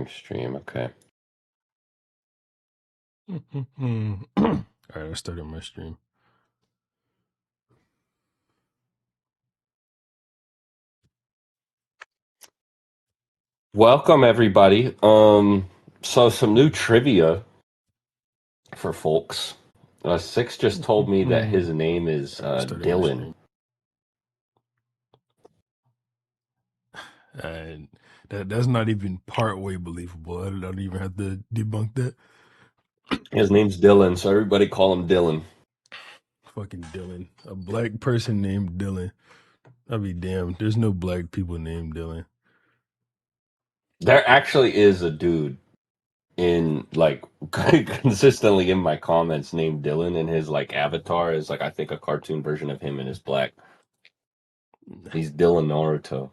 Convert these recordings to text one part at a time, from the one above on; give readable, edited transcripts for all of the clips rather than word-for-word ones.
Starting stream, okay. All right, I started my stream. Welcome everybody. So some new trivia for folks. Six just told me that his name is I started my Dylan. stream. And that's not even part way believable. I don't even have to debunk that. His name's Dylan, so everybody call him Dylan. Fucking Dylan. A black person named Dylan. I'll be damned. There's no black people named Dylan. There actually is a dude in like consistently in my comments named Dylan, and his like avatar is like I think a cartoon version of him and is black. He's Dylan Naruto.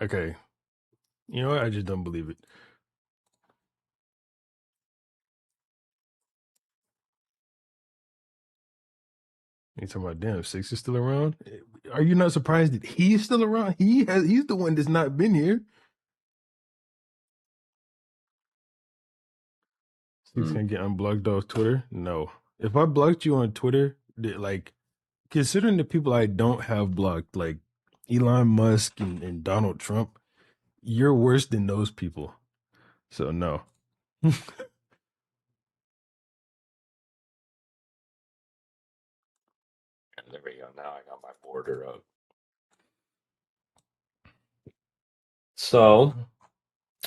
Okay. You know what? I just don't believe it. You talking about damn Six is still around? Are you not surprised that he's still around? He's the one that's not been here. Six can get unblocked off Twitter? No. If I blocked you on Twitter, like considering the people I don't have blocked, like Elon Musk and Donald Trump, you're worse than those people. So no. There we go. Now I got my border up. So,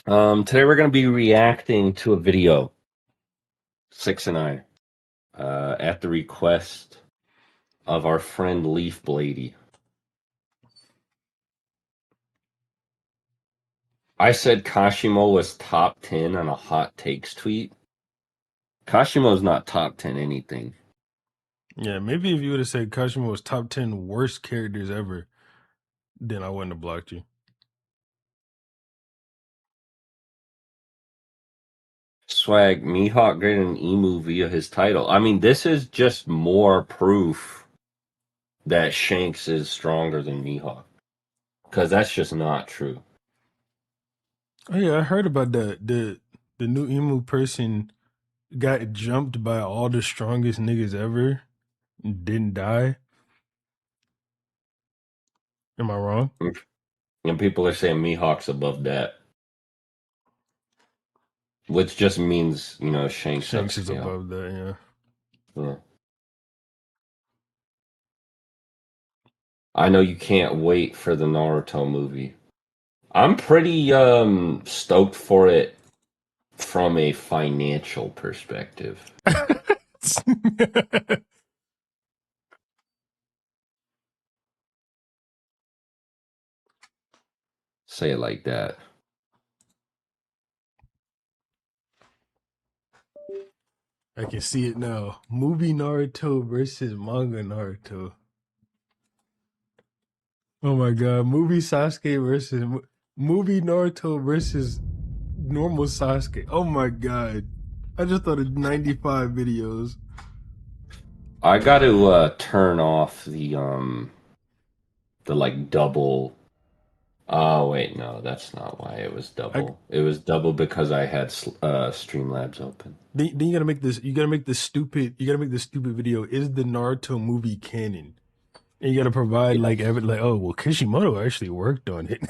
today we're going to be reacting to a video, Six and I, at the request of our friend Leaf Blady. I said Kashimo was top 10 on a hot takes tweet. Kashimo's not top 10 anything. Yeah, maybe if you would have said Kashima was top 10 worst characters ever, then I wouldn't have blocked you. Swag, Mihawk graded an emu via his title. I mean, this is just more proof that Shanks is stronger than Mihawk. Because that's just not true. Oh yeah, I heard about that. The new emu person got jumped by all the strongest niggas ever and didn't die. Am I wrong? And people are saying Mihawk's above that. Which just means, Shanks Shanks is upscale. above that, yeah. Yeah. I know you can't wait for the Naruto movie. I'm pretty stoked for it from a financial perspective. Say it like that. I can see it now. Movie Naruto versus manga Naruto. Oh my god, movie Sasuke versus movie Naruto versus normal Sasuke. Oh my god. I just thought of 95 videos. I got to turn off the like double. Oh wait, no, that's not why it was double. It was double because I had Streamlabs open. Then you gotta make this. You gotta make the stupid. You gotta make the stupid video. Is the Naruto movie canon? And you gotta provide like evidence. Like, oh well, Kishimoto actually worked on it.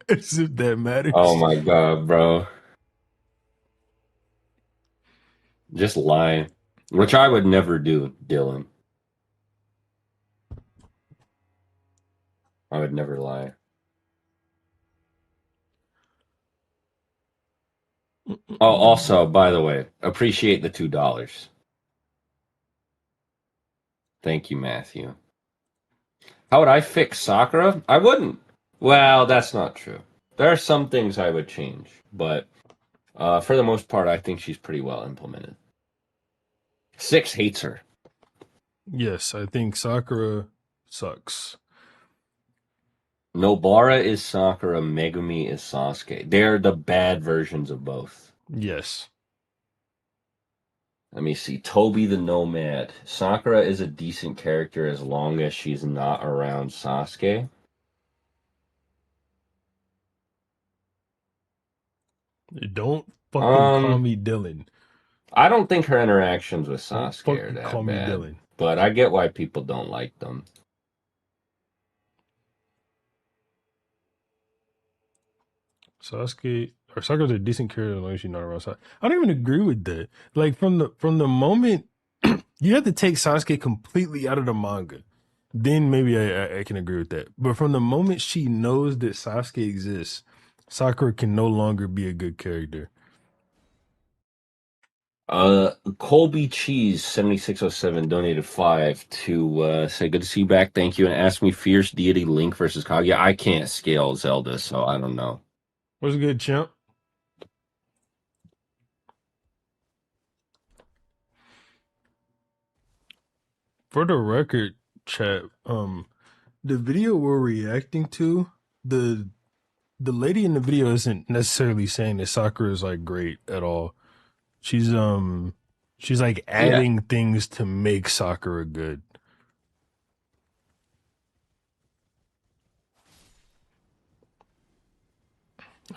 As if that matters. Oh my god, bro! Just lie, which I would never do, Dylan. I would never lie. Oh, also, by the way, appreciate the $2. Thank you, Matthew. How would I fix Sakura? I wouldn't. Well, that's not true. There are some things I would change, but for the most part, I think she's pretty well implemented. Six hates her. Yes, I think Sakura sucks. Nobara is Sakura, Megumi is Sasuke. They're the bad versions of both. Yes. Let me see. Toby the Nomad. Sakura is a decent character as long as she's not around Sasuke. Don't fucking call Um, me Dylan. I don't think her interactions with Don't Sasuke are fucking call that me bad, Dylan. but I get why people don't like them. Sasuke or Sakura's a decent character as long as she's not around Sasuke. I don't even agree with that. Like from the moment you have to take Sasuke completely out of the manga, then maybe I can agree with that. But from the moment she knows that Sasuke exists, Sakura can no longer be a good character. Colby Cheese 7607 donated 5 to say good to see you back. Thank you, and asked me Fierce Deity Link versus Kaguya. I can't scale Zelda, so I don't know. What's good, champ? For the record, chat, the video we're reacting to, the the lady in the video isn't necessarily saying that Sakura is like great at all. She's she's like Yeah. adding things to make Sakura good.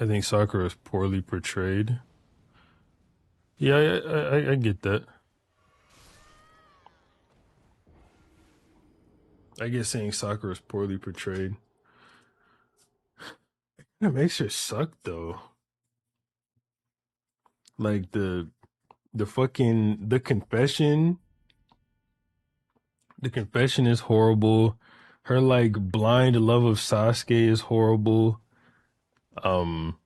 I think Sakura is poorly portrayed. Yeah, I get that. I get saying Sakura is poorly portrayed. It makes her suck though. Like the fucking the confession is horrible. Her like blind love of Sasuke is horrible. Um,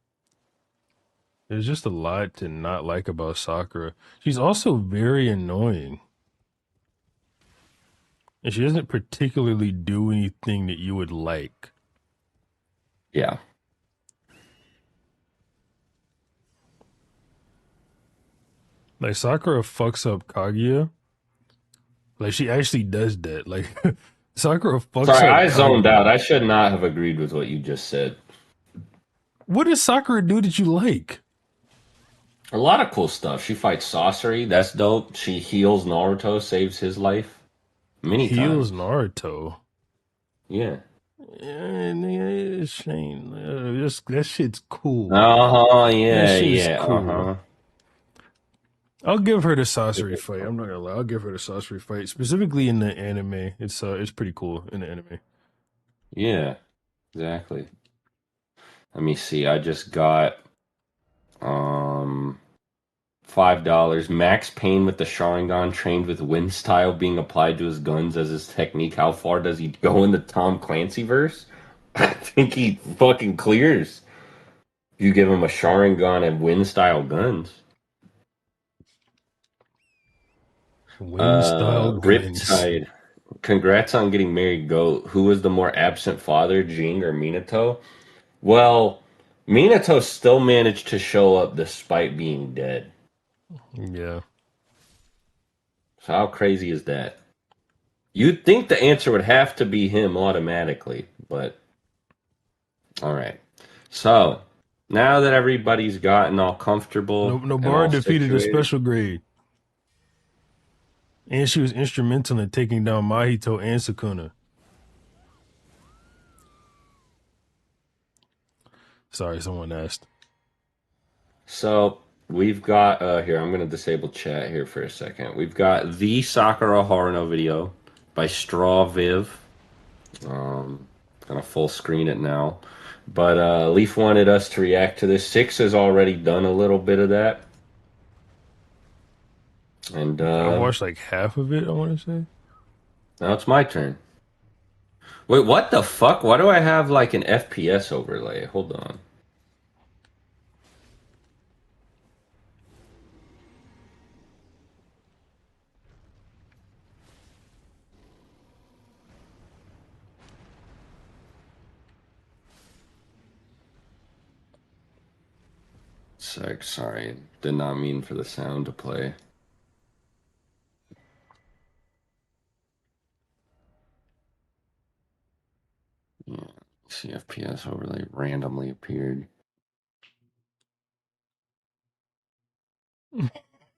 there's just a lot to not like about Sakura. She's also very annoying. And she doesn't particularly do anything that you would like. Yeah. Like Sakura fucks up Kaguya. Like she actually does that. Like Sakura fucks Sorry, up I zoned out. Kaguya. I should not have agreed with what you just said. What does Sakura do that you like? A lot of cool stuff. She fights sorcery. That's dope. She heals Naruto, saves his life many Heals times. Naruto. Yeah. Yeah, Shane, that shit's cool. Uh-huh. That Yeah, shit's yeah. cool. Uh-huh. I'll give her the sorcery fight. I'm not gonna lie. I'll give her the sorcery fight. Specifically in the anime. It's pretty cool in the anime. Yeah, exactly. Let me see. I just got um $5. Max Payne with the Sharingan trained with wind style being applied to his guns as his technique. How far does he go in the Tom Clancy verse? I think he fucking clears. You give him a Sharingan and wind style guns. Wind style guns. Riptide. Congrats on getting married, Goat. Who was the more absent father, Jing or Minato? Well, Minato still managed to show up despite being dead. Yeah. So how crazy is that? You'd think the answer would have to be him automatically, but all right. So now that everybody's gotten all No, comfortable and Nobara all defeated a situated, special grade, and she was instrumental in taking down Mahito and Sukuna. Sorry, someone asked. so we've got here. I'm gonna disable chat here for a second. We've got the Sakura Haruno video by Straw Viv. Gonna full screen it now. But Leaf wanted us to react to this. Six has already done a little bit of that. And I watched like half of it, I want to say. now it's my turn. Wait, what the fuck? Why do I have like an FPS overlay? Hold on. Sorry. Did not mean for the sound to play. Yeah. See, FPS overlay randomly appeared.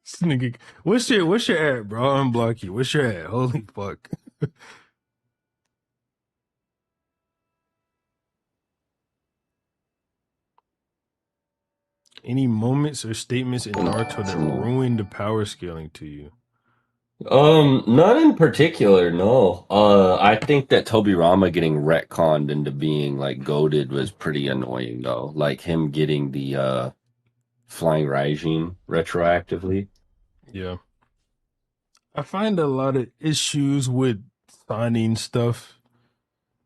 This nigga, what's your ad, bro? I'll unblock you. What's your ad? Holy fuck. Any moments or statements in Naruto that ruined the power scaling to you? None in particular, no. I think that Tobirama getting retconned into being like goaded was pretty annoying though. Like him getting the flying Raijin retroactively. Yeah. I find a lot of issues with signing stuff.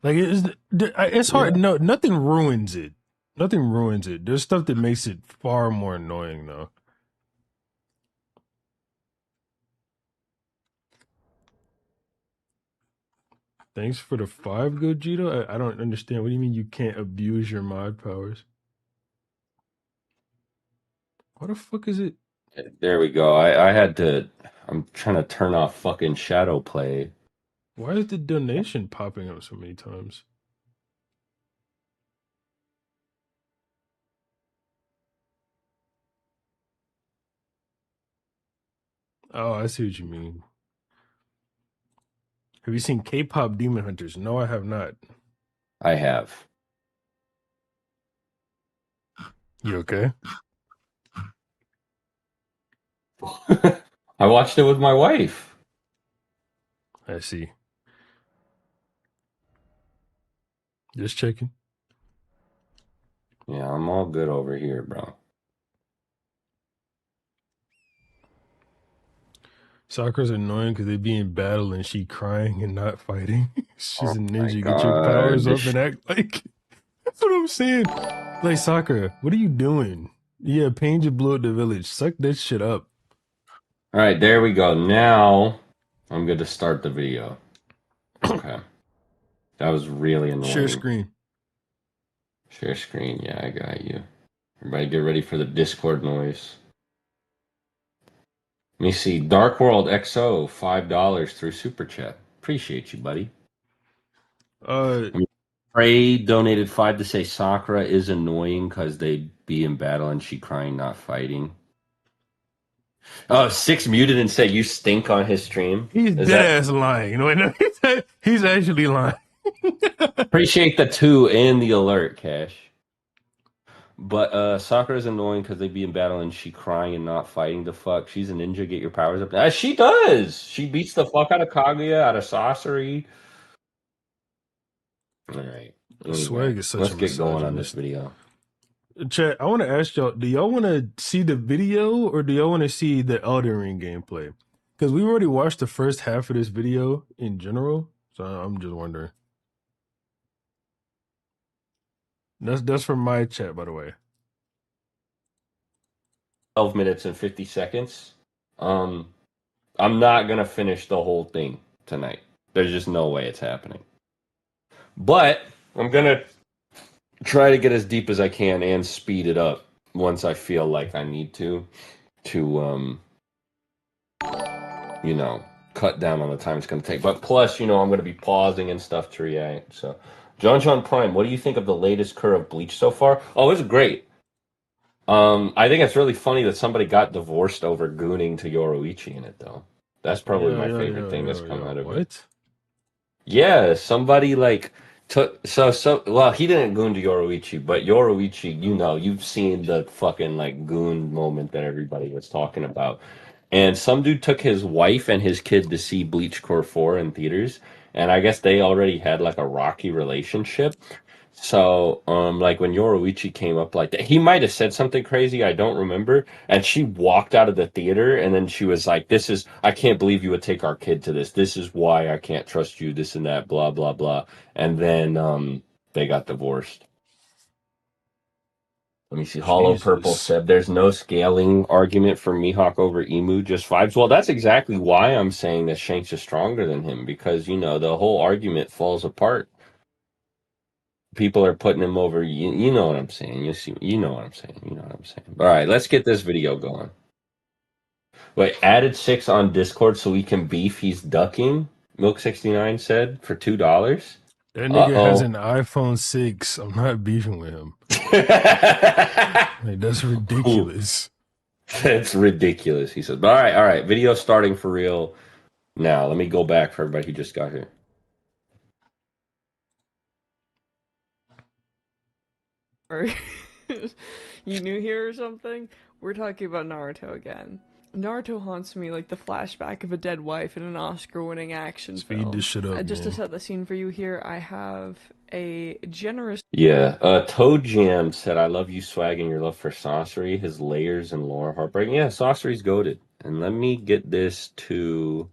Like it's hard. Yeah. No, nothing ruins it. Nothing ruins it. There's stuff that makes it far more annoying though. Thanks for the 5, Gogeta. I don't understand. What do you mean you can't abuse your mod powers? What the fuck is it? There we go. I had to I'm trying to turn off fucking shadow play. Why is the donation popping up so many times? Oh, I see what you mean. Have you seen K-pop Demon Hunters? No, I have not. I have. You okay? I watched it with my wife. I see. Just checking. Yeah, I'm all good over here, bro. Sakura's annoying because they be in battle and she crying and not fighting. She's Oh a my ninja. Get your god. powers up and act like. That's what I'm saying. Like Sakura, what are you doing? Yeah, Pain just blew up the village. Suck that shit up. All right, there we go. Now I'm good to start the video. Okay. That was really Share annoying. screen. Share screen. Yeah, I got you. Everybody get ready for the Discord noise. Let me see. Dark World XO, $5 through Super Chat. Appreciate you, buddy. Uh, Trey donated 5 to say Sakura is annoying because they be in battle and she crying, not fighting. Oh, 6 muted and say you stink on his stream. he's Is dead that ass lying. No, he's actually lying. appreciate the 2 and the alert, Cash. But Sakura is annoying because they be in battle and she crying and not fighting the fuck. She's a ninja. Get your powers up. She does. She beats the fuck out of Kaguya, out of Sasori. All right. Anyway, Swag is such let's a get going on this misogynist. video. Chat, I want to ask y'all, do y'all want to see the video or do y'all want to see the Elden Ring gameplay? Because we already watched the first half of this video in general, so I'm just wondering. That's from my chat, by the way. 12 minutes and 50 seconds. Um, I'm not gonna finish the whole thing tonight. There's just no way it's happening. But I'm gonna try to get as deep as I can and speed it up once I feel like I need to you know, cut down on the time it's gonna take. But plus, I'm gonna be pausing and stuff to react. So John Prime, what do you think of the latest cur of Bleach so far? Oh, it's great. I think it's really funny that somebody got divorced over gooning to Yoroichi in it though. That's probably my favorite thing that's come out of it. What? Yeah, somebody like took well, he didn't goon to Yoroichi, but Yoroichi, you've seen the fucking like goon moment that everybody was talking about. And some dude took his wife and his kid to see Bleach Core 4 in theaters, and I guess they already had like a rocky relationship. So, like when Yoroichi came up like that, he might have said something crazy, I don't remember. And she walked out of the theater and then she was like, I can't believe you would take our kid to this. This is why I can't trust you, this and that, blah, blah, blah. And then they got divorced. Let me see. Hollow Purple Jesus. said there's no scaling argument for Mihawk over Emu, just vibes. Well, that's exactly why I'm saying that Shanks is stronger than him, because the whole argument falls apart. People are putting him over. You know what I'm saying. You know what I'm saying. You know what I'm saying. All right, let's get this video going. Wait, added 6 on Discord so we can beef. He's ducking. Milk69 said for $2. That Uh nigga has oh. an iPhone 6. I'm not beefing with him. Like, that's ridiculous. That's ridiculous. He says. But all right. Video starting for real now. Let me go back for everybody who just got here. You new here or something? We're talking about Naruto again. Naruto haunts me like the flashback of a dead wife in an Oscar-winning action Speed this film. shit up, Just to man. set the scene for you here, I have a generous Yeah, Toe Jam said, "I love you, swag, and your love for Sorcery. His layers and lore heartbreaking." Yeah, Sorcery's goated. And let me get this to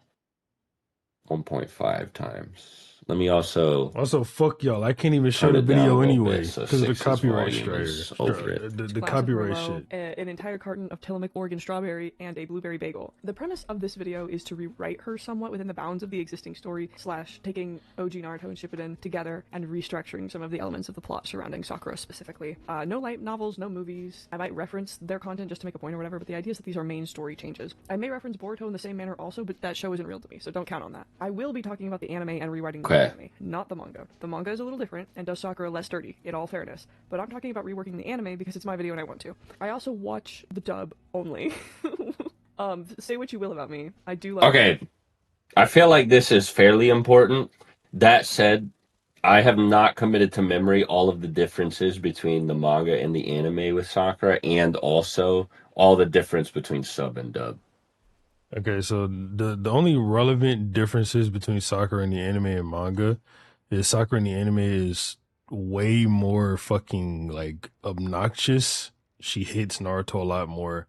1.5 times. Let me also Also, fuck y'all. I can't even show turn the it down a video little bit anyway so because of the Six's copyright volume strider. is over it. The glass of copyright Merlot, shit. an entire carton of Tillamook Oregon strawberry, and a blueberry bagel. The premise of this video is to rewrite her somewhat within the bounds of the existing story, slash taking OG Naruto and Shippuden together and restructuring some of the elements of the plot surrounding Sakura specifically. No light novels, no movies. I might reference their content just to make a point or whatever, but the idea is that these are main story changes. I may reference Boruto in the same manner also, but that show isn't real to me, so don't count on that. I will be talking about the anime and rewriting the Okay. anime, not the manga. The manga is a little different and does Sakura less dirty, in all fairness, but I'm talking about reworking the anime because it's my video and I want to. I also watch the dub only. Say what you will about me. I do love Okay, I feel like this is fairly important. That said, I have not committed to memory all of the differences between the manga and the anime with Sakura, and also all the difference between sub and dub. Okay, so the only relevant differences between Sakura and the anime and manga is Sakura in the anime is way more fucking like obnoxious. She hates Naruto a lot more,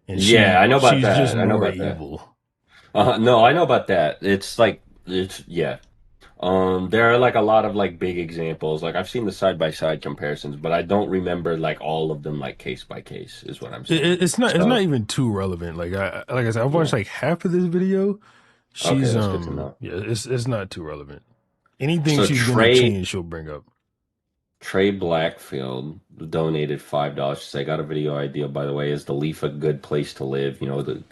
and Yeah, I know about she's just that. I know more about that. evil. No, I know about that. It's like it's yeah. There are like a lot of like big examples. Like I've seen the side by side comparisons, but I don't remember like all of them like case by case, is what I'm saying. It's not So even too relevant. Like I said, I've watched yeah. like half of this video. Okay, She's that's good to know. yeah, it's not too relevant. Anything So she's gonna change, she'll bring up. Trey Blackfield donated $5. She said, "I got a video idea, by the way. Is the Leaf a good place to live? You know,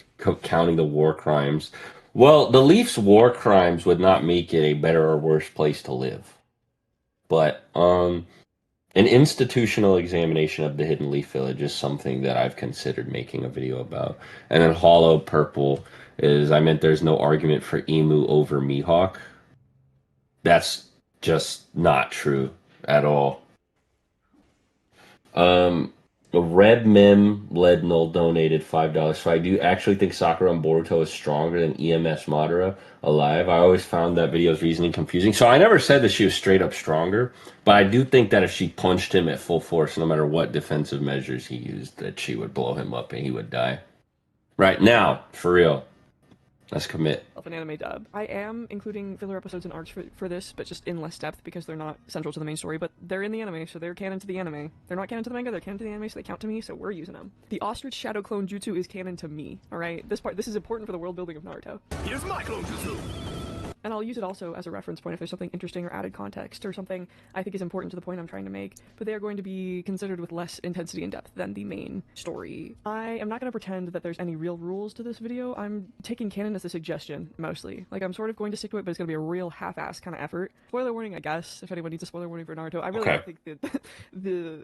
counting the war crimes. Well, the Leaf's war crimes would not make it a better or worse place to live. But an institutional examination of the Hidden Leaf Village is something that I've considered making a video about. And then Hollow Purple is, I meant there's no argument for Emu over Mihawk. That's just not true at all. Um, Red Mim Lednall donated $5. So I do actually think Sakura and Boruto is stronger than EMS Madara alive. I always found that video's reasoning confusing. So I never said that she was straight up stronger, but I do think that if she punched him at full force, no matter what defensive measures he used, that she would blow him up and he would die. Right now, for real. Let's commit. of an anime dub. I am including filler episodes and arcs for this, but just in less depth because they're not central to the main story, but they're in the anime, so they're canon to the anime. They're not canon to the manga, they're canon to the anime, so they count to me, so we're using them. The Ostrich Shadow Clone Jutsu is canon to me, alright? This is important for the world building of Naruto. Here's my clone jutsu. And I'll use it also as a reference point if there's something interesting or added context or something I think is important to the point I'm trying to make, but they are going to be considered with less intensity and depth than the main story. I am not going to pretend that there's any real rules to this video. I'm taking canon as a suggestion, mostly. Like, I'm sort of going to stick to it, but it's going to be a real half-ass kind of effort. Spoiler warning, I guess, if anyone needs a spoiler warning for Naruto. I really don't think that the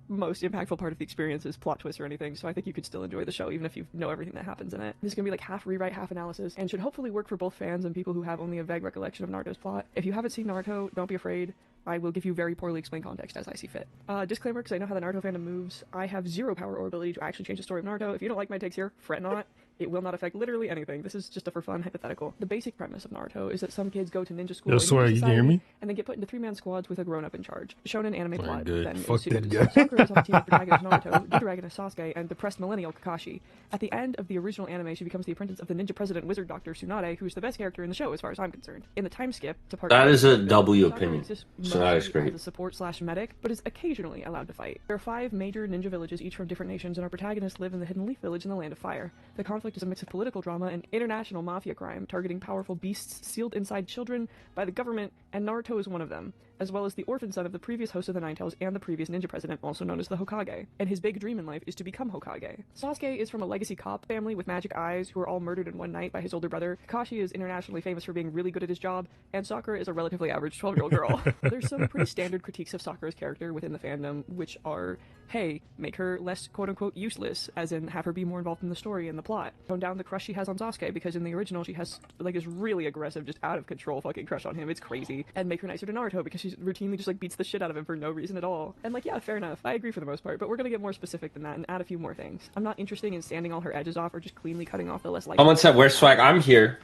most impactful part of the experience is plot twists or anything, so I think you could still enjoy the show even if you know everything that happens in it. This is going to be like half rewrite, half analysis, and should hopefully work for both fans and people who have only a vague recollection of Naruto's plot. If you haven't seen Naruto, don't be afraid. I will give you very poorly explained context as I see fit. Disclaimer, because I know how the Naruto fandom moves, I have zero power or ability to actually change the story of Naruto. If you don't like my takes here, fret not. It will not affect literally anything. This is just a for fun hypothetical. The basic premise of Naruto is that some kids go to ninja school Yo, or Swag, ninja you can hear society me? and then get put into three-man squads with a grown-up in charge. Shonen anime Fine, plot good. then Fuck that ensues. guy. Sakura is on the team of protagonist Naruto, the dragonist Sasuke, and depressed millennial Kakashi. At the end of the original anime, she becomes the apprentice of the ninja president wizard Dr. Tsunade, who's the best character in the show as far as I'm concerned. In the time skip to part That two, is a Sakura W Sakura opinion. exists Tsunade's mostly great. as a support slash medic, but is occasionally allowed to fight. There are 5 major ninja villages, each from different nations, and our protagonists live in the Hidden Leaf Village in the Land of Fire. The conflict is a mix of political drama and international mafia crime, targeting powerful beasts sealed inside children by the government, and Naruto is one of them, as well as the orphan son of the previous host of the Nine Tails and the previous ninja president, also known as the Hokage. And his big dream in life is to become Hokage. Sasuke is from a legacy cop family with magic eyes who are all murdered in one night by his older brother. Kakashi is internationally famous for being really good at his job, and Sakura is a relatively average 12-year-old girl. There's some pretty standard critiques of Sakura's character within the fandom, which are, hey, make her less quote-unquote useless, as in have her be more involved in the story and the plot. Tone down the crush she has on Sasuke, because in the original she has like this really aggressive, just out of control fucking crush on him. It's crazy. And make her nicer to Naruto because she's she routinely just like beats the shit out of him for no reason at all. And like, yeah, fair enough. I agree for the most part, but we're gonna get more specific than that and add a few more things. I'm not interested in sanding all her edges off or just cleanly cutting off the less likely. Someone said, "Where's Swag?" I'm here.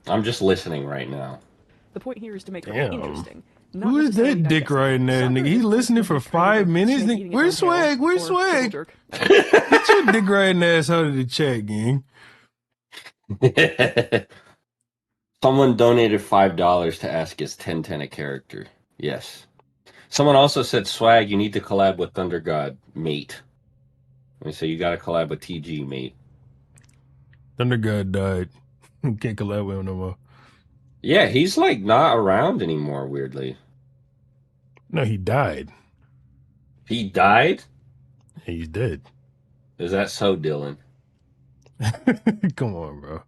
I'm just listening right now. The point here is to make her Damn. interesting. Who is that dick riding there, nigga? He listening for 5 minutes. Nigga, where's Swag? Where's Swag? Get your dick riding ass out of the chat, gang. Someone donated $5 to ask, is 1010 a character? Yes. Someone also said, Swag, you need to collab with Thunder God, mate. And so you got to collab with TG, mate. Thunder God died. Can't collab with him no more. Yeah, he's like not around anymore, weirdly. No, he died. He died? He's dead. Is that so, Dylan? Come on, bro.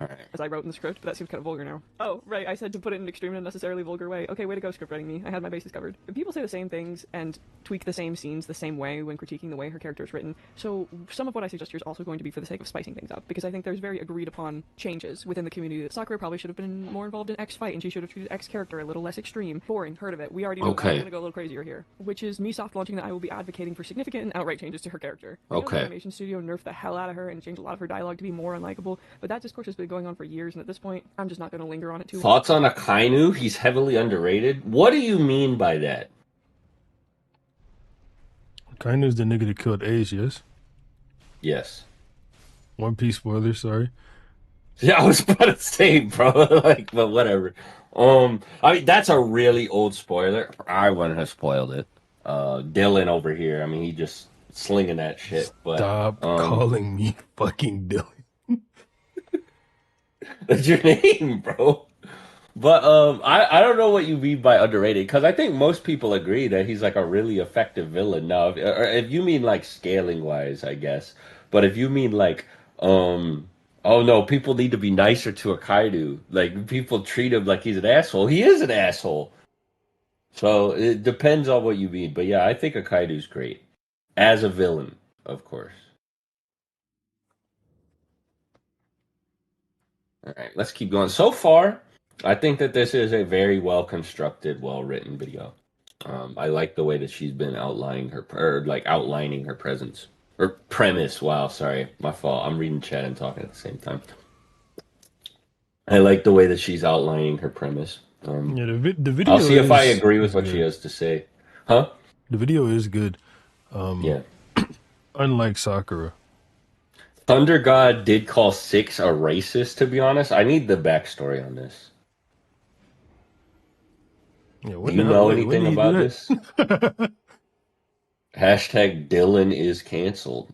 All right. As I wrote in the script, but that seems kind of vulgar now. Oh, right, I said to put it in an extreme and unnecessarily vulgar way. Okay, way to go, script writing me. I had my bases covered. People say the same things and tweak the same scenes the same way when critiquing the way her character is written. So some of what I suggest here is also going to be for the sake of spicing things up, because I think there's very agreed upon changes within the community that Sakura probably should have been more involved in X fight, and she should have treated X character a little less extreme. Boring, heard of it. We already know Okay. I'm going to go a little crazier here. Which is me soft launching that I will be advocating for significant and outright changes to her character. We know the Okay. animation studio nerfed the hell out of her and changed a lot of her dialogue to be more unlikable, but that discourse has been going on for years, and at this point, I'm just not going to linger on it too Thoughts on Akainu? He's heavily underrated. What do you mean by that? Kainu's the nigga that killed Ace, yes? Yes. One Piece spoiler, sorry. Yeah, I was about to say, bro. Like, but whatever. I mean, that's a really old spoiler. I wouldn't have spoiled it. Dylan over here, I mean, he just slinging that shit. But Stop calling me fucking Dylan. that's your name, bro. But I don't know what you mean by underrated, because I think most people agree that he's like a really effective villain. Now, if you mean like scaling wise, I guess. But if you mean like oh no, people need to be nicer to Akainu. Like people treat him like he's an asshole. He is an asshole. So it depends on what you mean. But yeah, I think Akainu's great as a villain, of course. All right, let's keep going. So far, I think that this is a very well constructed, well written video. I like the way that she's been outlining her presence or premise. Wow, sorry, my fault. I'm reading chat and talking at the same time. I like the way that she's outlining her premise. Yeah, the video. I'll see if I is- agree with is what good. she has to say. Huh? The video is good. Yeah. Unlike Sakura. Thunder God did call Six a racist, to be honest. I need the backstory on this. Yeah, Do you know anything about this? this? Hashtag Dylan is canceled.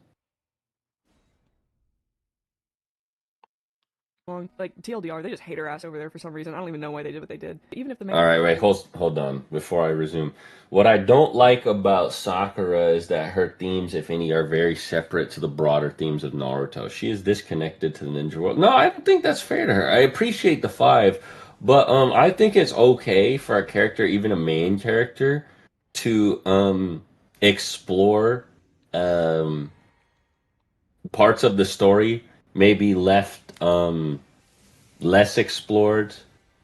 long. Like, TLDR, they just hate her ass over there for some reason. I don't even know why they did what they did. Even if the main All right, wait, hold on before I resume. What I don't like about Sakura is that her themes, if any, are very separate to the broader themes of Naruto. She is disconnected to the ninja world. No, I don't think that's fair to her. I appreciate the 5, but I think it's okay for a character, even a main character, to explore parts of the story maybe left less explored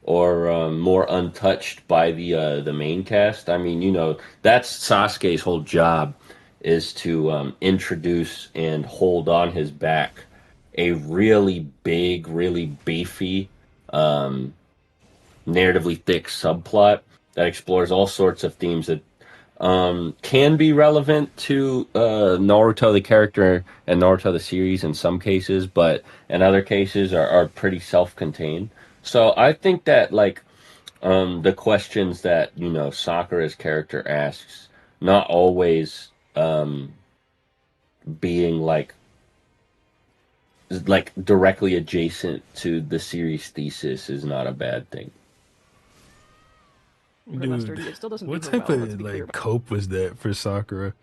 or more untouched by the main cast. I mean, you know, that's Sasuke's whole job, is to introduce and hold on his back a really big, really beefy, narratively thick subplot that explores all sorts of themes that can be relevant to Naruto the character and Naruto the series in some cases, but in other cases are pretty self-contained. So I think that like the questions that, you know, Sakura's character asks, not always being like directly adjacent to the series thesis is not a bad thing. Dude, it still doesn't what do her type well, let's be of clear like about cope was that for Sakura?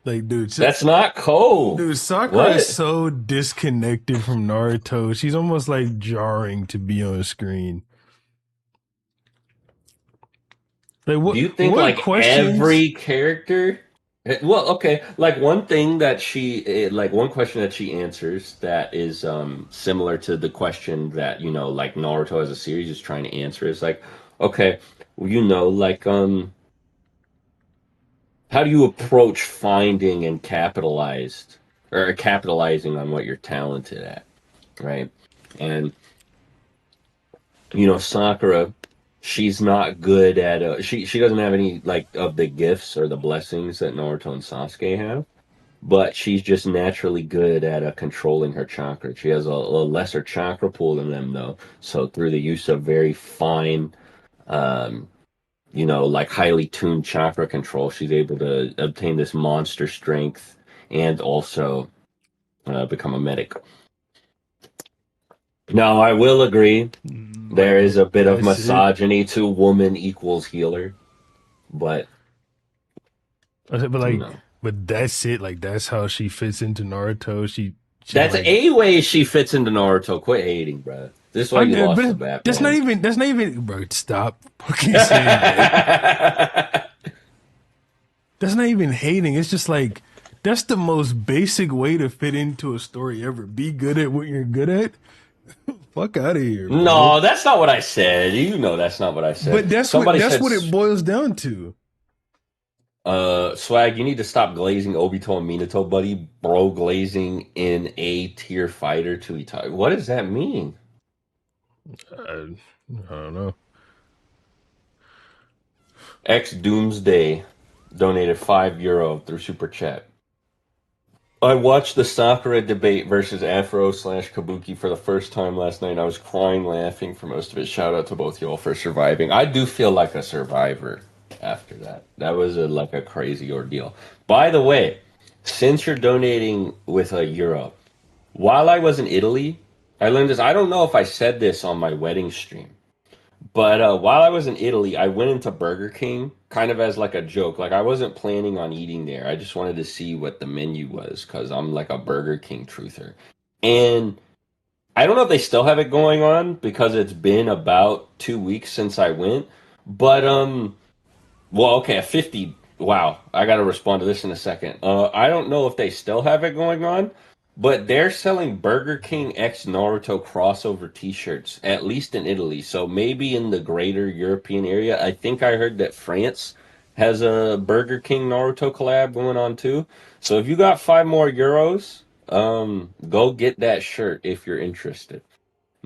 Like, dude, That's not cold. dude, Sakura What? is so disconnected from Naruto. She's almost like jarring to be on screen. Like, what? Do you think what like questions? every character Well, okay. Like one thing that like one question that she answers that is similar to the question that, like Naruto as a series is trying to answer is like, okay, well, like how do you approach finding and capitalizing on what you're talented at, right? And Sakura, she's not good at she doesn't have any like of the gifts or the blessings that Naruto and Sasuke have, but she's just naturally good at controlling her chakra. She has a lesser chakra pool than them though. So through the use of very fine um like highly tuned chakra control, she's able to obtain this monster strength and also become a medic. Now, I will agree there Like is a bit of that's it. misogyny to woman equals healer, but I said, but you like, know. but that's it. Like that's how she fits into Naruto. She's That's like, a way she fits into Naruto. Quit hating, bro. This is why I you know, lost to but Batman. that's not even, bro. Stop fucking saying that. That's not even hating. It's just like that's the most basic way to fit into a story ever. Be good at what you're good at. Fuck out of here, bro. No, that's not what I said. That's not what I said. But Somebody that's said, what it boils down to. Swag, you need to stop glazing Obito and Minato, buddy. Bro, glazing in A tier fighter to Itachi. What does that mean? I don't know. X Doomsday donated €5 through Super Chat. I watched the Sakura debate versus Afro/Kabuki for the first time last night. I was crying laughing for most of it. Shout out to both y'all for surviving. I do feel like a survivor after that. That was like a crazy ordeal. By the way, since you're donating with a euro, while I was in Italy, I learned this. I don't know if I said this on my wedding stream. But while I was in Italy, I went into Burger King kind of as like a joke. Like I wasn't planning on eating there. I just wanted to see what the menu was because I'm like a Burger King truther. And I don't know if they still have it going on because it's been about 2 weeks since I went. But well, okay, a 50. Wow, I got to respond to this in a second. I don't know if they still have it going on, but they're selling Burger King X Naruto crossover T-shirts, at least in Italy. So maybe in the greater European area. I think I heard that France has a Burger King Naruto collab going on too. So if you got 5 more euros, go get that shirt if you're interested.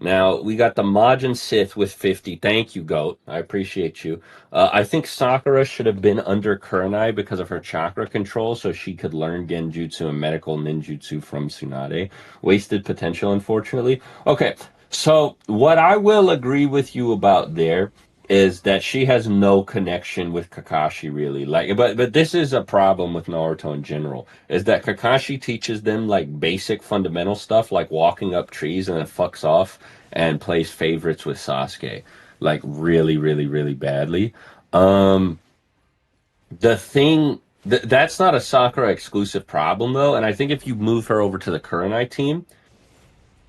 Now we got the Majin Sith with 50. Thank you, Goat. I appreciate you. I think Sakura should have been under Kurenai because of her chakra control, so she could learn Genjutsu and medical ninjutsu from Tsunade. Wasted potential, unfortunately. Okay, so what I will agree with you about there is that she has no connection with Kakashi really. Like, but this is a problem with Naruto in general. Is that Kakashi teaches them like basic fundamental stuff, like walking up trees, and then fucks off and plays favorites with Sasuke, like really, really, really badly. Um, the thing that's not a Sakura exclusive problem though, and I think if you move her over to the Kurenai team,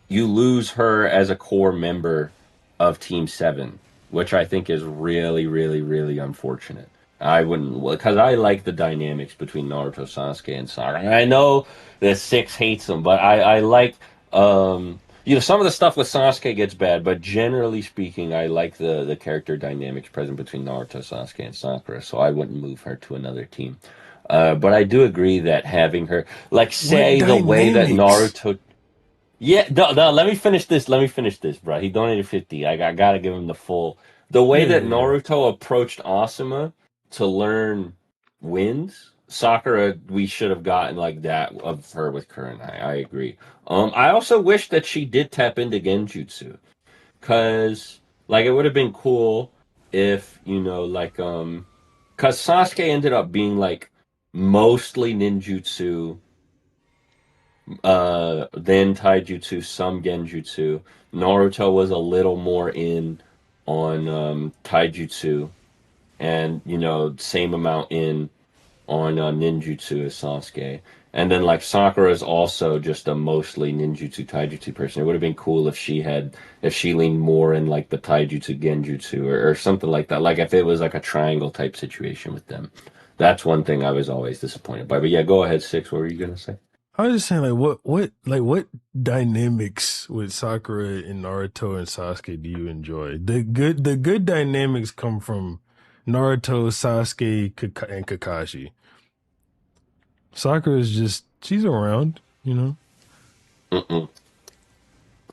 you lose her as a core member of Team Seven, which I think is really, really, really unfortunate. I wouldn't, because I like the dynamics between Naruto, Sasuke, and Sakura. And I know that Six hates them, but I like, some of the stuff with Sasuke gets bad, but generally speaking, I like the character dynamics present between Naruto, Sasuke, and Sakura. So I wouldn't move her to another team. But I do agree that having her, like, What say the way that dynamics? Naruto yeah, no, no, let me finish this. Let me finish this, bro. He donated 50. I gotta give him the full. The way Yeah, that yeah, yeah. Naruto approached Asuma to learn winds, Sakura, we should have gotten like that of her with Kurenai. I agree. I also wish that she did tap into Genjutsu, cause like it would have been cool if like cause Sasuke ended up being like mostly ninjutsu then taijutsu, some genjutsu. Naruto was a little more in on taijutsu, and same amount in on ninjutsu as Sasuke. And then like Sakura is also just a mostly ninjutsu taijutsu person. It would have been cool if she leaned more in like the taijutsu genjutsu or something like that. Like if it was like a triangle type situation with them. That's one thing I was always disappointed by. But yeah, go ahead, Six. What were you gonna say? I was just saying, like, what dynamics with Sakura and Naruto and Sasuke do you enjoy? The good dynamics come from Naruto, Sasuke, and Kakashi. Sakura is just she's around, you know. Mm-mm,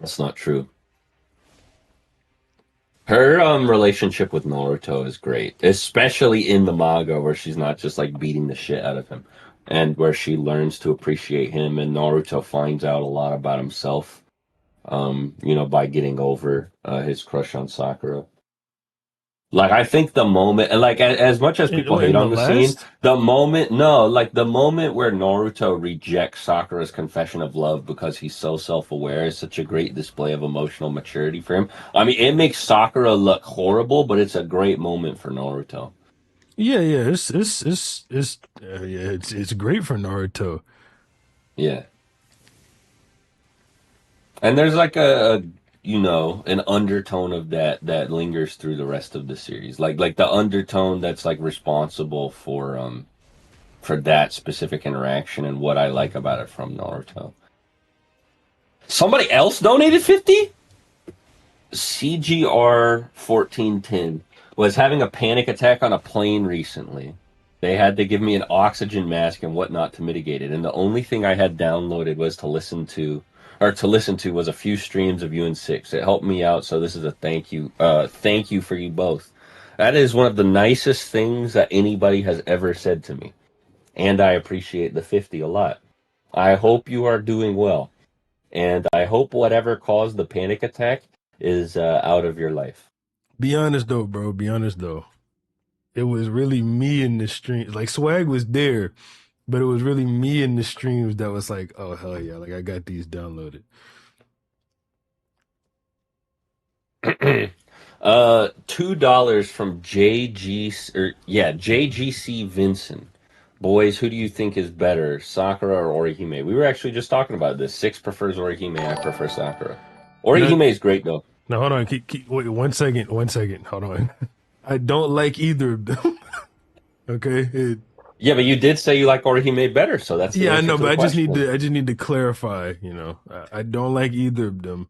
that's not true. Her relationship with Naruto is great, especially in the manga where she's not just like beating the shit out of him, and where she learns to appreciate him, and Naruto finds out a lot about himself. By getting over his crush on Sakura. Like I think the moment, and like as much as people hate In the on the scene, last, the moment, no, like the moment where Naruto rejects Sakura's confession of love because he's so self-aware is such a great display of emotional maturity for him. I mean, it makes Sakura look horrible, but it's a great moment for Naruto. yeah, it's great for Naruto. Yeah, and there's like an undertone of that lingers through the rest of the series, like the undertone that's like responsible for that specific interaction and what I like about it from Naruto. Somebody else donated 50? CGR 1410 was having a panic attack on a plane recently. They had to give me an oxygen mask and whatnot to mitigate it. And the only thing I had downloaded was to listen to was a few streams of you and Six. It helped me out, so this is a thank you for you both. That is one of the nicest things that anybody has ever said to me. And I appreciate the 50 a lot. I hope you are doing well. And I hope whatever caused the panic attack is out of your life. Be honest though, bro. Be honest though. It was really me in the stream. Like Swag was there, but it was really me in the streams that was like, oh hell yeah, like I got these downloaded. $2 from JGC Vincent. Boys, who do you think is better, Sakura or Orihime? We were actually just talking about this. Six prefers Orihime. I prefer Sakura. That Orihime is great though. now hold on, wait 1 second, 1 second, hold on. I don't like either of them. Okay, Yeah, but you did say you like Orihime better, so that's the yeah, I answer know, to but the question. I just need to clarify. You know, I don't like either of them.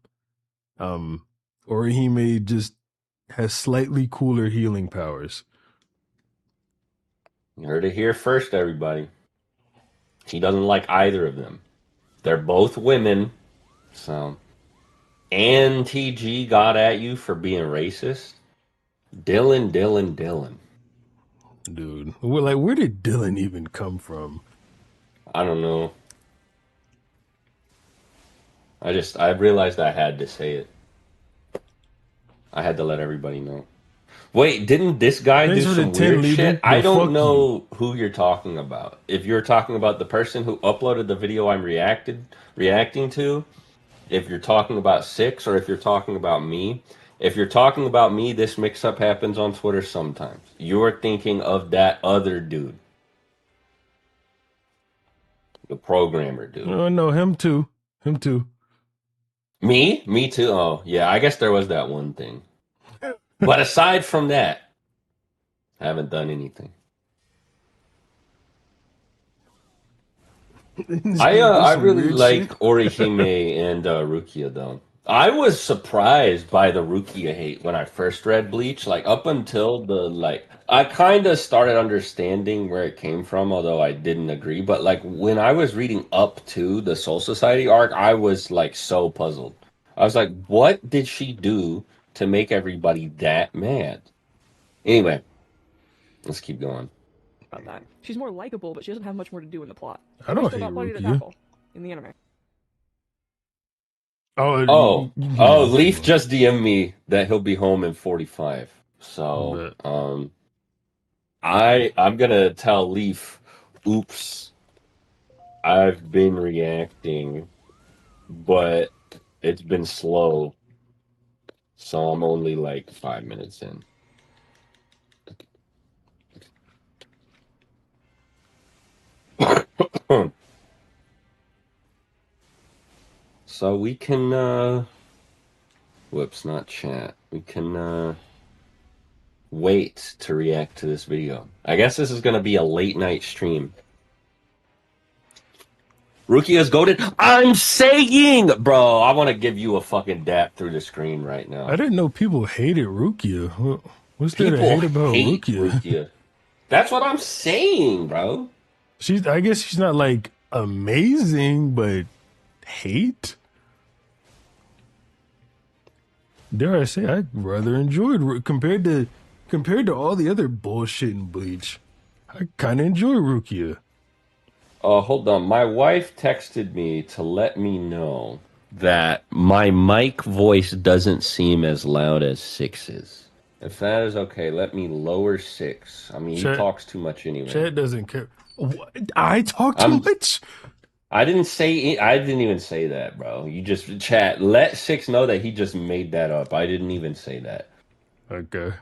Orihime just has slightly cooler healing powers. You heard it here first, everybody. He doesn't like either of them. They're both women, so. And TG got at you for being racist. Dylan. Dude, where did Dylan even come from? I don't know. I realized I had to say it. I had to let everybody know. Wait, didn't this guy Thanks do for the some 10, weird Lieben. shit? I Yo, don't fuck you. know who you're talking about. If you're talking about the person who uploaded the video I'm reacting to, if you're talking about Six, or if you're talking about me. If you're talking about me, this mix-up happens on Twitter sometimes. You're thinking of that other dude, the programmer dude. Oh no, him too. Him too. Me? Me too. Oh, yeah, I guess there was that one thing. But aside from that, I haven't done anything. This I dude uh, did I some really weird like shit. Orihime and Rukia though. I was surprised by the Rukia hate when I first read Bleach. Like up until I kind of started understanding where it came from, although I didn't agree. But like when I was reading up to the Soul Society arc, I was like so puzzled. I was like, what did she do to make everybody that mad? Anyway, let's keep going. About that. She's more likable, but she doesn't have much more to do in the plot. I She's don't still hate got plenty to Rukia. tackle in the anime. Oh, Oh, you can keep oh, going. Keep Leaf going. just DM'd me that he'll be home in 45. So, But I'm gonna tell Leaf, oops, I've been reacting, but it's been slow, so I'm only like 5 minutes in. So we can whoops, not chat. We can wait to react to this video. I guess this is gonna be a late night stream. Rukia's goaded. I'm saying, bro, I want to give you a fucking dap through the screen right I now. didn't know people hated Rukia. What's there to People hate about hate Rukia? Rukia. That's what I'm saying, bro. I guess she's not like amazing, but hate? Dare I say, I rather enjoyed compared to all the other bullshit in Bleach. I kind of enjoy Rukia. Hold on. My wife texted me to let me know that my mic voice doesn't seem as loud as Six's. If that is okay, let me lower Six. I mean, he Chat, talks too much anyway. chat doesn't care. What? I talk too I'm. much. I didn't say. I didn't even say that, bro. You just chat. Let Six know that he just made that up. I didn't even say that. Okay.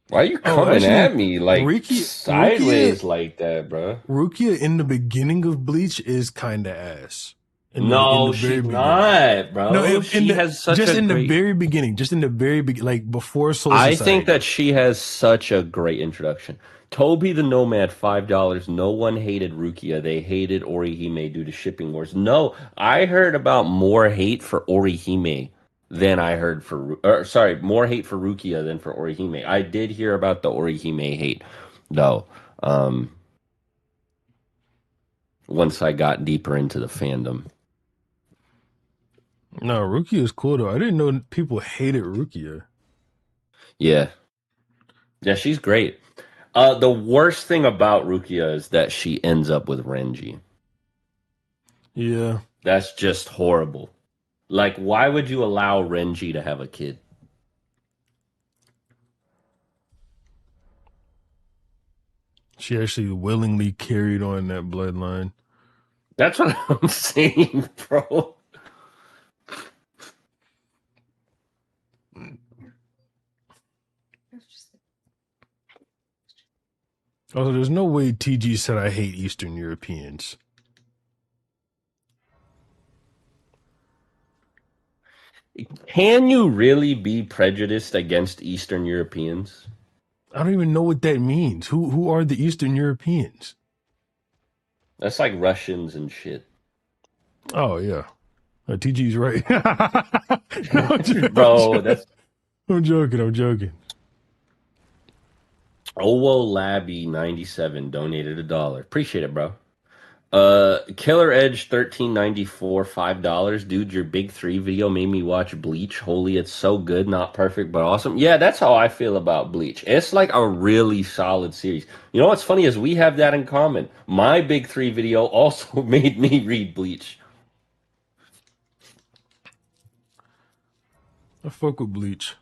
Why are you Oh, coming actually, at me like Rukia, sideways like that, bro? Rukia in the beginning of Bleach is kind of ass. In No, the very she's beginning. not, No, bro. in She the has such just a in the great. very beginning, just in the very like before Soul I think that Society. she has such a great introduction. Toby the Nomad, $5. No one hated Rukia. They hated Orihime due to shipping wars. No, I heard about more hate for Orihime than I heard for, sorry, more hate for Rukia than for Orihime. I did hear about the Orihime hate, though. Um, once I got deeper into the fandom. No, Rukia is cool though. I didn't know people hated Rukia. Yeah, yeah, she's great. The worst thing about Rukia is that she ends up with Renji. Yeah. That's just horrible. Like, why would you allow Renji to have a kid? She actually willingly carried on that bloodline. That's what I'm saying, bro. Also, there's no way TG said I hate Eastern Europeans. Can you really be prejudiced against Eastern Europeans? I don't even know what that means. Who are the Eastern Europeans? That's like Russians and shit. Oh yeah. TG's right. No, Bro, that's I'm joking. I'm joking. Owo Labby 97 donated $1. Appreciate it, bro. Killer Edge 1394 $5. Dude, your big three video made me watch Bleach. Holy, it's so good, not perfect, but awesome. Yeah, that's how I feel about Bleach. It's like a really solid series. You know what's funny is we have that in common. My big three video also made me read Bleach. I fuck with Bleach.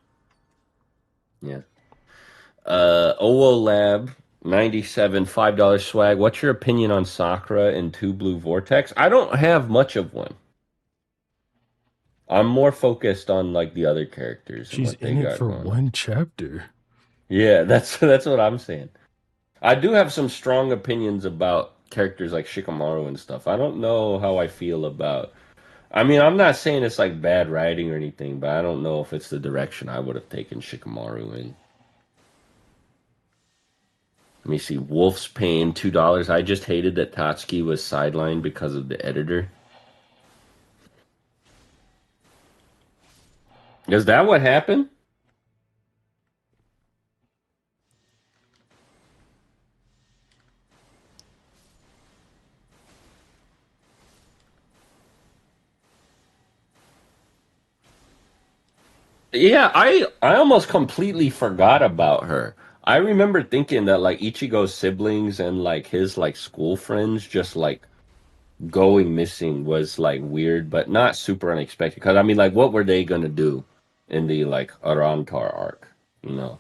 Yeah. Owo Lab 97 $5 swag. What's your opinion on Sakura and Two Blue Vortex? I don't have much of one. I'm more focused on like the other characters and She's what they in it got for going on. one chapter. Yeah, that's what I'm saying. I do have some strong opinions about characters like Shikamaru and stuff. I don't know how I feel about. I mean, I'm not saying it's like bad writing or anything, but I don't know if it's the direction I would have taken Shikamaru in. Let me see. Wolf's Pain, $2. I just hated that Tatsuki was sidelined because of the editor. Is that what happened? Yeah, I almost completely forgot about her. I remember thinking that like Ichigo's siblings and like his like school friends just like going missing was like weird, but not super unexpected. Because I mean, like, what were they gonna do in the like Arantar arc? You know?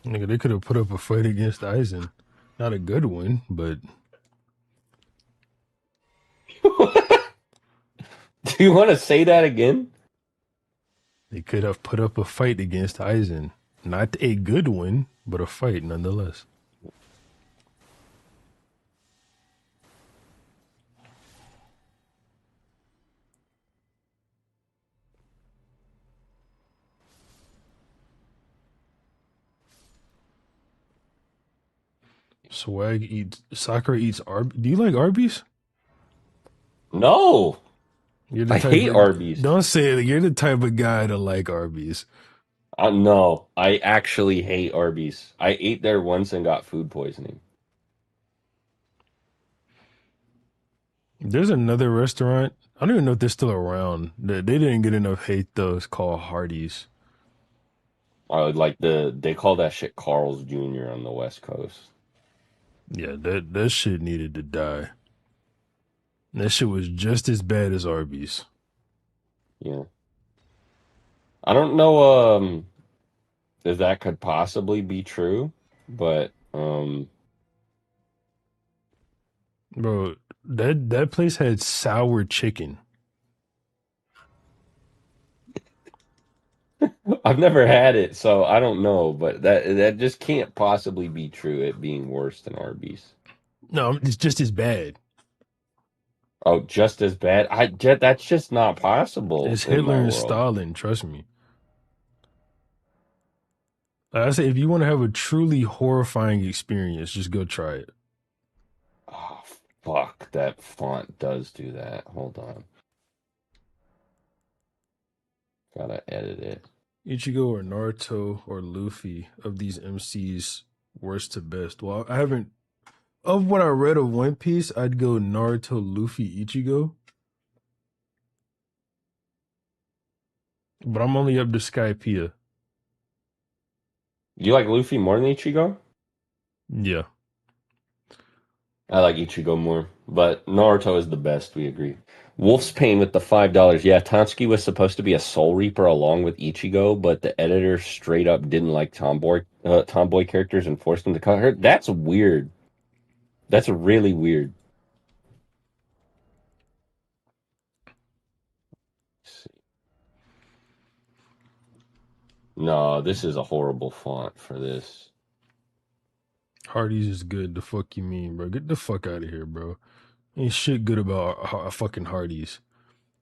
Nigga, they could have put up a fight against Aizen. Not a good one, but Do you want to say that again? they could have put up a fight against Aizen. Not a good one, but a fight nonetheless. Swag eats Sakura eats Arby's. Do you like Arby's? No, You're the I type hate of Arby's. don't say it. You're the type of guy to like Arby's. No, I actually hate Arby's. I ate there once and got food poisoning. There's another restaurant. I don't even know if they're still around. They didn't get enough hate though. It's called Hardee's. I would like they call that shit Carl's Jr. on the West Coast. Yeah, that shit needed to die. That shit was just as bad as Arby's. Yeah. I don't know if that could possibly be true, but Bro, that place had sour chicken. I've never had it, so I don't know, but that just can't possibly be true, it being worse than Arby's. No, it's just as bad. Oh, just as bad? That's just not possible It's in Hitler my and world. Stalin, trust me. Like I say, if you want to have a truly horrifying experience, just go try it. Oh, fuck, that font does do that. Hold on. Gotta edit it. Ichigo or Naruto or Luffy of these MCs, worst to best. Well, I haven't. Of what I read of One Piece, I'd go Naruto, Luffy, Ichigo. But I'm only up to Skypiea. You like Luffy more than Ichigo? Yeah. I like Ichigo more, but Naruto is the best, we agree. Wolf's Pain with the $5. Yeah, Tatsuki was supposed to be a Soul Reaper along with Ichigo, but the editor straight up didn't like tomboy characters and forced him to cut her. That's weird. That's really weird. Let's see. No, this is a horrible font for this. Hardy's is good. The fuck you mean, bro? Get the fuck out of here, bro. Ain't shit good about fucking Hardee's.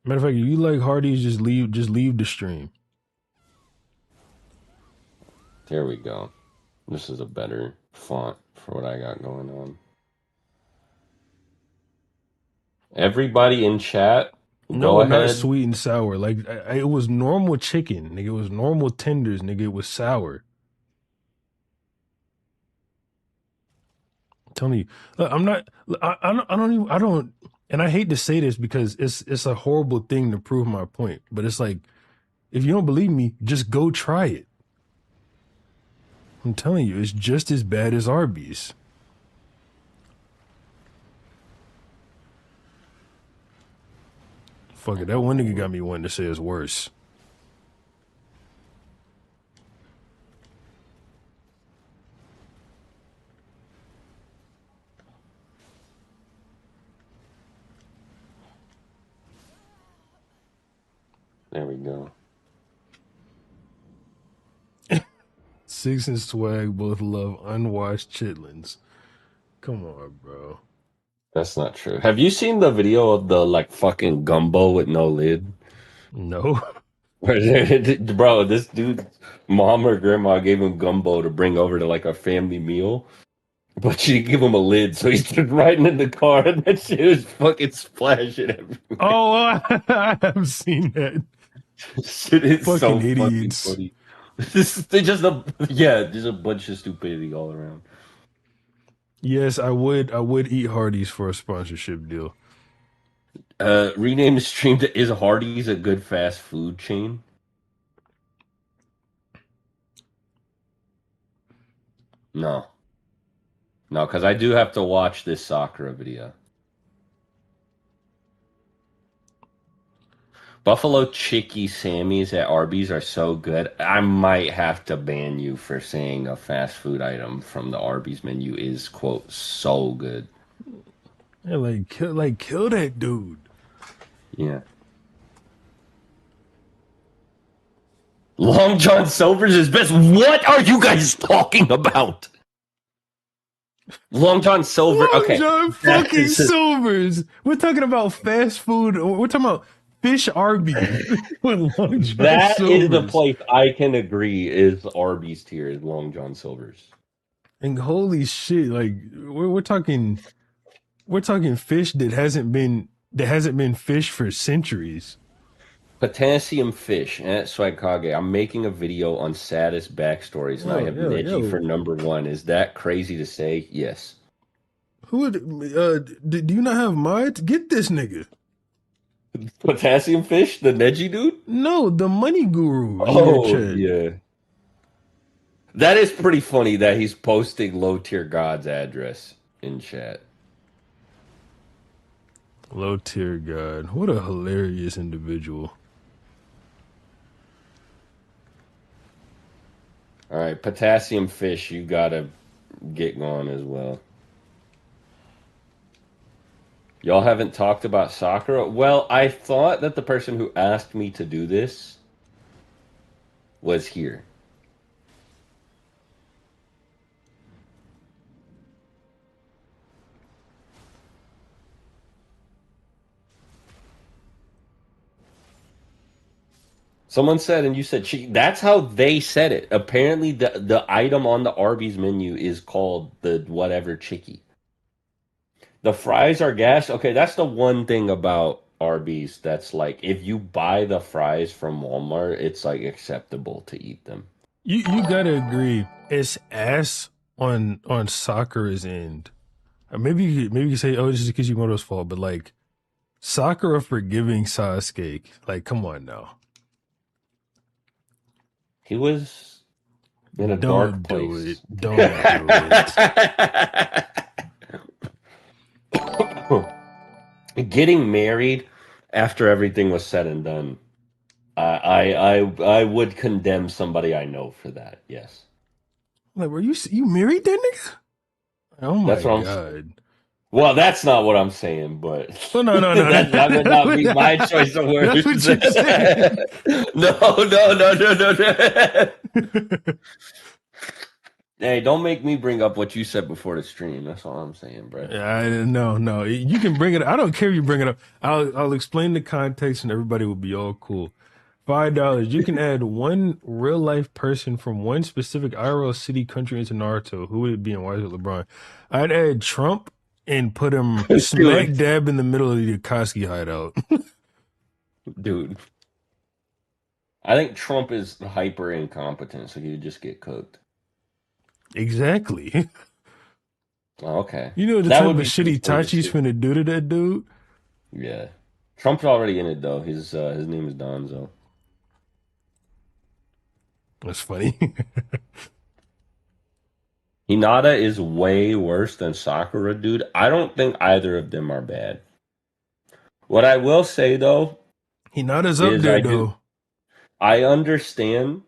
Matter of fact, if you like Hardee's, just leave the stream. There we go. This is a better font for what I got going on. Everybody in chat, go No, not ahead. sweet and sour. Like it was normal chicken, nigga. It was normal tenders, nigga. It was sour. I'm telling you, look, I'm not. I don't. And I hate to say this because it's a horrible thing to prove my point. But it's like, if you don't believe me, just go try it. I'm telling you, it's just as bad as Arby's. Fuck it, that one nigga got me wanting to say it's worse. There we go. Six and Swag both love unwashed chitlins. Come on, bro. That's not true. Have you seen the video of the like fucking gumbo with no lid? No. Bro, this dude's mom or grandma gave him gumbo to bring over to like a family meal, but she didn't give him a lid, so he's just riding in the car and that shit was fucking splashing everywhere. Oh, I have seen that. Shit is so Fucking fucking idiots. funny. They just yeah, there's a bunch of stupidity all around. Yes, I would eat Hardee's for a sponsorship deal. Rename the stream to Is Hardee's a good fast food chain? No. No, because I do have to watch this Sakura video. Buffalo Chicky Sammys at Arby's are so good. I might have to ban you for saying a fast food item from the Arby's menu is, quote, so good. Yeah, kill that dude. Yeah. Long John Silver's is best. What are you guys talking about? Long John Silver. Long Okay. John fucking Silver's. We're talking about fast food. We're talking about fish Arby's with Long John That is the Silver's. place I can agree is Arby's tier is Long John Silver's. And holy shit, like we're talking fish that hasn't been fished for centuries. Potassium fish at Swagkage. I'm making a video on saddest backstories, and I have Neji for number 1. Is that crazy to say? Yes. Who would do you not have mods? Get this nigga. Potassium fish, the Neji dude? No, the money guru. Oh, yeah. That is pretty funny that he's posting low tier god's address in chat. Low tier god. What a hilarious individual. All right, potassium fish, you gotta get going as well. Y'all haven't talked about Sakura? Well, I thought that the person who asked me to do this was here. Someone said, and you said, that's how they said it. Apparently, the item on the Arby's menu is called the whatever chickie. The fries are gas. Okay, that's the one thing about Arby's that's like, if you buy the fries from Walmart, it's like acceptable to eat them. You gotta agree. It's ass on Sakura's end. Maybe you say, oh, this is Kishimoto's fault, but like Sakura forgiving Sasuke. Like, come on now. He was in a dark place. Don't do it. Getting married after everything was said and done, I would condemn somebody I know for that. Yes. Like, were you married that nigga? Oh my god. Well, that's not what I'm saying, but no. that would not be my choice of words. No. Hey, don't make me bring up what you said before the stream. That's all I'm saying, bro. No. You can bring it up. I don't care if you bring it up. I'll explain the context and everybody will be all cool. $5. You can add one real life person from one specific IRL city, country into Naruto. Who would it be and why is it LeBron? I'd add Trump and put him smack dab in the middle of the Akatsuki hideout. Dude. I think Trump is hyper incompetent, so he would just get cooked. Exactly. Oh, okay. You know the type of shit Itachi's finna do to that dude? Yeah. Trump's already in it, though. His name is Donzo. That's funny. Hinata is way worse than Sakura, dude. I don't think either of them are bad. What I will say, though... Hinata's up there, though. I understand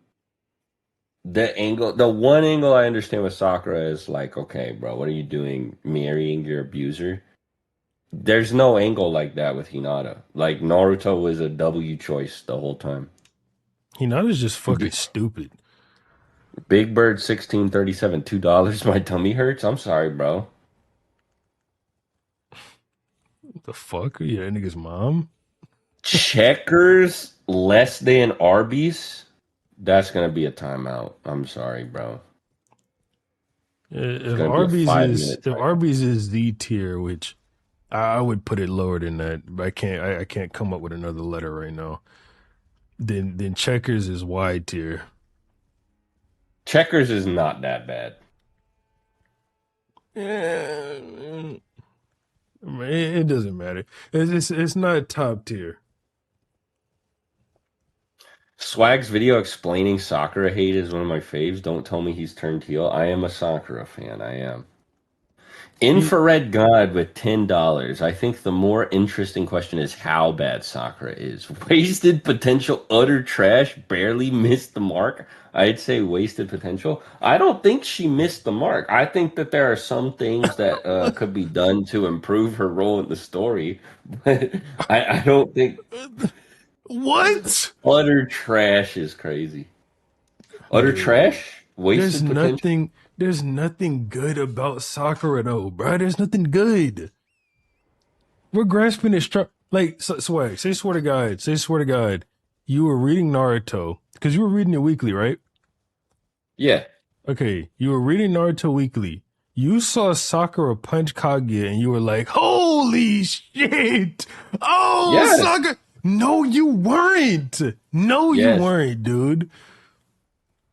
the angle. The one angle I understand with Sakura is like, okay, bro, what are you doing marrying your abuser? There's no angle like that with Hinata. Like, Naruto was a W choice the whole time. Hinata's just fucking stupid. Big Bird 1637, $2. My tummy hurts. I'm sorry, bro. What the fuck? Are you that nigga's mom? Checkers less than Arby's? That's gonna be a timeout. I'm sorry, bro. If Arby's is the tier, which I would put it lower than that, but I can't come up with another letter right now. Then Checkers is wide tier. Checkers is not that bad. It doesn't matter. It's not top tier. Swag's video explaining Sakura hate is one of my faves. Don't tell me he's turned heel. I am a Sakura fan. I am. Infrared God with $10. I think the more interesting question is how bad Sakura is. Wasted potential, utter trash, barely missed the mark. I'd say wasted potential. I don't think she missed the mark. I think that there are some things that could be done to improve her role in the story. But I don't think... What? Utter trash is crazy. Utter Dude, trash, there's wasted potential. nothing there's nothing good about Sakura though, bro. There's nothing good. We're grasping at straw. Like, swag. Say swear to God, you were reading Naruto because you were reading it weekly, right? Yeah. Okay, you were reading Naruto weekly. You saw Sakura punch Kaguya, and you were like, "Holy shit! Oh, Yes. Sakura!" No, you weren't. No, you Yes. weren't, dude.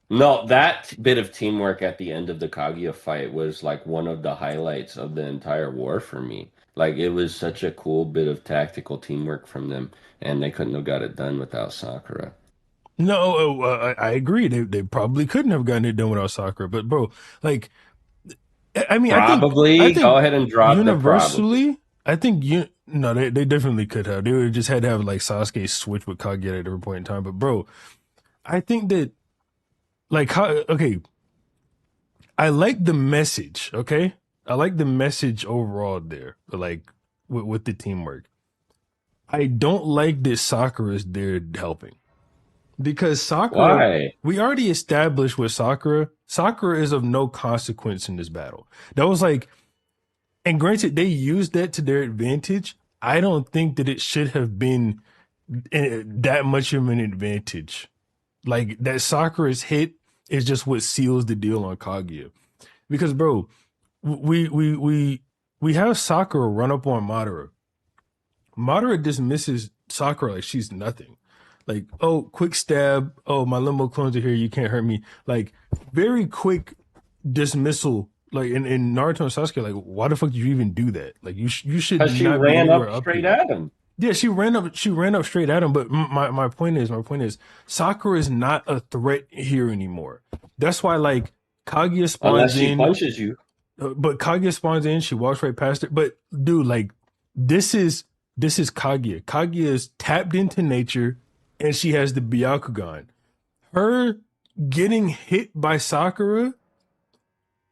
No, that bit of teamwork at the end of the Kaguya fight was like one of the highlights of the entire war for me. Like it was such a cool bit of tactical teamwork from them, and they couldn't have got it done without Sakura. No, I agree. They probably couldn't have gotten it done without Sakura. But bro, like, I mean, I Probably. Go think ahead and drop the probably. universally, I think you no, they definitely could have. They would have just had to have like Sasuke switch with Kaguya at every point in time. But bro, I think that like okay, I like the message. Okay, I like the message overall there. Like with the teamwork, I don't like that Sakura is there helping because Sakura. Why? We already established with Sakura. Sakura is of no consequence in this battle. That was like, and granted, they used that to their advantage. I don't think that it should have been that much of an advantage. Like that Sakura's hit is just what seals the deal on Kaguya. Because bro, we have Sakura run up on Madara. Madara dismisses Sakura like she's nothing. Like, oh, quick stab. Oh, my limbo clones are here. You can't hurt me. Like, very quick dismissal. Like in Naruto and Sasuke, like, why the fuck did you even do that? Like, you should Because she not be ran anywhere up up straight here. at him. Yeah, she ran up straight at him. But my point is, Sakura is not a threat here anymore. That's why like Kaguya spawns Unless she in, punches you. but Kaguya spawns in. She walks right past it. But dude, like this is this is Kaguya. Kaguya is tapped into nature, and she has the Byakugan. Her getting hit by Sakura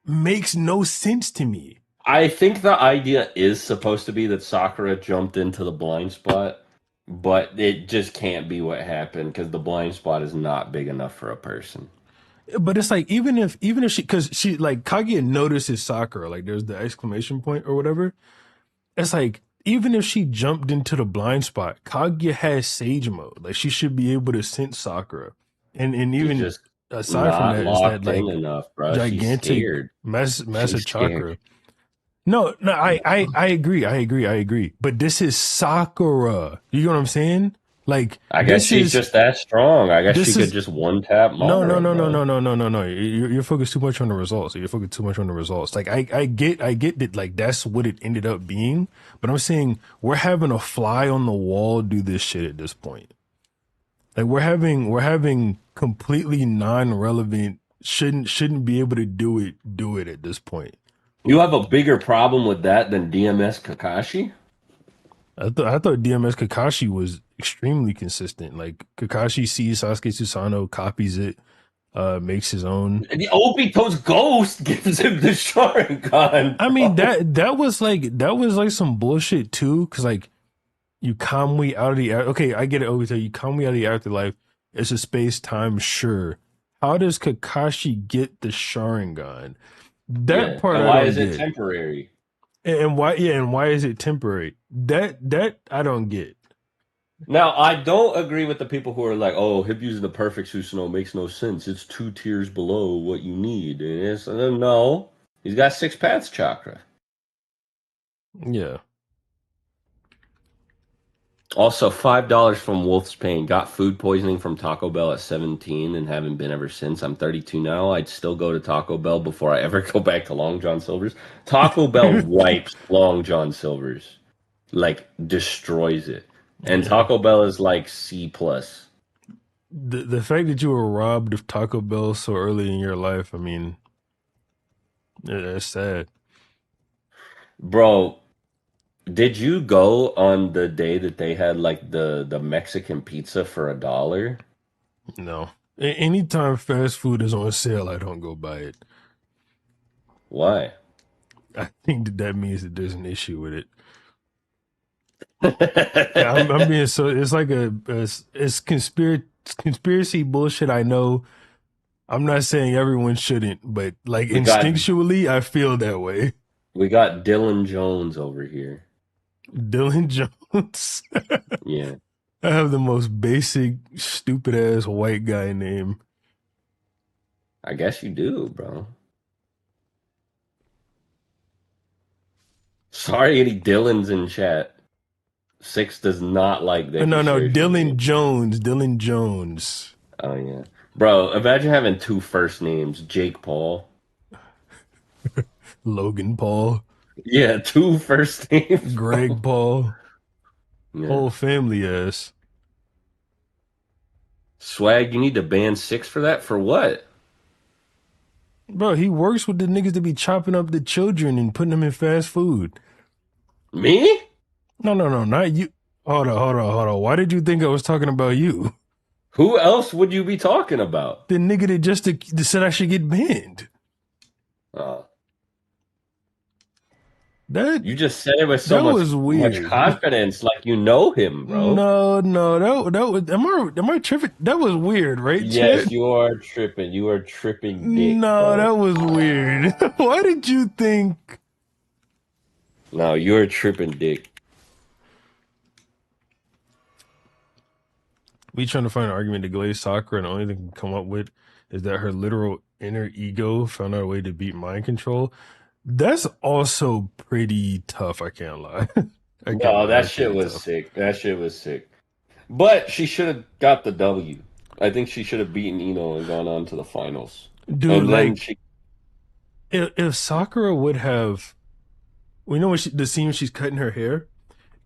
makes no sense to me. I think the idea is supposed to be that Sakura jumped into the blind spot, but it just can't be what happened because the blind spot is not big enough for a person. But it's like even if she because she like Kaguya notices Sakura, like there's the exclamation point or whatever. It's like even if she jumped into the blind spot, Kaguya has Sage mode. Like she should be able to sense Sakura. And She's even just aside from not that, it's that locked in like enough, bro. She's gigantic scared. massive She's scared. chakra. No, no, I agree. I agree. But this is Sakura. You know what I'm saying? Like I guess she's just that strong. I guess she this could is just one tap Madara, bro. no. You're focused too much on the results. You're focused too much on the results. Like I get that like that's what it ended up being, but I'm saying we're having a fly on the wall do this shit at this point. Like we're having completely non-relevant shouldn't be able to do it at this point. You have a bigger problem with that than DMS Kakashi? I thought DMS Kakashi was extremely consistent. Like Kakashi sees Sasuke Susanoo, copies it, makes his own. The Obito's ghost gives him the Sharingan, I mean bro. that was like some bullshit too, because like you Kamui out of the okay, I get it. Obito, you Kamui out of the afterlife. It's a space time, sure. How does Kakashi get the Sharingan? That Yeah, part and I why don't is it get. temporary? And why? Yeah, and why is it temporary? That I don't get. Now, I don't agree with the people who are like, "Oh, him using the perfect Susanoo makes no sense. It's two tiers below what you need." And it's no, he's got six paths chakra. Yeah. Also, $5 from Wolf's Pain. Got food poisoning from Taco Bell at 17 and haven't been ever since. I'm 32 now. I'd still go to Taco Bell before I ever go back to Long John Silver's. Taco Bell wipes Long John Silver's, like destroys it. And Yeah. Taco Bell is like C plus. The fact that you were robbed of Taco Bell so early in your life, I mean, that's sad. Bro, did you go on the day that they had like the Mexican pizza for $1? No. Anytime fast food is on sale, I don't go buy it. Why? I think that that means that there's an issue with it. I'm being so it's like it's conspiracy bullshit. I know, I'm not saying everyone shouldn't, but like We got instinctually, I feel that way. we got Dylan Jones over here. Dylan Jones. Yeah, I have the most basic, stupid ass white guy name. I guess you do, bro. Sorry, any Dylans in chat. Six does not like that he No, no, shares his Dylan name. Jones. Dylan Jones. Oh yeah, bro. Imagine having two first names, Jake Paul. Logan Paul. Yeah, two first names, Greg bro. Paul. Yeah, Whole family ass. swag. You need to ban Six for that. For what? Bro, he works with the niggas that be chopping up the children and putting them in fast food. Me? No, no, no, not you. Hold on, hold on, hold on. Why did you think I was talking about you? Who else would you be talking about? The nigga that just said I should get banned. Uh, That you just said it with so that much was much weird. confidence, like you know him, bro. No, no, that was am I tripping? That was weird, right, Yes, Chad? you are tripping. You are tripping dick, No, bro. that was weird. Why did you think? No, you're tripping dick. Me trying to find an argument to glaze Sakura, and the only thing I can come up with is that her literal inner ego found out a way to beat mind control. That's also pretty tough. I can't lie. I can't No, lie. that That's shit pretty was tough, sick. That shit was sick. But she should have got the W. I think she should have beaten Ino and gone on to the finals. dude. And then Like, she, if Sakura would have, we know when the scene when she's cutting her hair.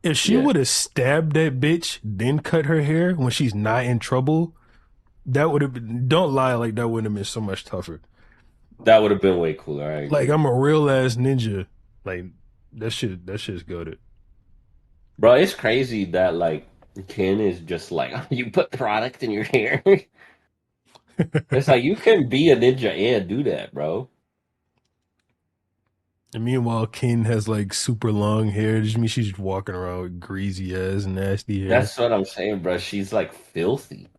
If she yeah, would have stabbed that bitch, then cut her hair when she's not in trouble, that would have been. Don't lie, like that would have been so much tougher. that would have been way cooler. I Like agree. I'm a real ass ninja. Like that shit's goaded. Bro, it's crazy that like Ken is just like you put product in your hair. It's like you can be a ninja and do that, bro. And meanwhile, Ken has like super long hair. Just means she's walking around with greasy ass, nasty hair. That's what I'm saying, bro. She's like filthy.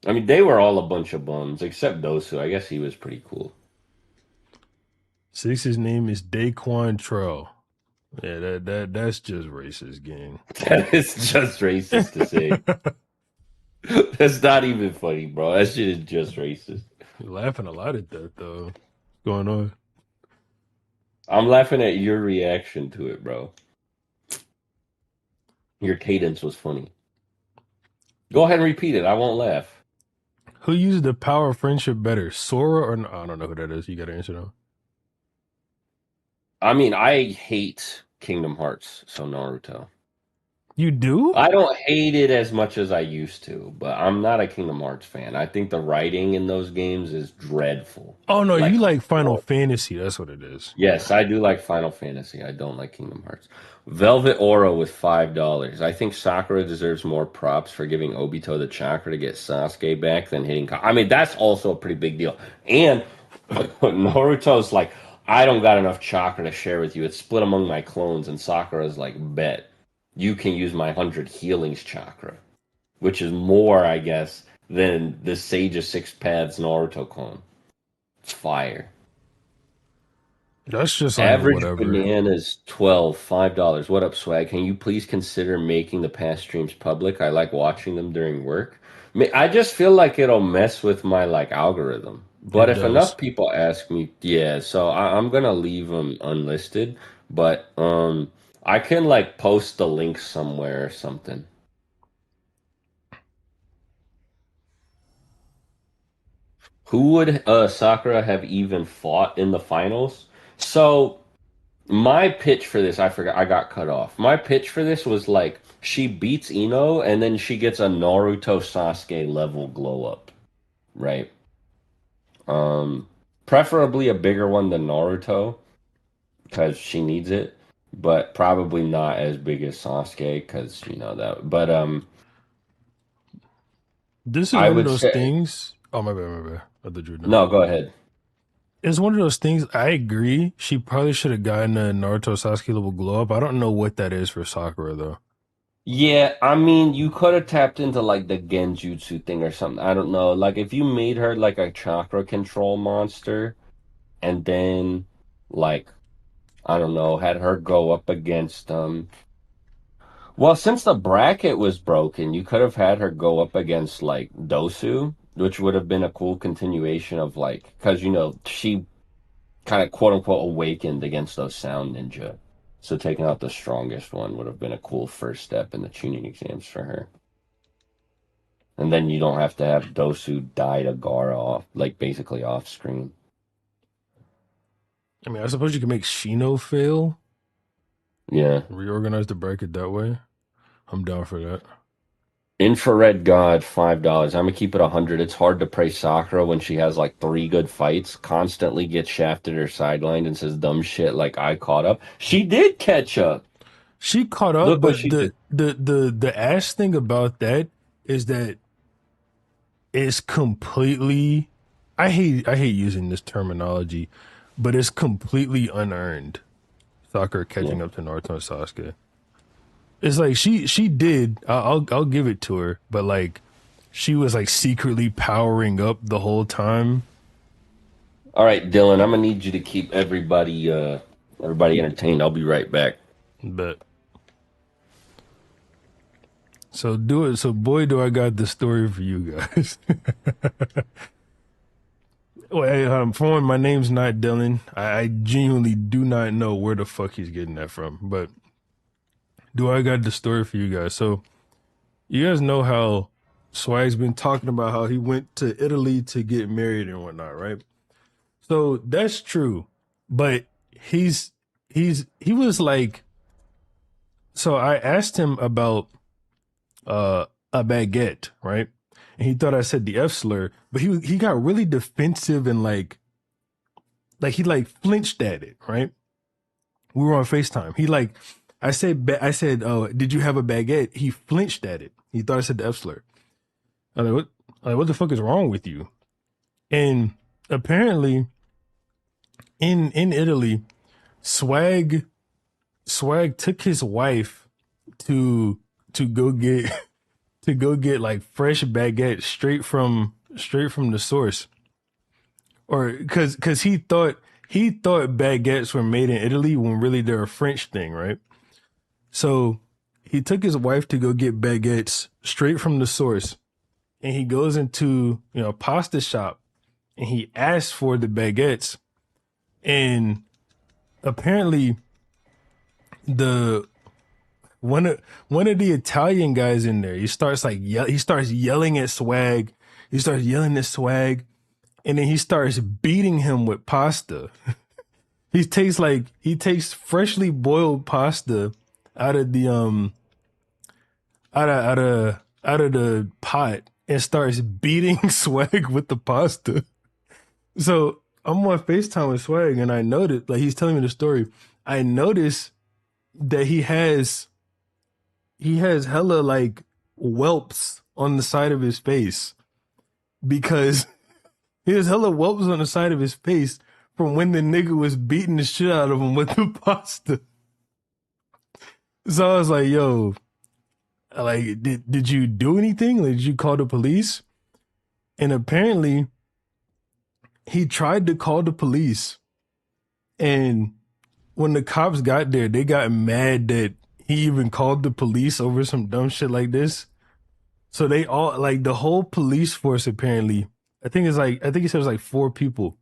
I mean, they were all a bunch of bums, except Dosu. I guess he was pretty cool. Six's name is Daquan Trell. Yeah, that's just racist, gang. That is just racist to say. That's not even funny, bro. That shit is just racist. You're laughing a lot at that though. What's going on? I'm laughing at your reaction to it, bro. Your cadence was funny. Go ahead and repeat it. I won't laugh. Who uses the power of friendship better, Sora or I don't know who that is. You got to answer though. I mean, I hate Kingdom Hearts, so Naruto. You do? I don't hate it as much as I used to, but I'm not a Kingdom Hearts fan. I think the writing in those games is dreadful. Oh no, Like, you like Final Fantasy. That's what it is. yes, I do like Final Fantasy. I don't like Kingdom Hearts. Velvet Aura with $5. I think Sakura deserves more props for giving Obito the chakra to get Sasuke back than hitting. I mean, that's also a pretty big deal. And Naruto's like, I don't got enough chakra to share with you. It's split among my clones, and Sakura's like, bet you can use my 100 healings chakra, which is more, I guess, than the Sage of Six Paths Naruto clone. It's fire. That's just like a Average whatever. bananas 12, $5. What up, swag? Can you please consider making the past streams public? I like watching them during work. I just feel like it'll mess with my like algorithm. But It if does. enough people ask me, yeah, so I'm gonna leave them unlisted. But I can like post the link somewhere or something. Who would Sakura have even fought in the finals? So my pitch for this, I forgot, I got cut off. My pitch for this was like she beats Ino and then she gets a Naruto Sasuke level glow up, right? Um, Preferably a bigger one than Naruto because she needs it, but probably not as big as Sasuke because you know that. But This is I one of would those say things. Oh my bad, my bad. I thought you were done. no. Go ahead. It's one of those things. I agree. She probably should have gotten a Naruto Sasuke level glow up. I don't know what that is for Sakura though. Yeah, I mean, you could have tapped into like the Genjutsu thing or something. I don't know. Like if you made her like a chakra control monster and then like I don't know, had her go up against well, since the bracket was broken, you could have had her go up against like Dosu, which would have been a cool continuation of like because you know she kind of quote unquote awakened against those sound ninja. So taking out the strongest one would have been a cool first step in the tuning exams for her. And then you don't have to have Dosu die to Gara off, like basically off screen. I mean, I suppose you can make Shino fail, Yeah. reorganize the bracket that way. I'm down for that. Infrared God, $5. I'm gonna keep it 100. It's hard to praise Sakura when she has like 3 good fights, constantly gets shafted or sidelined and says dumb shit like I caught up. She did catch up. She caught up, Look what but she did. the ass thing about that is that it's completely. I hate using this terminology, but it's completely unearned. Sakura Yeah. catching up to Naruto and Sasuke. It's like she did. I'll give it to her, but like she was like secretly powering up the whole time. All right, Dylan, I'm gonna need you to keep everybody entertained. I'll be right back. But so do it. So boy, do I got the story for you guys. Well, hey, for one, my name's not Dylan. I genuinely do not know where the fuck he's getting that from. But do I got the story for you guys? So you guys know how Swag's been talking about how he went to Italy to get married and whatnot, right? So that's true, but he was like. So I asked him about a baguette, right? And he thought I said the F slur, but he got really defensive and like he like flinched at it, right? We were on FaceTime. He like I said, oh, did you have a baguette? He flinched at it. He thought I said the F slur. I'm like, what the fuck is wrong with you? And apparently in Italy, Swag Swag took his wife to go get to go get like fresh baguettes straight from the source, or because he thought baguettes were made in Italy when really they're a French thing, right? So he took his wife to go get baguettes straight from the source, and he goes into a pasta shop and he asks for the baguettes, and apparently the one of the Italian guys in there, he starts he starts yelling at Swag. He starts yelling at Swag, and then he starts beating him with pasta. He takes freshly boiled pasta out of the out of the pot and starts beating Swag with the pasta. So I'm on FaceTime with Swag and I noticed, like he's telling me the story. I noticed that he has hella like whelps on the side of his face because he has hella whelps on the side of his face from when the nigga was beating the shit out of him with the pasta. So I was like, yo, like, did you do anything? Like, did you call the police? And apparently he tried to call the police. And when the cops got there, they got mad that he even called the police over some dumb shit like this. So they all like the whole police force apparently. I think he said it was like 4 people.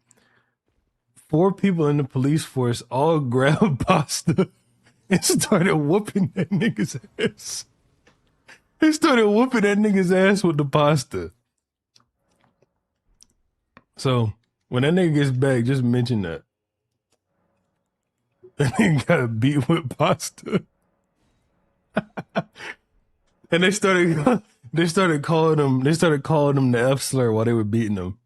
4 people in the police force all grabbed pasta and started whooping that nigga's ass. They started whooping that nigga's ass with the pasta. So when that nigga gets back, just mention that. That nigga got beat with pasta. And they started calling him the F slur while they were beating him.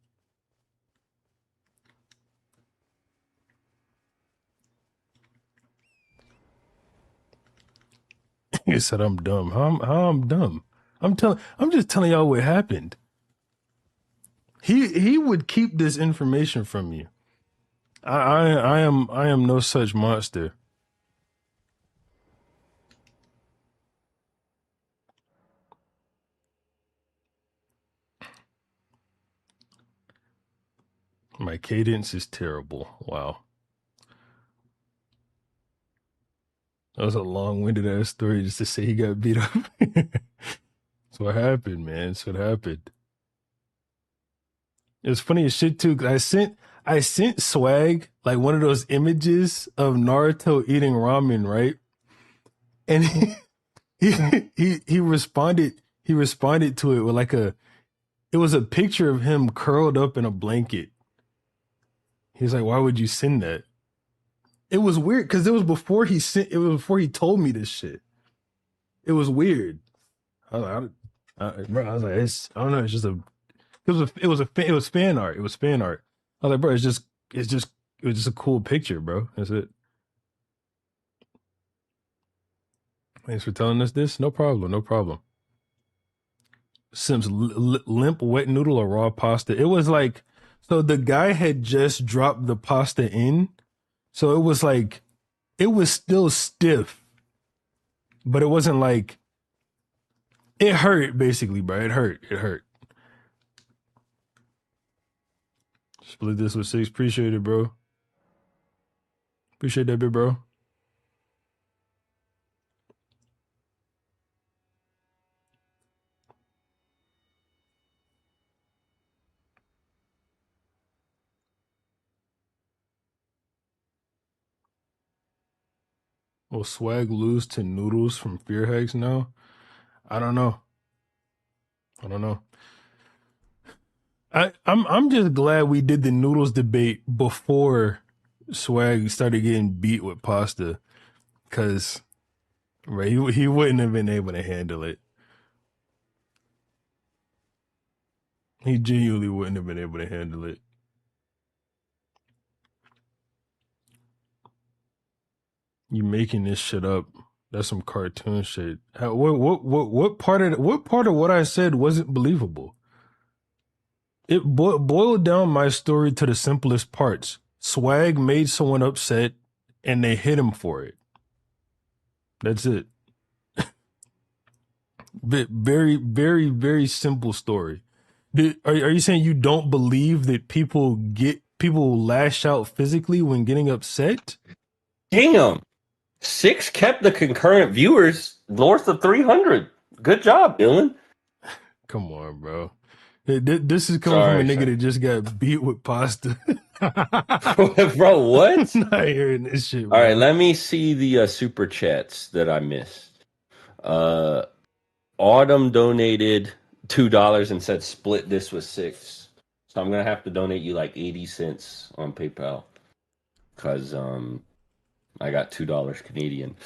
He said I'm dumb. How I'm dumb? I'm just telling y'all what happened. He would keep this information from you. I am no such monster. My cadence is terrible. Wow. That was a long-winded ass story just to say he got beat up. That's what happened, man. That's what happened. It was funny as shit too, 'cause I sent Swag like one of those images of Naruto eating ramen, right? And he responded to it with like it was a picture of him curled up in a blanket. He's like, why would you send that? It was weird because it was before he told me this shit. It was weird. I was like, bro, I was like, I don't know, it's just it was fan art. It was fan art. I was like, bro, it was just a cool picture, bro. That's it. Thanks for telling us this. No problem. No problem. Sims limp wet noodle or raw pasta. It was like, so the guy had just dropped the pasta in, so it was like, it was still stiff, but it wasn't like, it hurt basically, bro. It hurt. It hurt. Split this with 6. Appreciate it, bro. Appreciate that bit, bro. Will Swag lose to Noodles from Fear Hex now? I don't know. I don't know. I'm just glad we did the Noodles debate before Swag started getting beat with pasta, because right, he wouldn't have been able to handle it. He genuinely wouldn't have been able to handle it. You making this shit up? That's some cartoon shit. What part of what I said wasn't believable? It boiled down my story to the simplest parts. Swag made someone upset, and they hit him for it. That's it. Very, very, very simple story. Are you saying you don't believe that people lash out physically when getting upset? Damn. 6 kept the concurrent viewers north of 300. Good job, Dylan. Come on, bro. This is coming from a nigga that just got beat with pasta. Bro, what? I'm not hearing this shit, bro. All right, let me see the super chats that I missed. Autumn donated $2 and said split this with 6. So I'm gonna have to donate you like 80 cents on PayPal because I got $2 Canadian.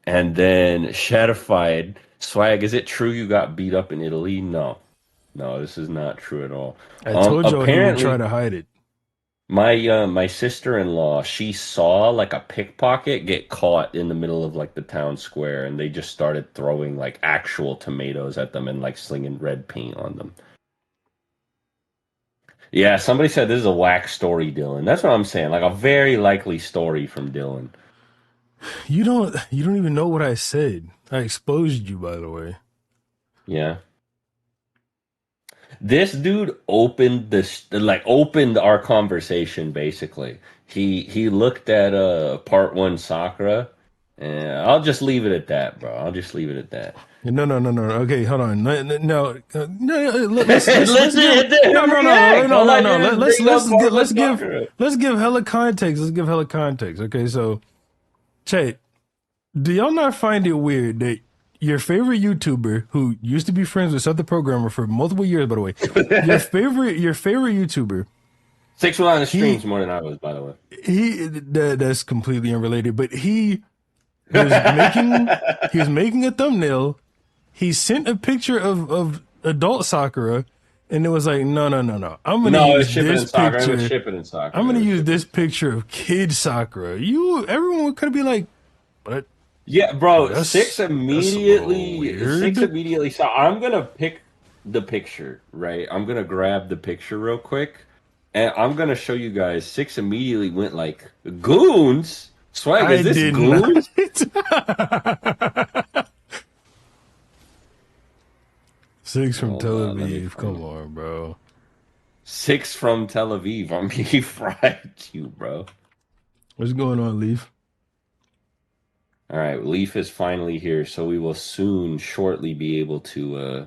And then Shadified Swag, is it true you got beat up in Italy? No, this is not true at all. I told you he would try to hide it. My sister-in-law, she saw like a pickpocket get caught in the middle of like the town square, and they just started throwing like actual tomatoes at them and like slinging red paint on them. Yeah, somebody said this is a whack story, Dylan. That's what I'm saying. Like a very likely story from Dylan. You don't even know what I said. I exposed you, by the way. Yeah. This dude opened our conversation basically. He looked at part 1 Sakura, and I'll just leave it at that, bro. I'll just leave it at that. No. Okay, hold on. No. Let's give hella context. Let's give hella context. Okay, so, Chet, do y'all not find it weird that your favorite YouTuber, who used to be friends with Seth the Programmer for multiple years, by the way, your favorite YouTuber, 6 was on the streams more than I was, by the way. That's completely unrelated, but he was making a thumbnail. He sent a picture of adult Sakura, and it was like, no. I'm gonna use this picture. I'm gonna use this picture of kid Sakura. Everyone could be like, what? Yeah, bro. 6 immediately saw. I'm gonna pick the picture, right? I'm gonna grab the picture real quick, and I'm gonna show you guys. 6 immediately went like, goons. Swag, is this goons? 6 from Tel Aviv. Come on, bro. 6 from Tel Aviv. I mean, he fried you, bro. What's going on, Leaf? All right, Leaf is finally here, so we will soon, shortly, be able to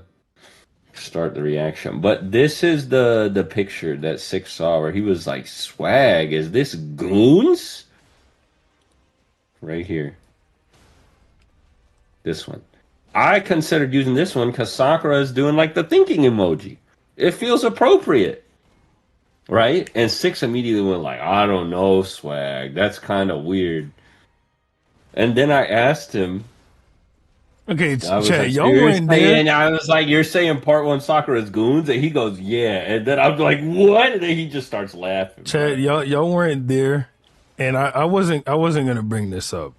start the reaction. But this is the picture that Six saw where he was like, "Swag, is this goons?" Right here, this one. I considered using this one because Sakura is doing like the thinking emoji. It feels appropriate, right? And Six immediately went like, "I don't know, Swag. That's kind of weird." And then I asked him. Okay, I was chat, like, so y'all you're weren't there. saying, I was like, you're saying part one soccer is goons? And he goes, yeah. And then I'm like, what? And then he just starts laughing, Chat, bro. y'all weren't there, and I wasn't gonna bring this up.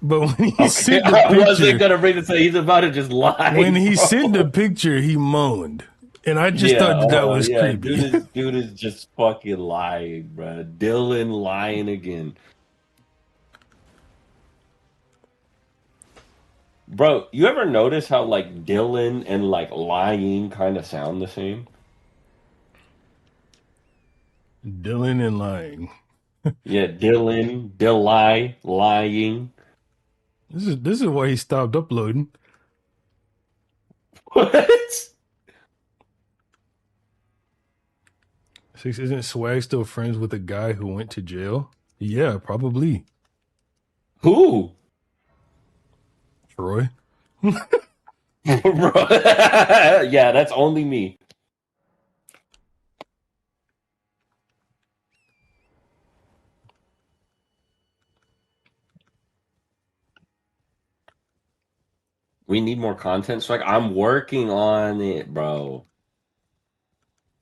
But when he Okay, sent the I wasn't picture, gonna bring this. He's about to just when lie, he sent the bro. picture, he moaned, and I just Yeah, thought that was yeah. creepy. Dude is just fucking lying, bro. Dylan lying again, bro. You ever notice how like Dylan and like lying kind of sound the same? Dylan and lying. Yeah, Dylan, Deli, lying. This is why he stopped uploading. What? Six, isn't Swag still friends with a guy who went to jail? Yeah, probably. Who? Troy. Bro. Yeah, that's only me. We need more content. So like I'm working on it, bro.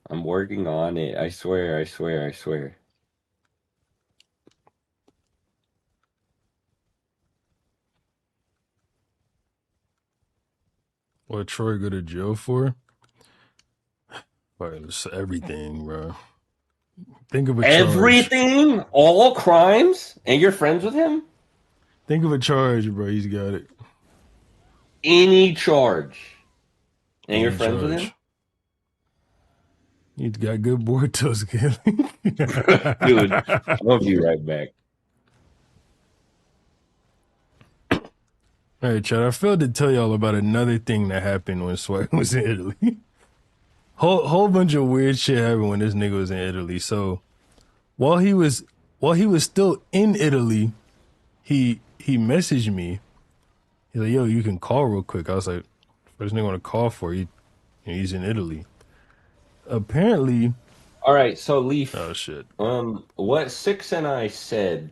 I'm working on it. I swear, I swear, I swear. What Troy go to jail for? Well, it's everything, bro. Think of a charge. Everything, all crimes, and you're friends with him? Think of a charge, bro. He's got it. Any charge. And you're Any friends with him? charge. He's got good board toes, Kelly. Dude, I'll be right back. All right, Chad. I failed to tell y'all about another thing that happened when Swag was in Italy. Whole bunch of weird shit happened when this nigga was in Italy. So while he was still in Italy, he messaged me. He's like, "Yo, you can call real quick." I was like, "What does nigga want to call for? He's in Italy." Apparently, All right, so oh Leaf, shit. what Six and I said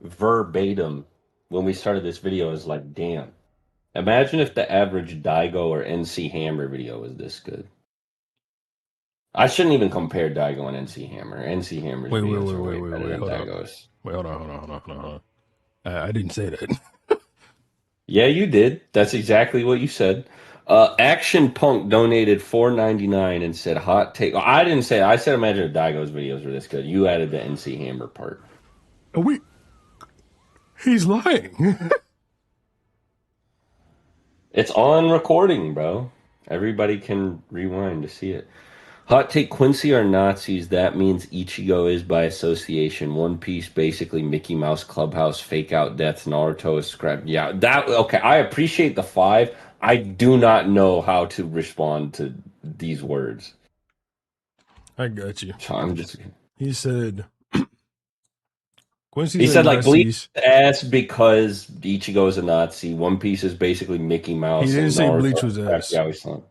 verbatim when we started this video is like, damn. Imagine if the average Daigo or NC Hammer video was this good. I shouldn't even compare Daigo and NC Hammer. NC Hammer's videos are way better than Hold on. Daigo's. Wait, hold on. I didn't say that. Yeah, you did. That's exactly what you said. Action Punk donated $4.99 and said hot take. I didn't say. I said imagine if Daigo's videos were this good. You added the NC Hammer part. Oh, he's lying. It's on recording, bro. Everybody can rewind to see it. Hot take: Quincy are Nazis. That means Ichigo is by association. One Piece, basically Mickey Mouse Clubhouse, fake out deaths. Naruto is scrap. Yeah, that okay. I appreciate the 5. I do not know how to respond to these words. I got you. So I'm just. He said He Quincy's are said like bleach Nazis. ass because Ichigo is a Nazi. One Piece is basically Mickey He Mouse, didn't and say Naruto Bleach was is scrap ass. Yaoi-san.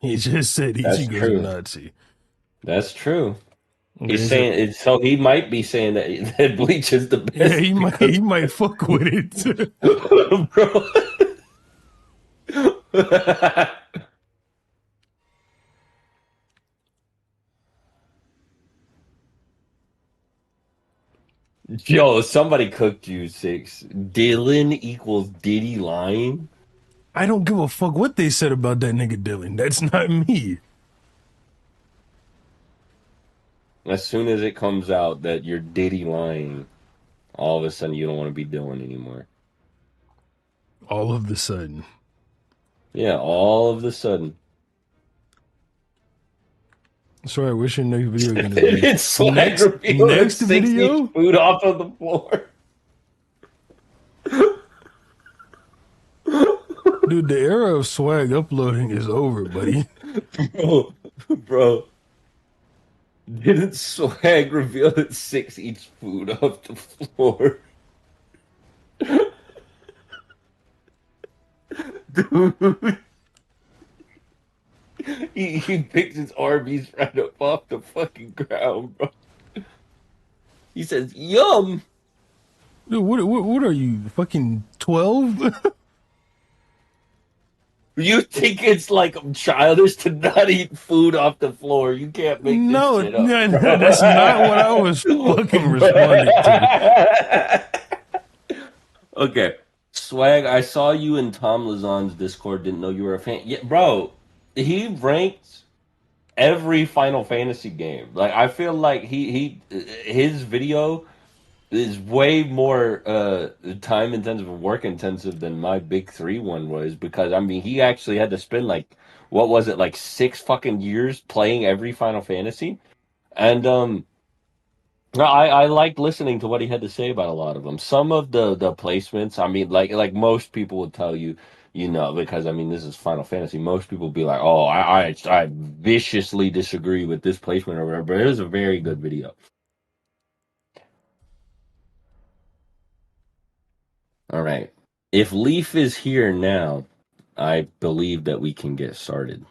He just said That's Ichigo's a true. Nazi. That's true. And He's he said, saying so. He might be saying that, that Bleach is the yeah, best he because, might fuck with it. bro. Yo, somebody cooked you 6. Dylan equals Diddy lying. I don't give a fuck what they said about that nigga Dylan. That's not me. As soon as it comes out that you're Diddy lying, all of a sudden you don't want to be Dylan anymore. All of the sudden. Yeah, all of the sudden. So I wish your next video gonna be It's swag reveal and next 6 each video. food off of the floor. Dude, the era of swag uploading is over, buddy. Bro, didn't swag reveal that 6 each food off the floor? Dude, he picked his Arby's right up off the fucking ground, bro. He says, "Yum." Dude, what are you, fucking 12? You think it's like childish to not eat food off the floor? You can't make this No, shit up. no, that's not what I was fucking responding to. Okay, swag. I saw you in Tom Lazon's Discord. Didn't know you were a fan. Yeah, bro. He ranked every Final Fantasy game. Like I feel like his video is way more time intensive and work intensive than my big three one was, because I mean he actually had to spend like what was it, like 6 fucking years playing every Final Fantasy. And no, I liked listening to what he had to say about a lot of them. Some of the placements, I mean, like most people would tell you, because I mean this is Final Fantasy. Most people be like, "Oh, I viciously disagree with this placement or whatever." But it was a very good video. All right, if Leaf is here now, I believe that we can get started.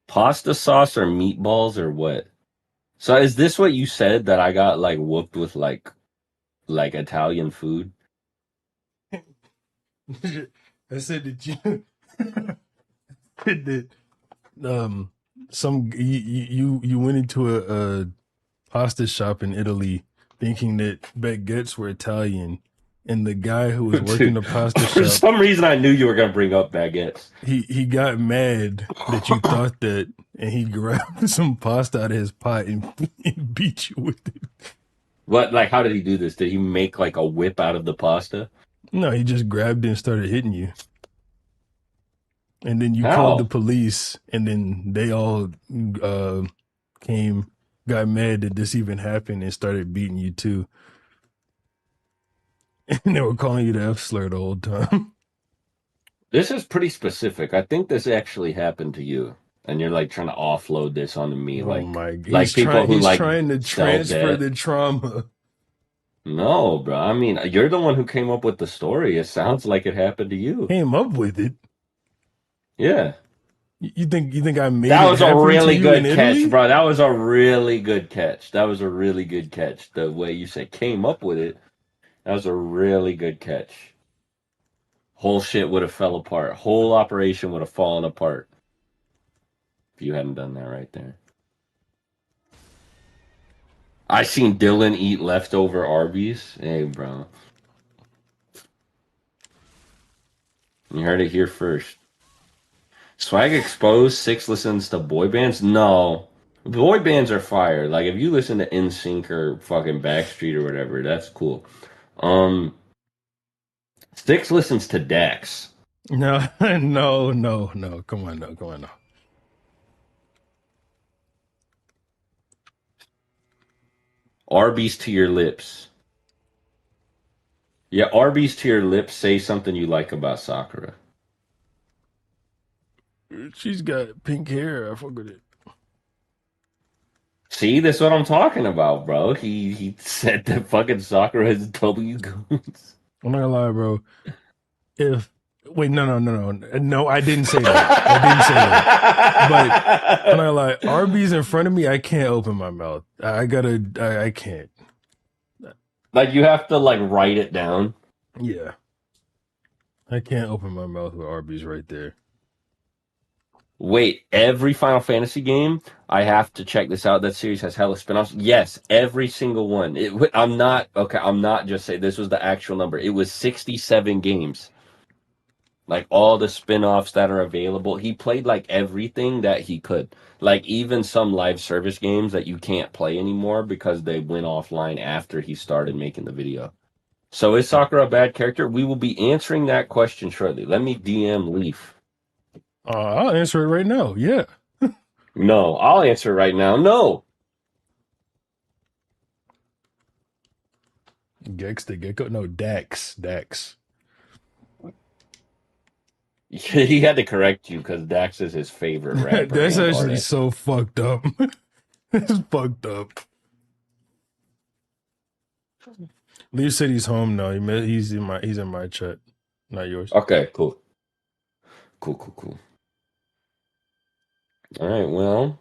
Pasta sauce or meatballs or what? So is this what you said, that I got like whooped with like Italian food? I said that you that you went into a pasta shop in Italy thinking that baguettes were Italian, and the guy who was working Dude, the pasta for shop, some reason I knew you were gonna bring up baguettes. he got mad that you thought that, and he grabbed some pasta out of his pot and beat you with it. What, like, how did he do this? Did he make like a whip out of the pasta? No, he just grabbed it and started hitting you. And then you called the How? police, and then they all came, got mad that this even happened, and started beating you too. And they were calling you the F slur the whole time. This is pretty specific. I think this actually happened to you, and you're like trying to offload this onto me, Oh like my! people who He's like trying to sell transfer debt. the trauma. No, bro. I mean, you're the one who came up with the story. It sounds like it happened to you. Came up with it. Yeah. You think I made That it was a happen to really you in good catch, Italy? bro. That was a really good catch. That was a really good catch. The way you said came up with it, that was a really good catch. Whole shit would have fell apart. Whole operation would have fallen apart if you hadn't done that right there. I seen Dylan eat leftover Arby's. Hey, bro. You heard it here first. Swag exposed 6 listens to boy bands? No. Boy bands are fire. Like if you listen to NSYNC or fucking Backstreet or whatever, that's cool. Um 6 listens to Dex. No, no. Come on, no, come on, no. Arby's to your lips. Yeah, Arby's to your lips. Say something you like about Sakura. She's got pink hair. I fuck with it. See, that's what I'm talking about, bro. He said that fucking Sakura has W goons. I'm not gonna lie, bro. If wait, no, I didn't say that. I didn't say that. But I'm not gonna lie, Arby's in front of me, I can't open my mouth. I can't. Like you have to like write it down. Yeah, I can't open my mouth with Arby's right there. Wait, every Final Fantasy game, I have to check this out. That series has hella spin-offs. Yes, every single one. I'm not okay. I'm not just saying this was the actual number. It was 67 games. Like all the spin-offs that are available. He played like everything that he could. Like even some live service games that you can't play anymore because they went offline after he started making the video. So is Sakura a bad character? We will be answering that question shortly. Let me DM Leaf. I'll answer it right now. Yeah. No, I'll answer right now. No. Gex the Gecko. No, Dax. Dax. He had to correct you because Dax is his favorite rapper That's and actually artist. so fucked up. It's fucked up. Lee said he's home now. He's in my chat, not yours. Okay, cool. Cool. All right, well.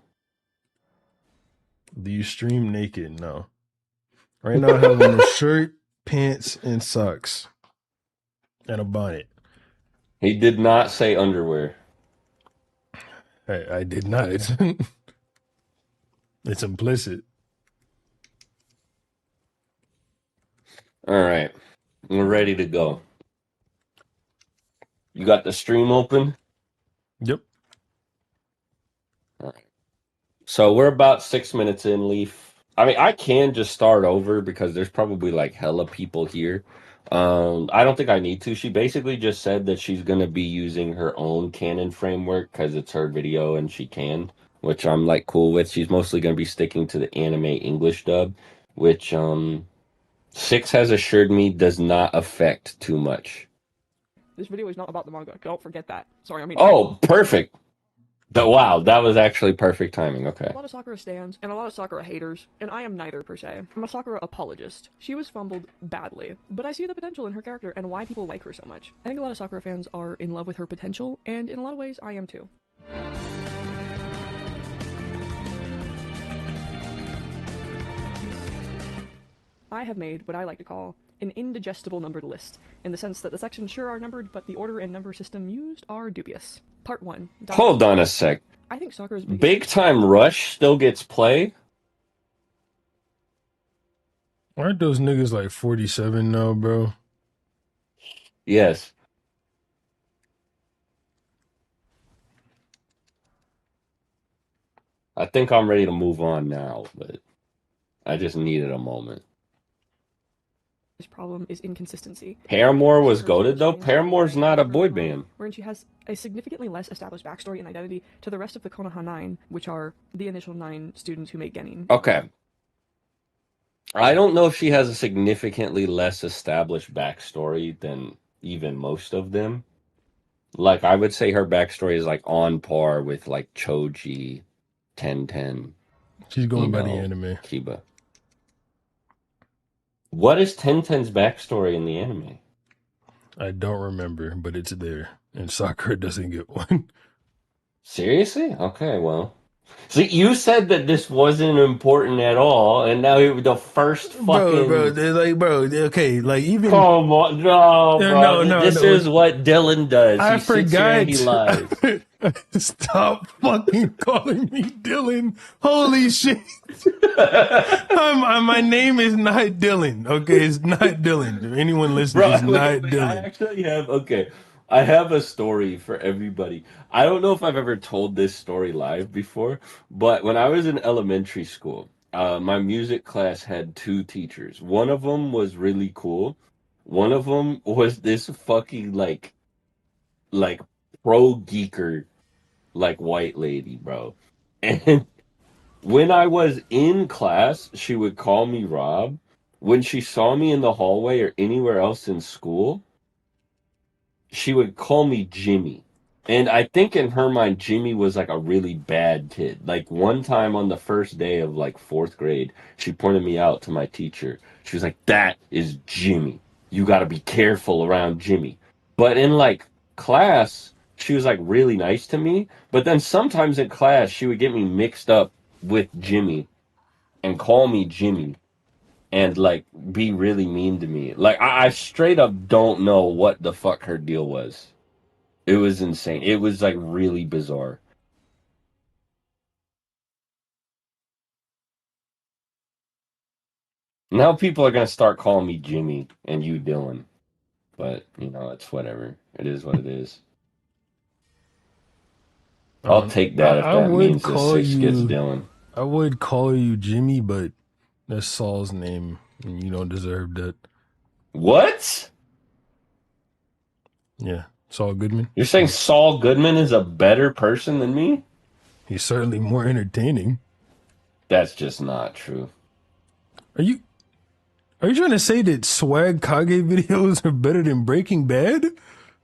Do you stream naked? No. Right now I have on a shirt, pants, and socks. And a bonnet. He did not say underwear. I did not. It's implicit. All right. We're ready to go. You got the stream open? Yep. All right. So we're about 6 minutes in, Leaf. I mean, I can just start over because there's probably like hella people here. I don't think I need to. She basically just said that she's going to be using her own canon framework because it's her video and she can, which I'm like cool with. She's mostly going to be sticking to the anime English dub, which Six has assured me does not affect too much. This video is not about the manga. Don't forget that. Sorry, I mean. Oh, perfect. Wow, that was actually perfect timing. Okay. A lot of Sakura stands and a lot of Sakura haters, and I am neither per se. I'm a Sakura apologist. She was fumbled badly, but I see the potential in her character and why people like her so much. I think a lot of Sakura fans are in love with her potential, and in a lot of ways, I am too. I have made what I like to call an indigestible numbered list, in the sense that the sections sure are numbered, but the order and number system used are dubious. Part 1. Hold on a sec. I think Sakura's Big Time Rush still gets play? Aren't those niggas like 47 now, bro? Yes. I think I'm ready to move on now, but I just needed a moment. This problem is inconsistency. Paramore was goated though. Paramore's not a boy band. Wherein she has a significantly less established backstory and identity to the rest of the Konoha 9, which are the initial 9 students who make Genin. Okay. I don't know if she has a significantly less established backstory than even most of them. Like, I would say her backstory is like on par with like Choji, 1010. She's going by the anime. Kiba. What is 1010's backstory in the anime? I don't remember, but it's there. And Sakura doesn't get one. Seriously? Okay, well. See, you said that this wasn't important at all, and now the first fucking... Bro, okay, like even... Come on, no, bro. No, this is what Dylan does. I he sits here and he forgot. lies. Stop fucking calling me Dylan. Holy shit. My name is not Dylan. Okay, it's not Dylan. If anyone listening, it's not Dylan. I actually have, I have a story for everybody. I don't know if I've ever told this story live before, but when I was in elementary school, my music class had 2 teachers. One of them was really cool. One of them was this fucking like pro geeker, like white lady, bro. And when I was in class, she would call me Rob. When she saw me in the hallway or anywhere else in school, she would call me Jimmy. And I think in her mind, Jimmy was like a really bad kid. Like one time on the first day of like 4th grade, she pointed me out to my teacher. She was like, "That is Jimmy. You got to be careful around Jimmy." But in like class, she was like really nice to me. But then sometimes in class, she would get me mixed up with Jimmy and call me Jimmy and like be really mean to me. Like I straight up don't know what the fuck her deal was. It was insane. It was like really bizarre. Now people are gonna start calling me Jimmy and you Dylan. But you know, it's whatever. It is what it is. I'll take that if that means the 6 gets Dylan. I would call you Jimmy, but that's Saul's name, and you don't deserve that. What? Yeah, Saul Goodman. You're saying Yeah. Saul Goodman is a better person than me? He's certainly more entertaining. That's just not true. Are you are you trying to say that Swag Kage videos are better than Breaking Bad?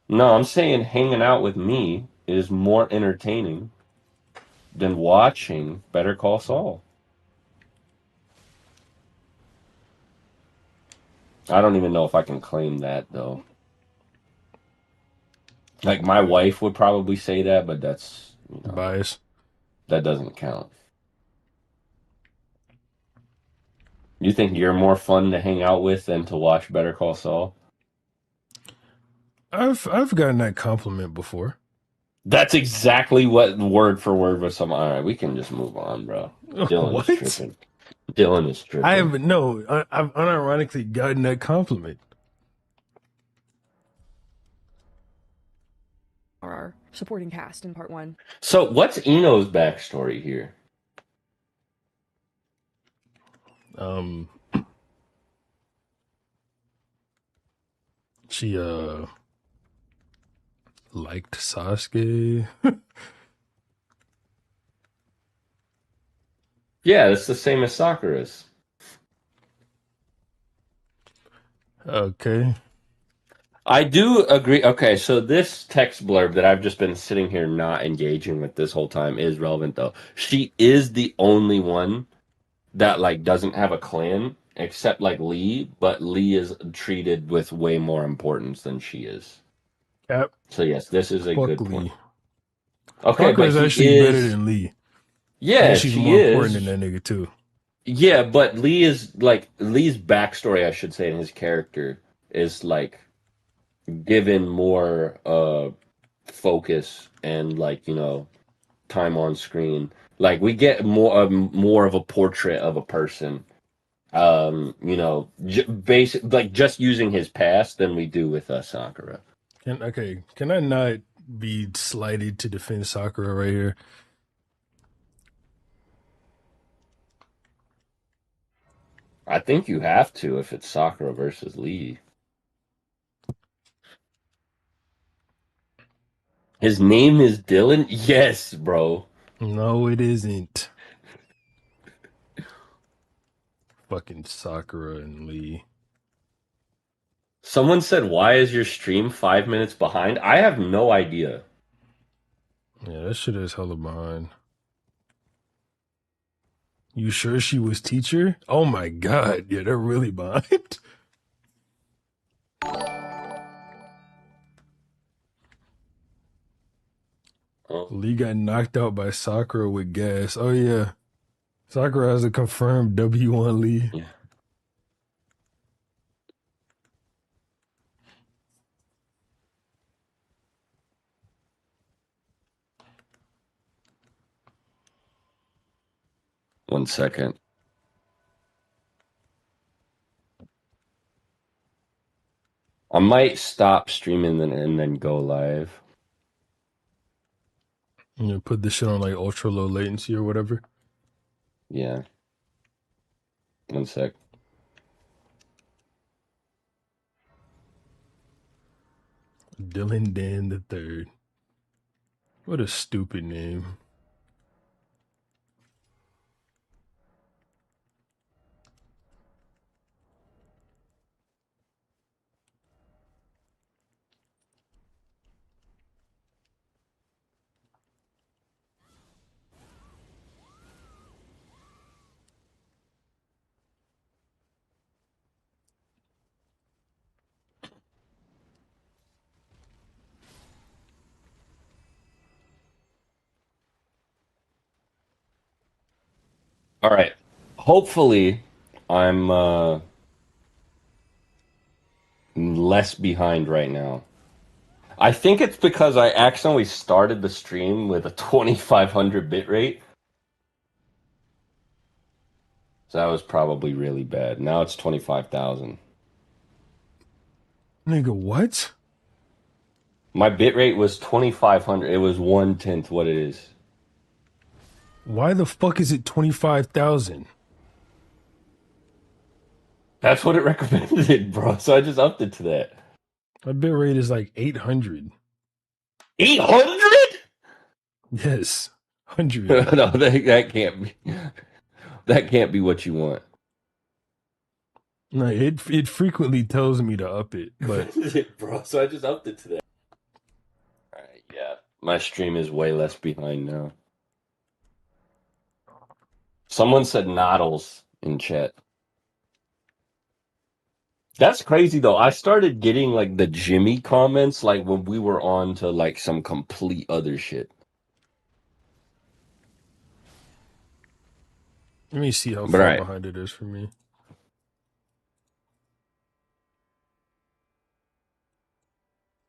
No, I'm saying hanging out with me is more entertaining than watching Better Call Saul. I don't even know if I can claim that though. Like my wife would probably say that, but that's, Bias. that doesn't count. You think you're more fun to hang out with than to watch Better Call Saul? I've gotten that compliment before. That's exactly what word for word was some. All right, we can just move on, bro. Dylan is What? tripping. Dylan is I tripping. haven't. No, I've unironically gotten that compliment. Our supporting cast in part one. So, what's Eno's backstory here? Um, she liked Sasuke. Yeah, it's the same as Sakura's. Okay. I do agree. Okay, so this text blurb that I've just been sitting here not engaging with this whole time is relevant though. She is the only one that like doesn't have a clan except like Lee, but Lee is treated with way more importance than she is. Cap. So yes, this is a Fuck good point. Lee. Okay, Sakura but is he actually better is, than Lee, and yeah, she's she more important than is. that nigga too. Yeah, but Lee is like Lee's backstory, I should say, in his character is like given more focus and like, time on screen. Like we get more of a portrait of a person. Basic like just using his past than we do with Sakura. Can I not be slighted to defend Sakura right here? I think you have to if it's Sakura versus Lee. His name is Dylan? Yes, bro. No, it isn't. Fucking Sakura and Lee. Someone said, "Why is your stream 5 minutes behind?" I have no idea. Yeah, that shit is hella behind. You sure she was teacher? Oh my god, yeah, they're really behind. Oh, Lee got knocked out by Sakura with gas. Oh yeah. Sakura has a confirmed W1 Lee. yeah. One second. I might stop streaming and then go live. You know, put this shit on like ultra low latency or whatever. Yeah. One sec. Dylan Dan the third. What a stupid name. All right. Hopefully, I'm less behind right now. I think it's because I accidentally started the stream with a 2500 bit rate. So that was probably really bad. Now it's 25,000. Nigga, what? My bit rate was 2500. It was 1/10 what it is. Why the fuck is it 25,000? That's what it recommended, bro. So I just upped it to that. My bit rate is like 800. 800? Yes, 100. No, that can't be. That can't be what you want. No, it frequently tells me to up it, but Bro, so I just upped it to that. All right, yeah. My stream is way less behind now. Someone said noddles in chat. That's crazy though. I started getting like the Jimmy comments like when we were on to like some complete other shit. let me see how But all far right. behind it is for me.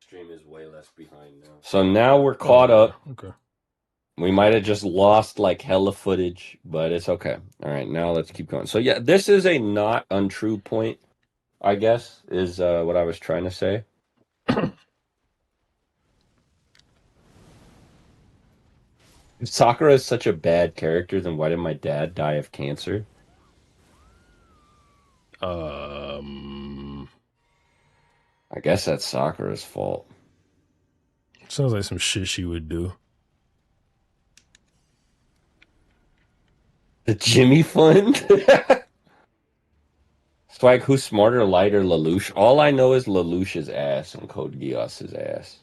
Stream is way less behind now. So now we're Oh, caught yeah. up. Okay. We might have just lost like hella footage, but it's okay. All right, now let's keep going. So yeah, this is a not untrue point, I guess, is what I was trying to say. If Sakura is such a bad character, then why did my dad die of cancer? I guess that's Sakura's fault. Sounds like some shit she would do. The Jimmy Fund? Swag, who's smarter, Light or Lelouch? All I know is Lelouch's ass and Code Geass's ass.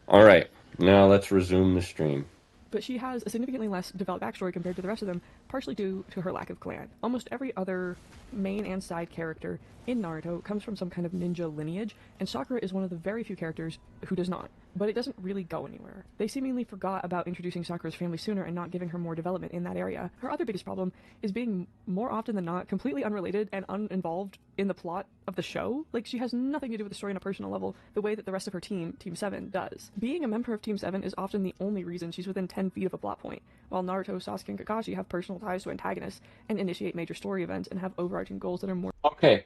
All right, now let's resume the stream. But she has a significantly less developed backstory compared to the rest of them, partially due to her lack of clan. Almost every other main and side character in Naruto comes from some kind of ninja lineage, and Sakura is one of the very few characters who does not. But it doesn't really go anywhere. They seemingly forgot about introducing Sakura's family sooner and not giving her more development in that area. Her other biggest problem is being, more often than not, completely unrelated and uninvolved in the plot of the show. Like, she has nothing to do with the story on a personal level, the way that the rest of her team, Team 7, does. Being a member of Team 7 is often the only reason she's within 10 feet of a plot point, while Naruto, Sasuke, and Kakashi have personal ties to antagonists and initiate major story events and have overarching goals that are more. Okay,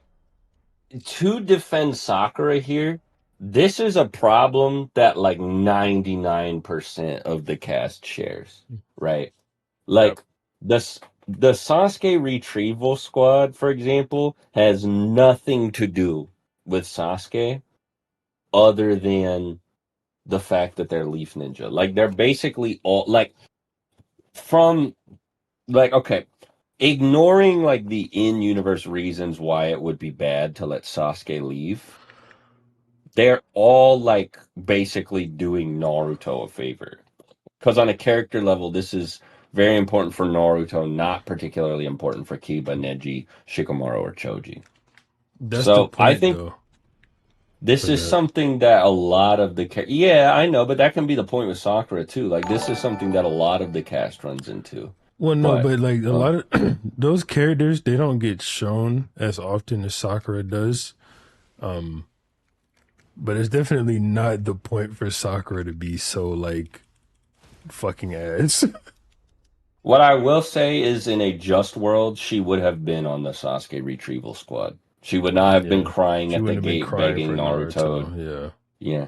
to defend Sakura here, this is a problem that like 99% of the cast shares, right? Like the the Sasuke retrieval squad, for example, has nothing to do with Sasuke other than the fact that they're Leaf Ninja. Like they're basically all like from like okay, ignoring like the in-universe reasons why it would be bad to let Sasuke leave. They're all like basically doing Naruto a favor. Because on a character level, this is very important for Naruto, not particularly important for Kiba, Neji, Shikamaru, or Choji. That's the So I point, think though, this for is that. something that a lot of the yeah, I know, but that can be the point with Sakura too. Like this is something that a lot of the cast runs into. Well, no, But but like a lot of those characters, they don't get shown as often as Sakura does. But it's definitely not the point for Sakura to be so like fucking ass. what I will say is, in a just world, she would have been on the Sasuke retrieval squad. She would not have been Yeah, crying she at the wouldn't have been gate crying begging for Naruto. Naruto. Yeah, Yeah.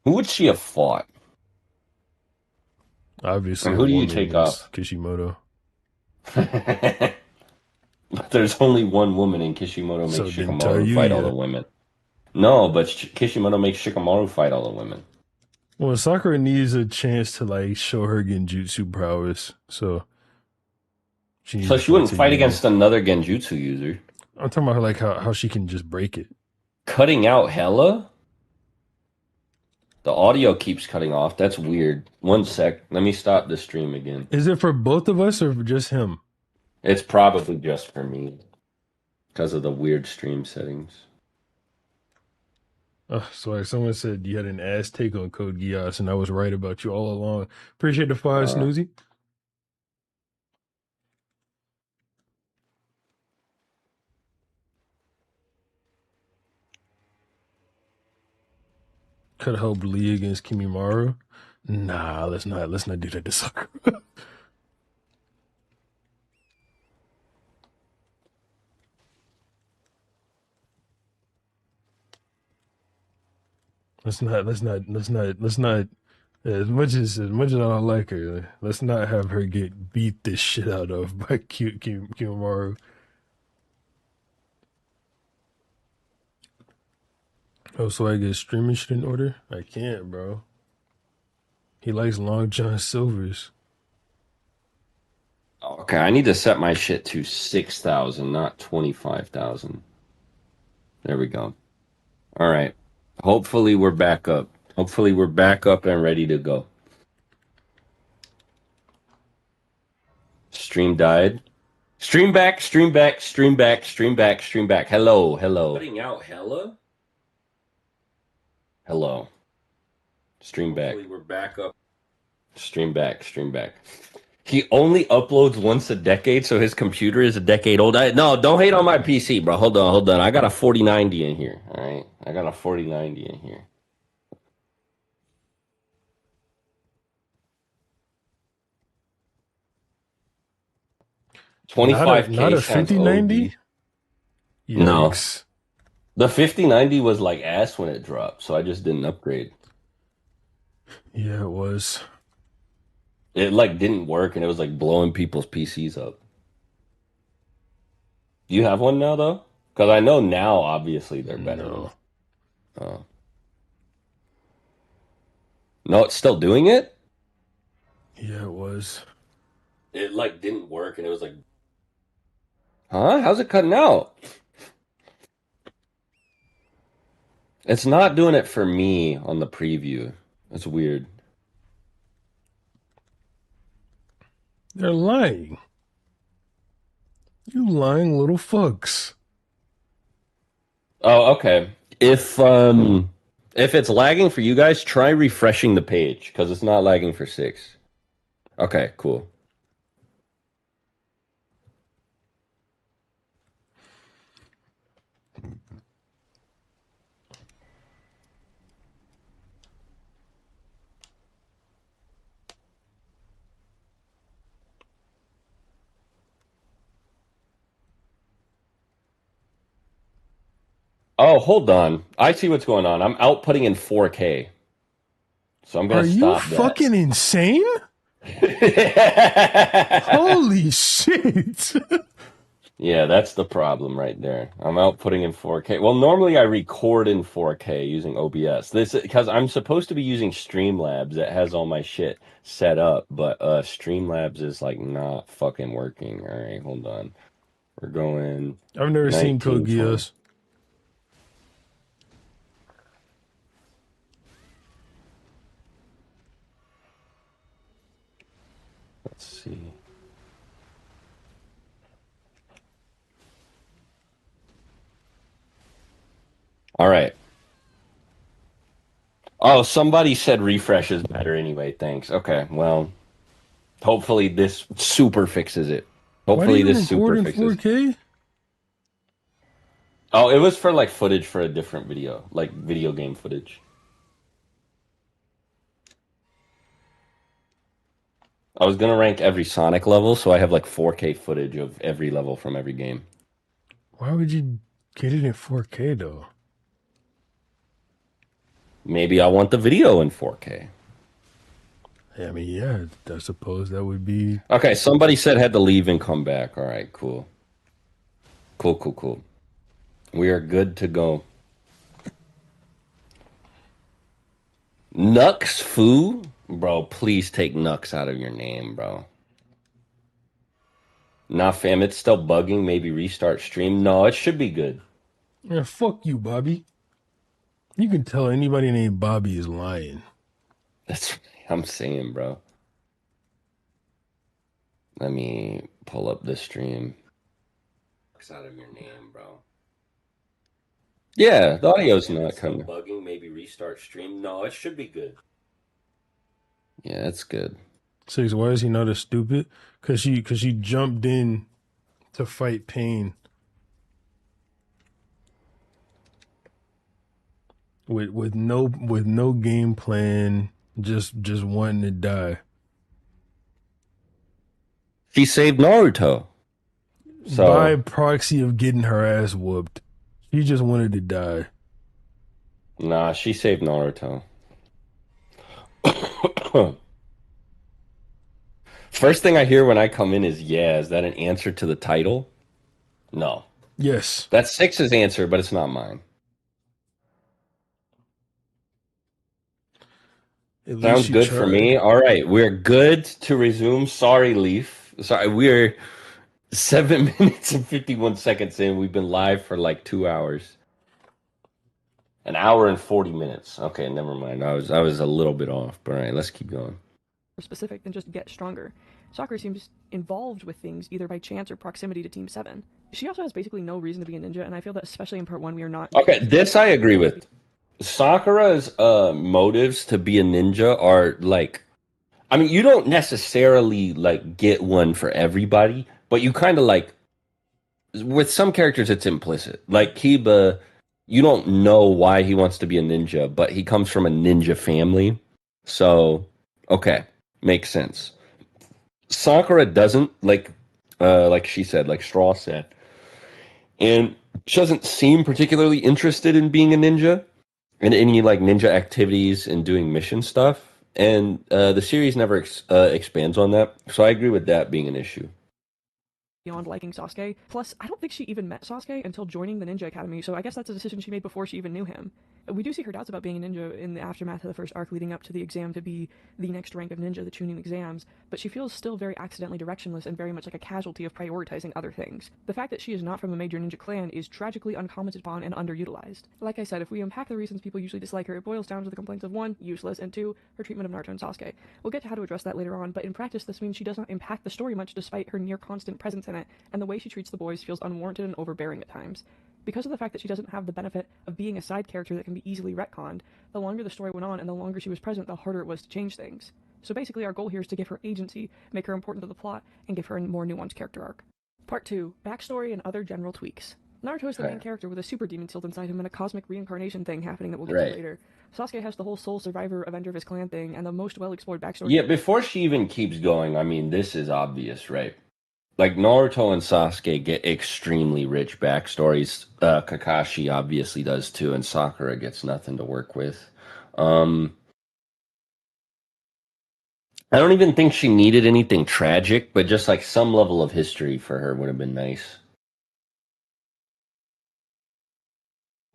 Who would she have fought? obviously And a who do you woman take is off? Kishimoto. But there's only one woman, and Kishimoto makes So then tell Shikamaru you, fight all the yeah. women. No, but Kishimoto makes Shikamaru fight all the women. Well, Sakura needs a chance to like show her genjutsu prowess, so she needs So to she fight wouldn't to fight use. against another Genjutsu user. I'm talking about her like how she can just break it. Cutting out Hella? The audio keeps cutting off. That's weird. One sec. Let me stop the stream again. Is it for both of us or for just him? It's probably just for me because of the weird stream settings. So like someone said you had an ass take on Code Geass, and I was right about you all along. Appreciate the five, Uh, Snoozy. Could help Lee against Kimimaru. Nah, let's not do that to Sakura. let's not As much as I don't like her, let's not have her get beat the shit out of by Kiyomaru. Oh, so I get streaming shit in order? I can't, bro. He likes Long John Silver's. Okay, I need to set my shit to 6,000, not 25,000. There we go. All right. Hopefully we're back up. Hopefully we're back up and ready to go. Stream died. Stream back, stream back, stream back, stream back, stream back. Hello, hello. Cutting out hella? Hello. Stream back. Hopefully we're back up. Stream back, stream back. He only uploads once a decade, so his computer is a decade old. No, don't hate on my PC, bro. Hold on, hold on. I got a 4090 in here, all right? I got a 4090 in here. Not 25K a sounds 5090? OD. No. Yikes. The 5090 was like ass when it dropped, so I just didn't upgrade. Yeah, it was. It like didn't work, and it was like blowing people's PCs up. Do you have one now, though? Because I know now, obviously, they're better. No. Oh. No, it's still doing it? Yeah, it was. It like didn't work, and it was like, huh? How's it cutting out? It's not doing it for me on the preview. That's weird. They're lying. You lying little fucks. Oh, okay. If it's lagging for you guys, try refreshing the page because it's not lagging for 6. Okay, cool. Oh, hold on. I see what's going on. I'm outputting in 4K. So I'm Are gonna you stop fucking insane? that. Holy shit. Yeah, that's the problem right there. I'm outputting in 4K. Well, normally I record in 4K using OBS. This because I'm supposed to be using Streamlabs that has all my shit set up, but Streamlabs is like not fucking working. All right, hold on. We're going I've never seen 19, Code 20. Geass. Let's see. All right. Oh, somebody said refresh is better anyway. Thanks. Okay, well, hopefully this super fixes it. Why do Hopefully you this super record in fixes. 4K? Oh, it was for like footage for a different video, like video game footage. I was gonna rank every Sonic level, so I have like 4K footage of every level from every game. Why would you get it in 4K though? Maybe I want the video in 4K. I mean, yeah, I suppose that would be. Okay, somebody said had to leave and come back. All right, cool. Cool, cool, cool. We are good to go. Nux Foo? Bro, please take Nux out of your name, bro. Nah, fam, it's still bugging. Maybe restart stream. No, it should be good. Yeah, fuck you, Bobby. You can tell anybody named Bobby is lying. That's what I'm saying, bro. Let me pull up the stream. Nux out of your name, bro. Yeah, the audio's not coming. Bugging, maybe restart stream. No, it should be good. Yeah, that's good. Six, why is he not as stupid? Cause she jumped in to fight pain. With no game plan, just wanting to die. She saved Naruto. So By proxy of getting her ass whooped. She just wanted to die. nah, she saved Naruto. First thing I hear when I come in is, yeah, is that an answer to the title? No. Yes. That's Six's answer, but it's not mine. At least Sounds you good for tried. me. All right, we're good to resume. Sorry, Leaf. Sorry, we're 7 minutes and 51 seconds in. We've been live for like 2 hours. An hour and 40 minutes. Okay, never mind. I was a little bit off. But all right, let's keep going. Specific than just get stronger. Sakura seems involved with things either by chance or proximity to Team 7. She also has basically no reason to be a ninja, and I feel that especially in part 1 we are not... Okay, this I agree with. Sakura's motives to be a ninja are like, I mean, you don't necessarily like get one for everybody, but you kind of like, with some characters it's implicit. Like Kiba, you don't know why he wants to be a ninja, but he comes from a ninja family. So, okay, makes sense. Sakura doesn't, like she said, like Straw said. And she doesn't seem particularly interested in being a ninja and any like ninja activities and doing mission stuff. And the series never expands on that. So I agree with that being an issue. Beyond liking Sasuke. Plus, I don't think she even met Sasuke until joining the Ninja Academy, so I guess that's a decision she made before she even knew him. We do see her doubts about being a ninja in the aftermath of the first arc leading up to the exam to be the next rank of ninja, the Chunin exams, but she feels still very accidentally directionless and very much like a casualty of prioritizing other things. The fact that she is not from a major ninja clan is tragically uncommented upon and underutilized. Like I said, if we unpack the reasons people usually dislike her, it boils down to the complaints of 1, useless, and 2, her treatment of Naruto and Sasuke. We'll get to how to address that later on, but in practice this means she does not impact the story much despite her near constant presence in it, and the way she treats the boys feels unwarranted and overbearing at times. Because of the fact that she doesn't have the benefit of being a side character that can be easily retconned, the longer the story went on and the longer she was present, the harder it was to change things. So basically our goal here is to give her agency, make her important to the plot, and give her a more nuanced character arc. Part 2. Backstory and other general tweaks. Naruto is the main character with a super demon sealed inside him and a cosmic reincarnation thing happening that we'll get to later. Sasuke has the whole sole survivor Avenger of his clan thing and the most well-explored backstory. Yeah, before she even keeps going, I mean, this is obvious, right? Like Naruto and Sasuke get extremely rich backstories. Kakashi obviously does too, and Sakura gets nothing to work with. I don't even think she needed anything tragic, but just like some level of history for her would have been nice.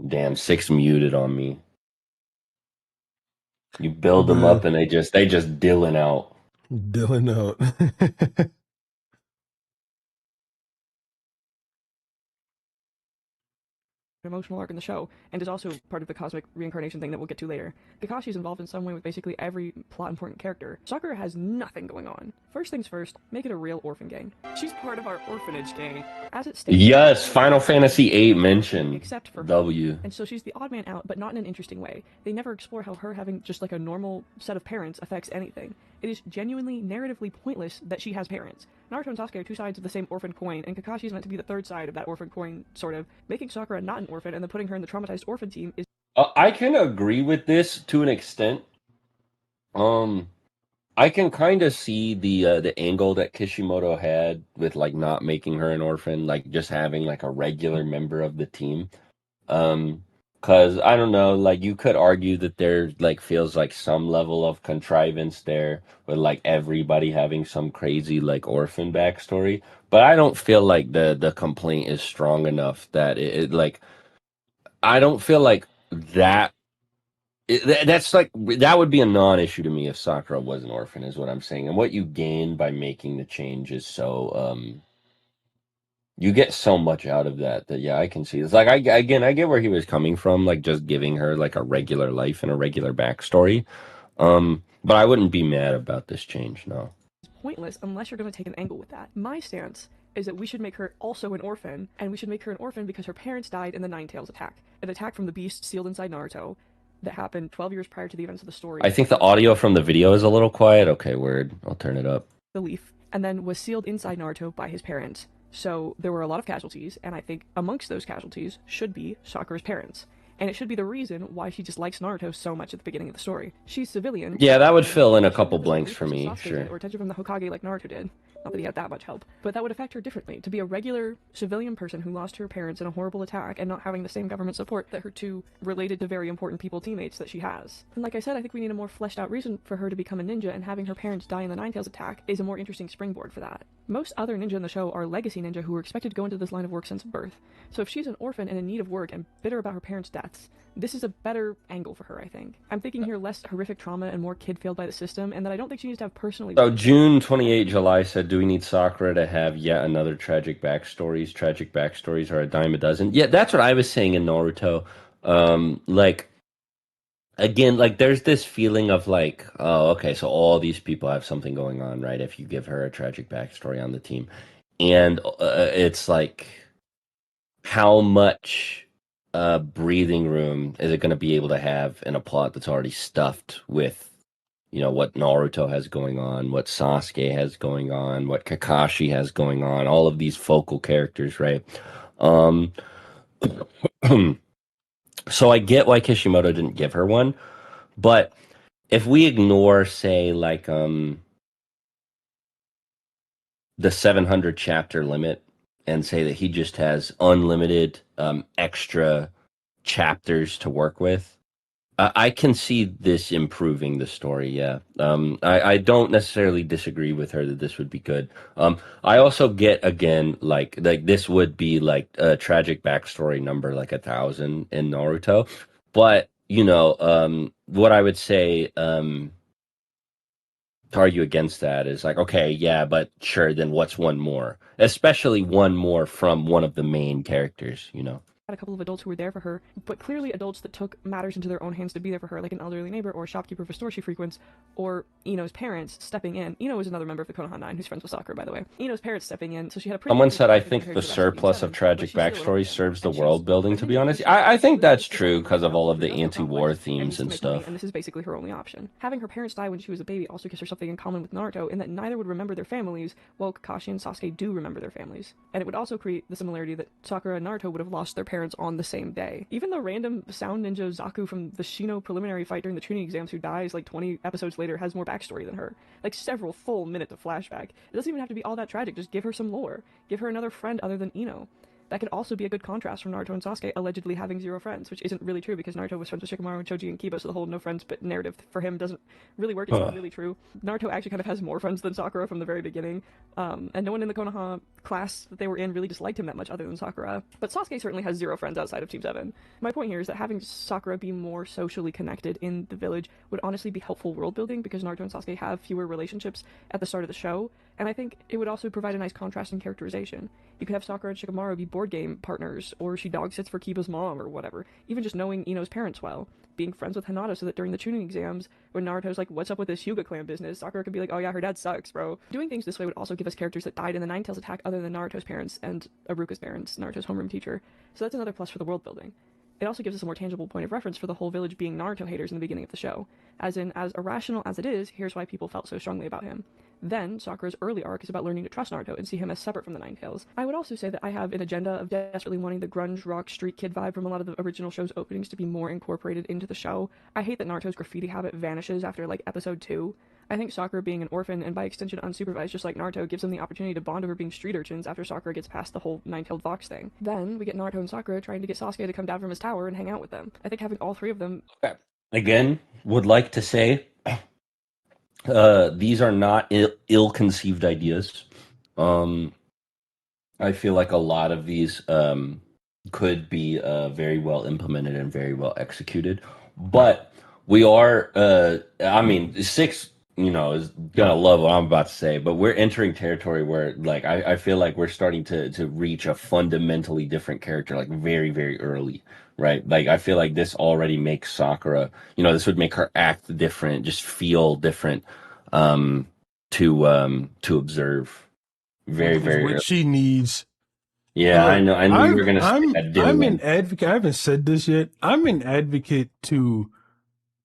Damn, 6 muted on me. You build them up and they just dilling out. Dilling out. Emotional arc in the show, and is also part of the cosmic reincarnation thing that we'll get to later. Kakashi's involved in some way with basically every plot important character. Sakura has nothing going on. First things first, make it a real orphan gang. She's part of our orphanage gang. As it states, yes, Final Fantasy VIII mentioned. Except for W. And so she's the odd man out, but not in an interesting way. They never explore how her having just like a normal set of parents affects anything. It is genuinely narratively pointless that she has parents. Naruto and Sasuke are two sides of the same orphan coin, and Kakashi is meant to be the third side of that orphan coin, sort of. Making Sakura not an orphan and then putting her in the traumatized orphan team is... I can agree with this to an extent. I can kind of see the angle that Kishimoto had with like not making her an orphan, like just having like a regular member of the team. Because I don't know, like you could argue that there like feels like some level of contrivance there with like everybody having some crazy like orphan backstory. But I don't feel like the complaint is strong enough that it like I don't feel like that that's like that would be a non-issue to me if Sakura was an orphan, is what I'm saying. And what you gain by making the change is so you get so much out of that yeah, I can see. It's like I get where he was coming from, like just giving her like a regular life and a regular backstory. But I wouldn't be mad about this change, no. It's pointless unless you're going to take an angle with that. My stance is that we should make her also an orphan, and we should make her an orphan because her parents died in the Nine Tails attack, an attack from the beast sealed inside Naruto that happened 12 years prior to the events of the story. I think the audio from the video is a little quiet. Okay, word. I'll turn it up. The leaf, and then was sealed inside Naruto by his parents. So there were a lot of casualties, and I think amongst those casualties should be Sakura's parents. And it should be the reason why she dislikes Naruto so much at the beginning of the story. She's civilian. Yeah, that would fill in a couple blanks for me, sure. Or attention from the Hokage like Naruto did. Not that he had that much help, but that would affect her differently. To be a regular civilian person who lost her parents in a horrible attack and not having the same government support that her two related to very important people teammates that she has. And like I said, I think we need a more fleshed out reason for her to become a ninja, and having her parents die in the Ninetales attack is a more interesting springboard for that. Most other ninja in the show are legacy ninja who were expected to go into this line of work since birth. So if she's an orphan and in need of work and bitter about her parents' deaths, this is a better angle for her, I think. I'm thinking here less horrific trauma and more kid failed by the system, and that I don't think she needs to have personally. So June 28, July said, do we need Sakura to have yet another tragic backstories? Tragic backstories are a dime a dozen. Yeah, that's what I was saying in Naruto. Like, again, like there's this feeling of like, oh, okay, so all these people have something going on, right? If you give her a tragic backstory on the team. And it's like, how much breathing room is it going to be able to have in a plot that's already stuffed with, you know, what Naruto has going on, what Sasuke has going on, what Kakashi has going on, all of these focal characters, right? Um, so I get why Kishimoto didn't give her one, but if we ignore, say, like the 700 chapter limit and say that he just has unlimited extra chapters to work with, I can see this improving the story. Yeah, I don't necessarily disagree with her that this would be good. I also get, again, like this would be like a tragic backstory number like 1,000 in Naruto, but you know, what I would say to argue against that is like, okay, yeah, but sure, then what's one more? Especially one more from one of the main characters, you know. Had a couple of adults who were there for her, but clearly adults that took matters into their own hands to be there for her, like an elderly neighbor or a shopkeeper of a store she frequents, or Ino's parents stepping in. Ino is another member of the Konoha 9 who's friends with Sakura, by the way. Ino's parents stepping in, so she had a pretty. Someone said, I think the surplus of tragic backstories serves the world building, to be honest. I think that's true because of all of the anti-war themes and stuff. And this is basically her only option. Having her parents die when she was a baby also gives her something in common with Naruto, in that neither would remember their families, while Kakashi and Sasuke do remember their families. And it would also create the similarity that Sakura and Naruto would have lost their parents on the same day. Even the random sound ninja Zaku from the Shino preliminary fight during the Chunin exams who dies like 20 episodes later has more backstory than her. Like several full minutes of flashback. It doesn't even have to be all that tragic, just give her some lore. Give her another friend other than Ino. That could also be a good contrast from Naruto and Sasuke allegedly having zero friends, which isn't really true because Naruto was friends with Shikamaru and Choji and Kiba, so the whole no friends but narrative for him doesn't really work. It's not really true. Naruto actually kind of has more friends than Sakura from the very beginning, and no one in the Konoha class that they were in really disliked him that much other than Sakura. But Sasuke certainly has zero friends outside of Team 7. My point here is that having Sakura be more socially connected in the village would honestly be helpful world building because Naruto and Sasuke have fewer relationships at the start of the show, and I think it would also provide a nice contrast in characterization. You could have Sakura and Shikamaru be board game partners, or she dog sits for Kiba's mom, or whatever. Even just knowing Ino's parents well. Being friends with Hinata so that during the Chunin exams, when Naruto's like, what's up with this Hyuga clan business, Sakura could be like, oh yeah, her dad sucks, bro. Doing things this way would also give us characters that died in the Ninetales attack other than Naruto's parents and Aruka's parents, Naruto's homeroom teacher. So that's another plus for the world building. It also gives us a more tangible point of reference for the whole village being Naruto haters in the beginning of the show. As in, as irrational as it is, here's why people felt so strongly about him. Then, Sakura's early arc is about learning to trust Naruto and see him as separate from the Ninetales. I would also say that I have an agenda of desperately wanting the grunge, rock, street kid vibe from a lot of the original show's openings to be more incorporated into the show. I hate that Naruto's graffiti habit vanishes after, like, episode 2. I think Sakura being an orphan and by extension unsupervised just like Naruto gives them the opportunity to bond over being street urchins after Sakura gets past the whole nine-tailed fox thing. Then we get Naruto and Sakura trying to get Sasuke to come down from his tower and hang out with them. I think having all three of them... Again, would like to say these are not ill-conceived ideas. I feel like a lot of these could be very well implemented and very well executed. But we are, I mean, six, you know, is gonna love what I'm about to say, but we're entering territory where, like, I feel like we're starting to reach a fundamentally different character, like very, very early, right? Like, I feel like this already makes Sakura, you know, this would make her act different, just feel different, to observe. Very, very what early. she needs. Yeah, I know. I knew you were gonna say that. I'm an advocate. I haven't said this yet. I'm an advocate to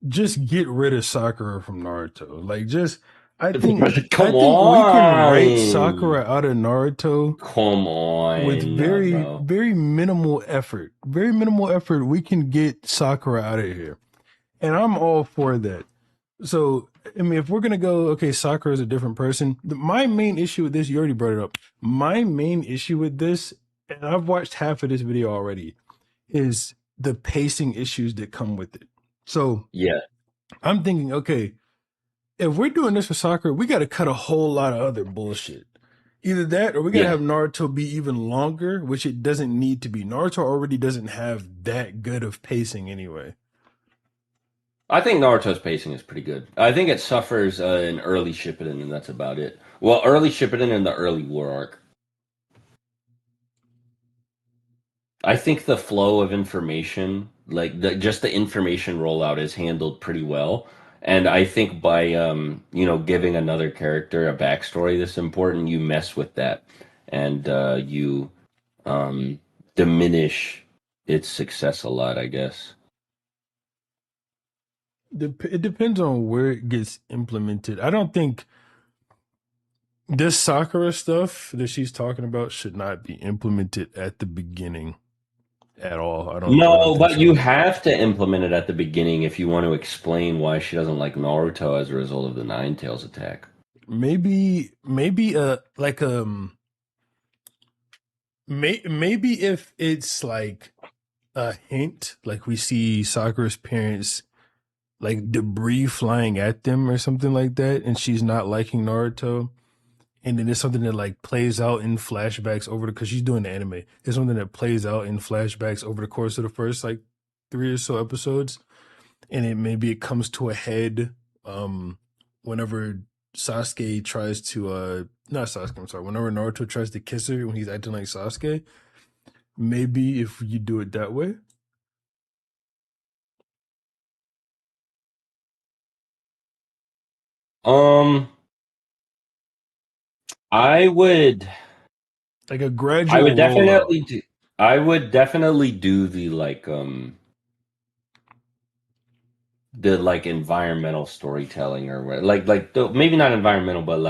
just get rid of Sakura from Naruto. Like, just I think we can write Sakura out of Naruto. Come on, with very minimal effort. Very minimal effort. We can get Sakura out of here, and I'm all for that. So I mean, if we're gonna go, okay, Sakura is a different person. My main issue with this, you already brought it up. My main issue with this, and I've watched half of this video already, is the pacing issues that come with it. So Yeah, I'm thinking, okay, if we're doing this for Sakura, we got to cut a whole lot of other bullshit. Either that, or we got to yeah. have Naruto be even longer, which it doesn't need to be. Naruto already doesn't have that good of pacing anyway. I think Naruto's pacing is pretty good. I think it suffers in early Shippuden, and that's about it. Well, early Shippuden and the early War arc. I think the flow of information, like just the information rollout, is handled pretty well. And I think by giving another character a backstory that's important, you mess with that, and you um, diminish its success a lot, I guess. It depends on where it gets implemented. I don't think this Sakura stuff that she's talking about should not be implemented at the beginning at all. I don't No, think but you so. have to implement it at the beginning if you want to explain why she doesn't like Naruto as a result of the Nine Tails attack. Maybe like maybe if it's like a hint, like we see Sakura's parents like debris flying at them or something like that, and she's not liking Naruto, and then it's something that like plays out in flashbacks over the, because she's doing the anime. It's something that plays out in flashbacks over the course of the first like 3 or so episodes, and it comes to a head um whenever Sasuke tries to not Sasuke, I'm sorry, whenever Naruto tries to kiss her when he's acting like Sasuke. Maybe if you do it that way, Um, I would. like a I would gradual rollout. definitely do. I would definitely do the like environmental storytelling or what maybe not environmental but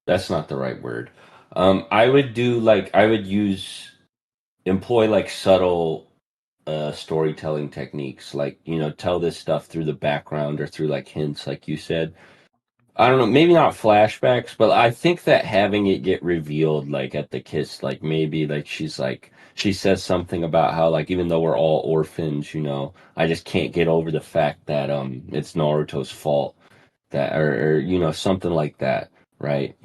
that's not the right word. I would do like I would use employ like subtle storytelling techniques, like tell this stuff through the background or through like hints, like you said. I don't know, maybe not flashbacks, but I think that having it get revealed, like at the kiss, like maybe like she says something about how like even though we're all orphans, I just can't get over the fact that it's Naruto's fault that or something like that, right?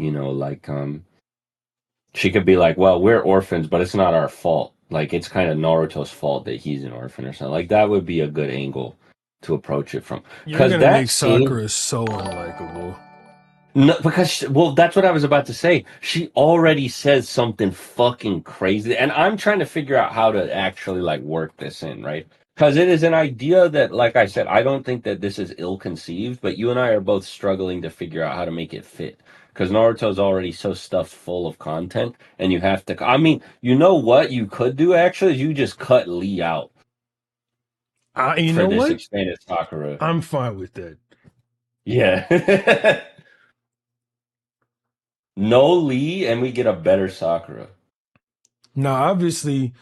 She could be like, well, we're orphans, but it's not our fault. Like it's kind of Naruto's fault that he's an orphan or something. Like that would be a good angle to approach it from, You're because gonna that make scene. Sakura so unlikable. No, because well, that's what I was about to say. She already says something fucking crazy, and I'm trying to figure out how to actually like work this in, right? Because it is an idea that, like I said, I don't think that this is ill-conceived, but you and I are both struggling to figure out how to make it fit. Because Naruto's already so stuffed full of content, and you have to. I mean, you know what you could do actually is you just cut Lee out You for know this what? expanded Sakura. I'm fine with that. Yeah. No Lee, and we get a better Sakura. Now, obviously,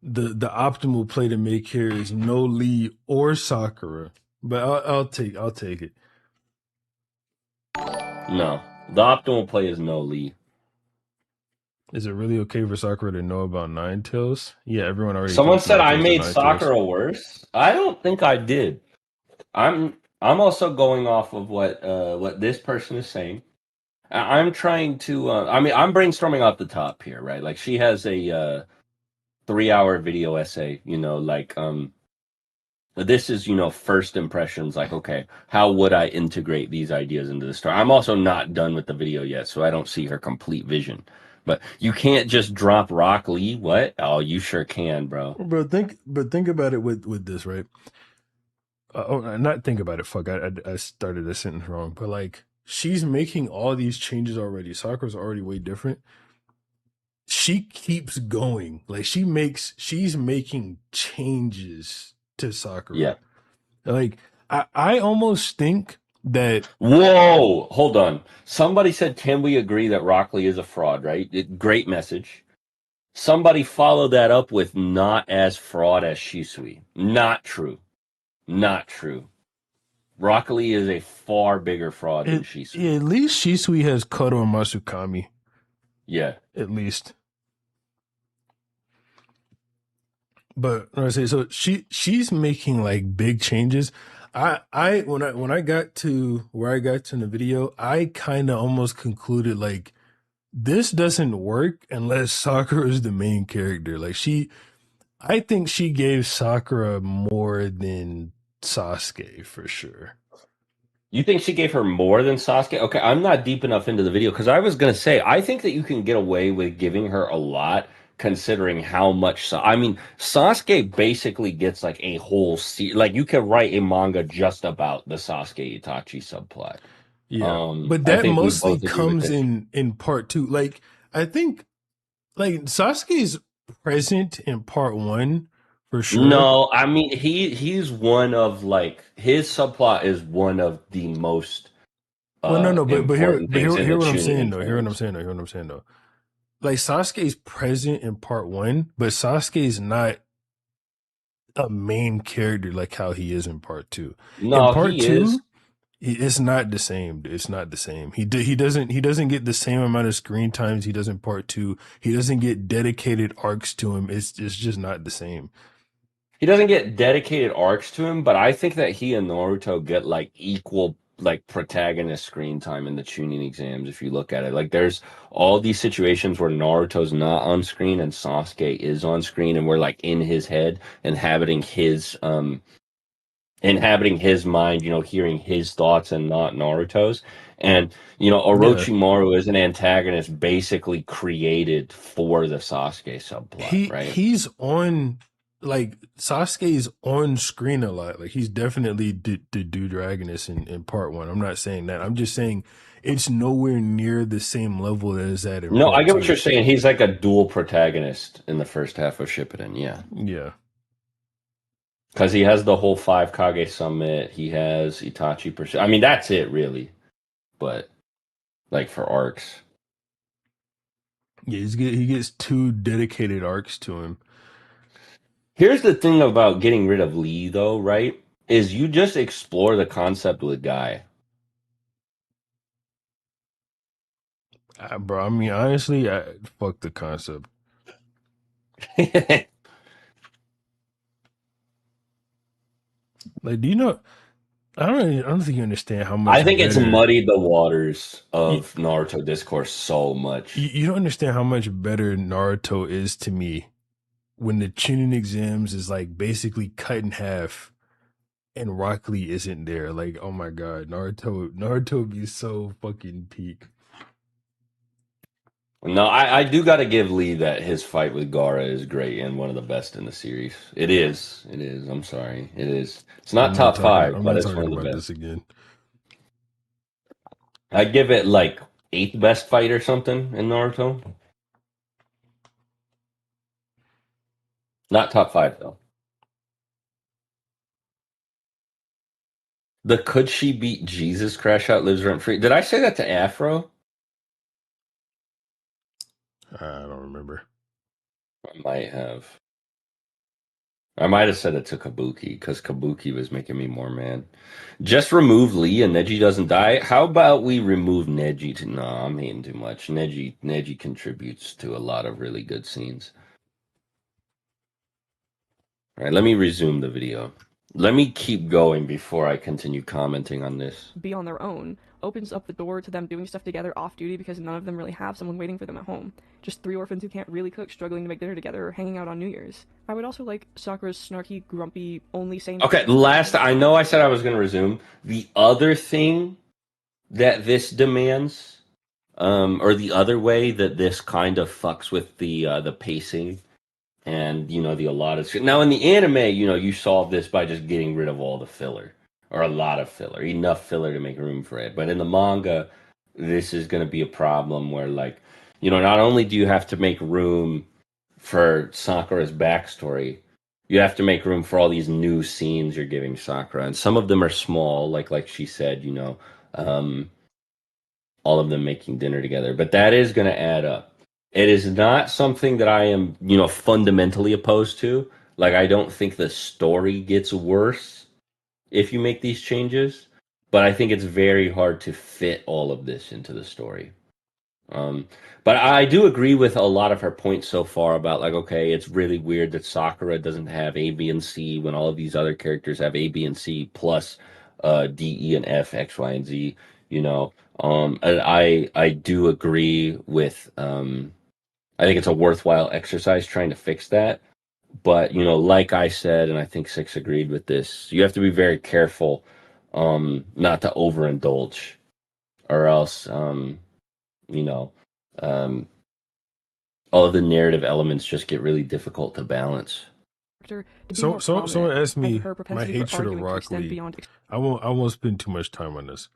the optimal play to make here is no Lee or Sakura, but I'll take it. No, the optimal play is no Lee. Is it really okay for Sakura to know about Nine Tails? Yeah, everyone already Someone thinks said I Naruto's the made Nine Tails. Sakura worse. I don't think I did. I'm also going off of what this person is saying. I'm trying to. I mean, I'm brainstorming off the top here, right? Like she has a 3-hour video essay. This is first impressions. Like, okay, how would I integrate these ideas into the story? I'm also not done with the video yet, so I don't see her complete vision. But you can't just drop Rock Lee. What? Oh, you sure can, bro. But think about it with this, right? Not think about it. Fuck, I started a sentence wrong. But like, she's making all these changes already. Sakura's already way different. She keeps going. Like she's making changes to Yeah. Sakura. Like I almost think that Whoa, hold on. Somebody said, "Can we agree that Rockley is a fraud?" Right? Great message. Somebody followed that up with "not as fraud as Shisui." Not true. Not true. Rock Lee is a far bigger fraud than It, Shisui. yeah, at least Shisui has Koto and Masukami. Yeah. At least. But I say so she's making like big changes. When I got to where I got to in the video, I kind of almost concluded like this doesn't work unless Sakura is the main character. I think she gave Sakura more than Sasuke for sure. You think she gave her more than Sasuke? Okay, I'm not deep enough into the video because I was gonna say I think that you can get away with giving her a lot considering how much. I mean, Sasuke basically gets like a whole like you could write a manga just about the Sasuke Itachi subplot. Yeah, but I that think we mostly both agree with comes this. in part two. Like I think like Sasuke's present in part one for sure. No, I mean he's one of like his subplot is one of the most Well, no, but important things in the hear what I'm tuning saying though. exams. Hear what I'm saying though. Like Sasuke's present in part one, but Sasuke's not a main character like how he is in part two. In No, part he is. two, it's not the same. It's not the same. He doesn't get the same amount of screen times he does in part two. He doesn't get dedicated arcs to him. It's just not the same. He doesn't get dedicated arcs to him, but I think that he and Naruto get like equal like protagonist screen time in the tuning exams if you look at it. Like there's all these situations where Naruto's not on screen and Sasuke is on screen and we're like in his head inhabiting his mind, hearing his thoughts and not Naruto's. And Yeah, Orochimaru is an antagonist basically created for the Sasuke subplot, right? he's on like Sasuke's on screen a lot. Like he's definitely the dude dragonist in part one. I'm not saying that. I'm just saying it's nowhere near the same level as that in No, I part get what two. you're saying. He's like a dual protagonist in the first half of Shippuden, yeah. Yeah. Because he has the whole five Kage summit. He has Itachi pursue. I mean, that's it really. But like for arcs, Yeah, he gets two dedicated arcs to him. here's the thing about getting rid of Lee, though, right? Is you just explore the concept with Guy. Bro, I mean, honestly, fuck the concept. Like, do you know? I don't think you understand how I much think it's better muddied the waters you, of Naruto discourse so much. you don't understand how much better Naruto is to me when the Chunin exams is like basically cut in half and Rock Lee isn't there. Like, oh my god, Naruto would be so fucking peak. No, I do got to give Lee that his fight with Gara is great and one of the best in the series. It is. It is. I'm sorry. It is. It's not top five, I'm but not it's one talking of the about best. this again. I'd give it like eighth best fight or something in Naruto. Not top five though. The could she beat Jesus crash out lives rent free. Did I say that to Afro? I don't remember. I might have. I might have said it to Kabuki because Kabuki was making me more mad. Just remove Lee and Neji doesn't die. How about we remove Neji? No, I'm hating too much. Neji contributes to a lot of really good scenes. All right, let me resume the video. Let me keep going before I continue commenting on this. Be on their own opens up the door to them doing stuff together off duty because none of them really have someone waiting for them at home. Just three orphans who can't really cook, struggling to make dinner together, or hanging out on New Year's. I would also like Sakura's snarky, grumpy, only sane. Okay, last, I know I said I was going to resume. The other thing that this demands, or the other way that this kind of fucks with the pacing and the allotted shit. Now in the anime, you solve this by just getting rid of all the filler or a lot of filler, enough filler to make room for it. But in the manga, this is going to be a problem where like, not only do you have to make room for Sakura's backstory, you have to make room for all these new scenes you're giving Sakura, and some of them are small, like she said, um, all of them making dinner together. But that is going to add up. It is not something that I am, fundamentally opposed to. Like, I don't think the story gets worse if you make these changes, but I think it's very hard to fit all of this into the story. Um, but I do agree with a lot of her points so far about like, okay, it's really weird that Sakura doesn't have A, B, and C when all of these other characters have A, B, and C plus D, E, and F, X, Y, and Z. You know, and I do agree with. I think it's a worthwhile exercise trying to fix that. But like I said, and I think Six agreed with this, you have to be very careful, not to overindulge, or else, you know. Um, all of the narrative elements just get really difficult to balance. To be So more someone prominent, asked and me her my propensity for hatred of arguing to Rock extend Lee. beyond. I won't spend too much time on this.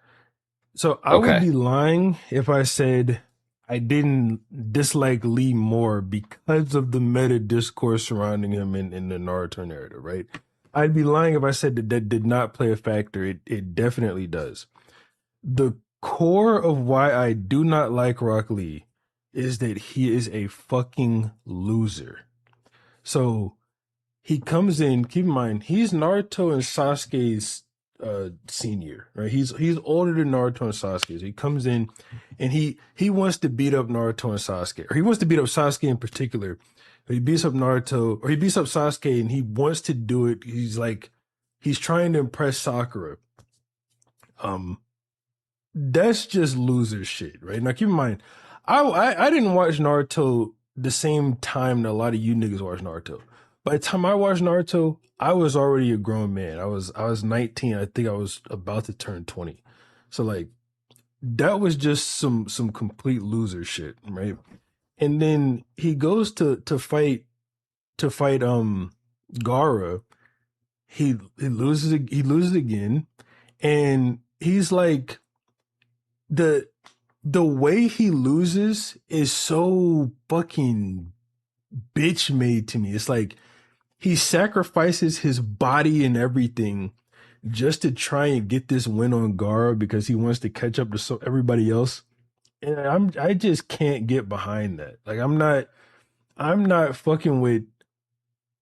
So I would Okay. be lying if I said I didn't dislike Lee more because of the meta discourse surrounding him in the Naruto narrative, right? I'd be lying if I said that did not play a factor. It definitely does. The core of why I do not like Rock Lee is that he is a fucking loser. So he comes in, keep in mind, he's Naruto and Sasuke's senior, right? He's older than Naruto and Sasuke. So he comes in and he wants to beat up Naruto and Sasuke. Or he wants to beat up Sasuke in particular. He beats up Naruto, or he beats up Sasuke, and he wants to do it. He's trying to impress Sakura. Um, that's just loser shit, right? Now keep in mind, I didn't watch Naruto the same time that a lot of you niggas watch Naruto. By the time I watched Naruto, I was already a grown man. I was 19. I think I was about to turn 20. So like that was just some complete loser shit, right? And then he goes to fight Gara. He loses again, and he's like the the way he loses is so fucking bitch made to me. It's like he sacrifices his body and everything just to try and get this win on Gara because he wants to catch up to everybody else. And I just can't get behind that. Like I'm not fucking with,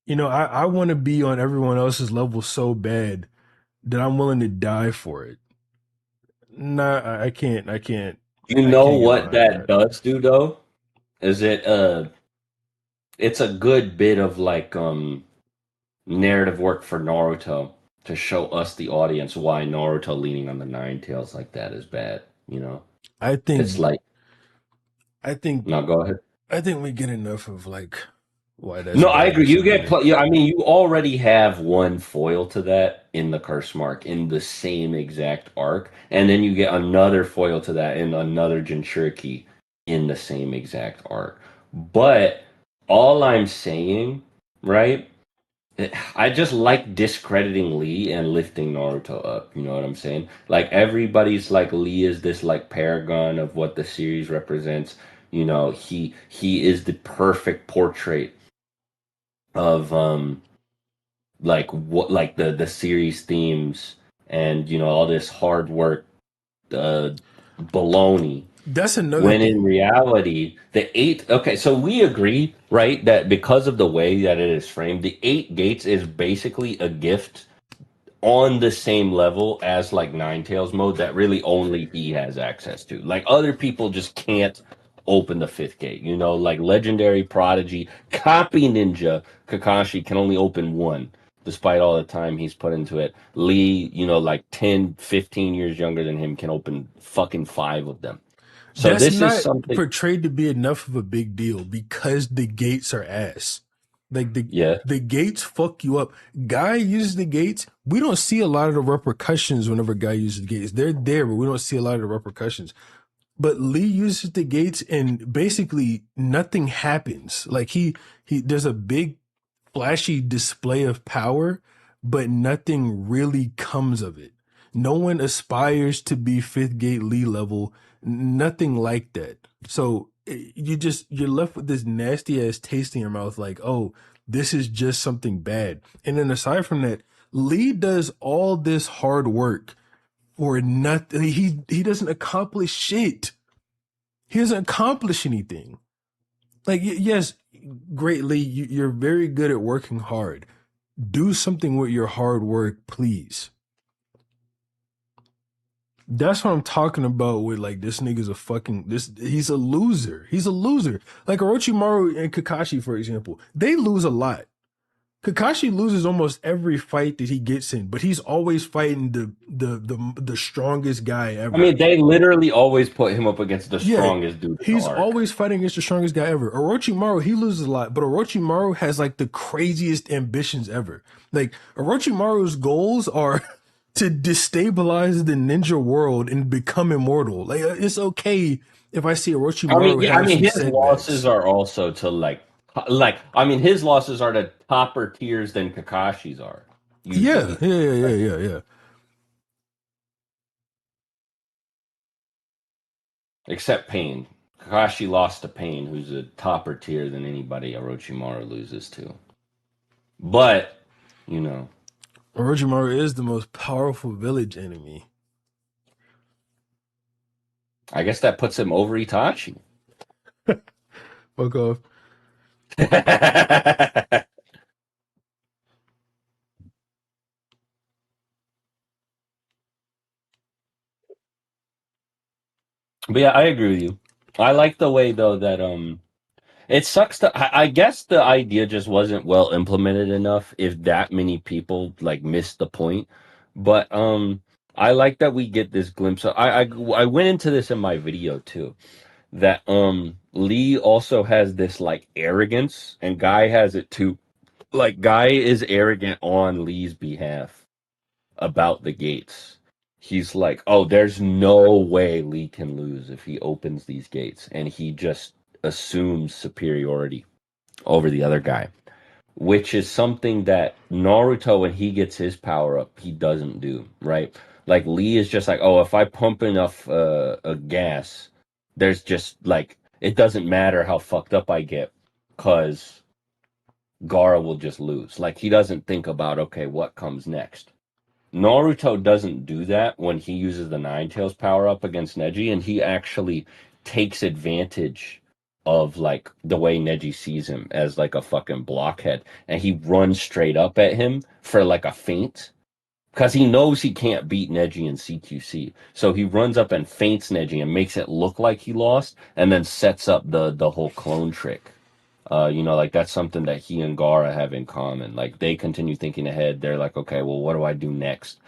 I want to be on everyone else's level so bad that I'm willing to die for it. Nah, I can't I can't You I know can't get what behind that that. does do though? Is it's a good bit of like narrative work for Naruto to show us the audience why Naruto leaning on the Nine Tails like that is bad, you know? I It's think like I think no, go ahead. I think we get enough of like why that's No, I bad agree. this You get, season. yeah, I mean, you already have one foil to that in the curse mark in the same exact arc, and then you get another foil to that in another Jinchuriki in the same exact arc. But all I'm saying, right? I just like discrediting Lee and lifting Naruto up. You know what I'm saying? Like everybody's like Lee is this like paragon of what the series represents. He is the perfect portrait of like what like the series themes and all this hard work uh baloney, That's another when in thing. reality the eight, okay, so we agree, right, that because of the way that it is framed, the eight gates is basically a gift on the same level as like Nine Tails mode that really only he has access to. Like other people just can't open the fifth gate. Like legendary prodigy copy ninja Kakashi can only open one despite all the time he's put into it. Lee, like 10, 15 years younger than him can open fucking five of them. So That's this is not something, portrayed to be enough of a big deal because the gates are ass. Like the yeah. the gates fuck you up. Guy uses the gates. We don't see a lot of the repercussions whenever Guy uses the gates. They're there, but we don't see a lot of the repercussions. But Lee uses the gates and basically nothing happens. Like he there's a big flashy display of power, but nothing really comes of it. No one aspires to be fifth gate Lee level, nothing like that. So you're left with this nasty ass taste in your mouth, like, oh, this is just something bad. And then aside from that, Lee does all this hard work for nothing. He doesn't accomplish shit. He doesn't accomplish anything. Like, yes, greatly, you're very good at working hard. Do something with your hard work, please. That's what I'm talking about with like this nigga's a fucking this he's a loser. He's a loser. Like Orochimaru and Kakashi, for example, they lose a lot. Kakashi loses almost every fight that he gets in, but he's always fighting the strongest guy I ever. mean, they literally always put him up against the Yeah, strongest dude in the he's arc. always fighting against the strongest guy ever. Orochimaru, he loses a lot, but Orochimaru has like the craziest ambitions ever. Like Orochimaru's goals are to destabilize the ninja world and become immortal. Like it's okay if I see I mean, Orochimaru yeah, I have mean, some his losses setbacks. are also to I mean, his losses are to topper tiers than Kakashi's are Yeah, usually. yeah, yeah, yeah, Right? yeah, yeah. Except Pain. Kakashi lost to Pain, who's a topper tier than anybody Orochimaru loses to. But, you know, Orochimaru is the most powerful village enemy. I guess that puts him over Itachi. Fuck off. But yeah, I agree with you. I like the way though that it sucks to I guess the idea just wasn't well implemented enough if that many people like missed the point. But I like that we get this glimpse of I went into this in my video too. That Lee also has this like arrogance and Guy has it too. Like Guy is arrogant on Lee's behalf about the gates. He's like, "Oh, there's no way Lee can lose if he opens these gates." And he just assumes superiority over the other guy, which is something that Naruto, when he gets his power up, he doesn't do, right? Like Lee is just like, oh, if I pump enough gas, there's just like it doesn't matter how fucked up I get, cause Gara will just lose. Like he doesn't think about okay, what comes next. Naruto doesn't do that when he uses the Nine Tails power up against Neji, and he actually takes advantage of like the way Neji sees him as like a fucking blockhead, and he runs straight up at him for like a feint because he knows he can't beat Neji in CQC. So he runs up and feints Neji and makes it look like he lost, and then sets up the whole clone trick. Like that's something that he and Gara have in common. Like they continue thinking ahead. They're like, okay, well, what do I do next?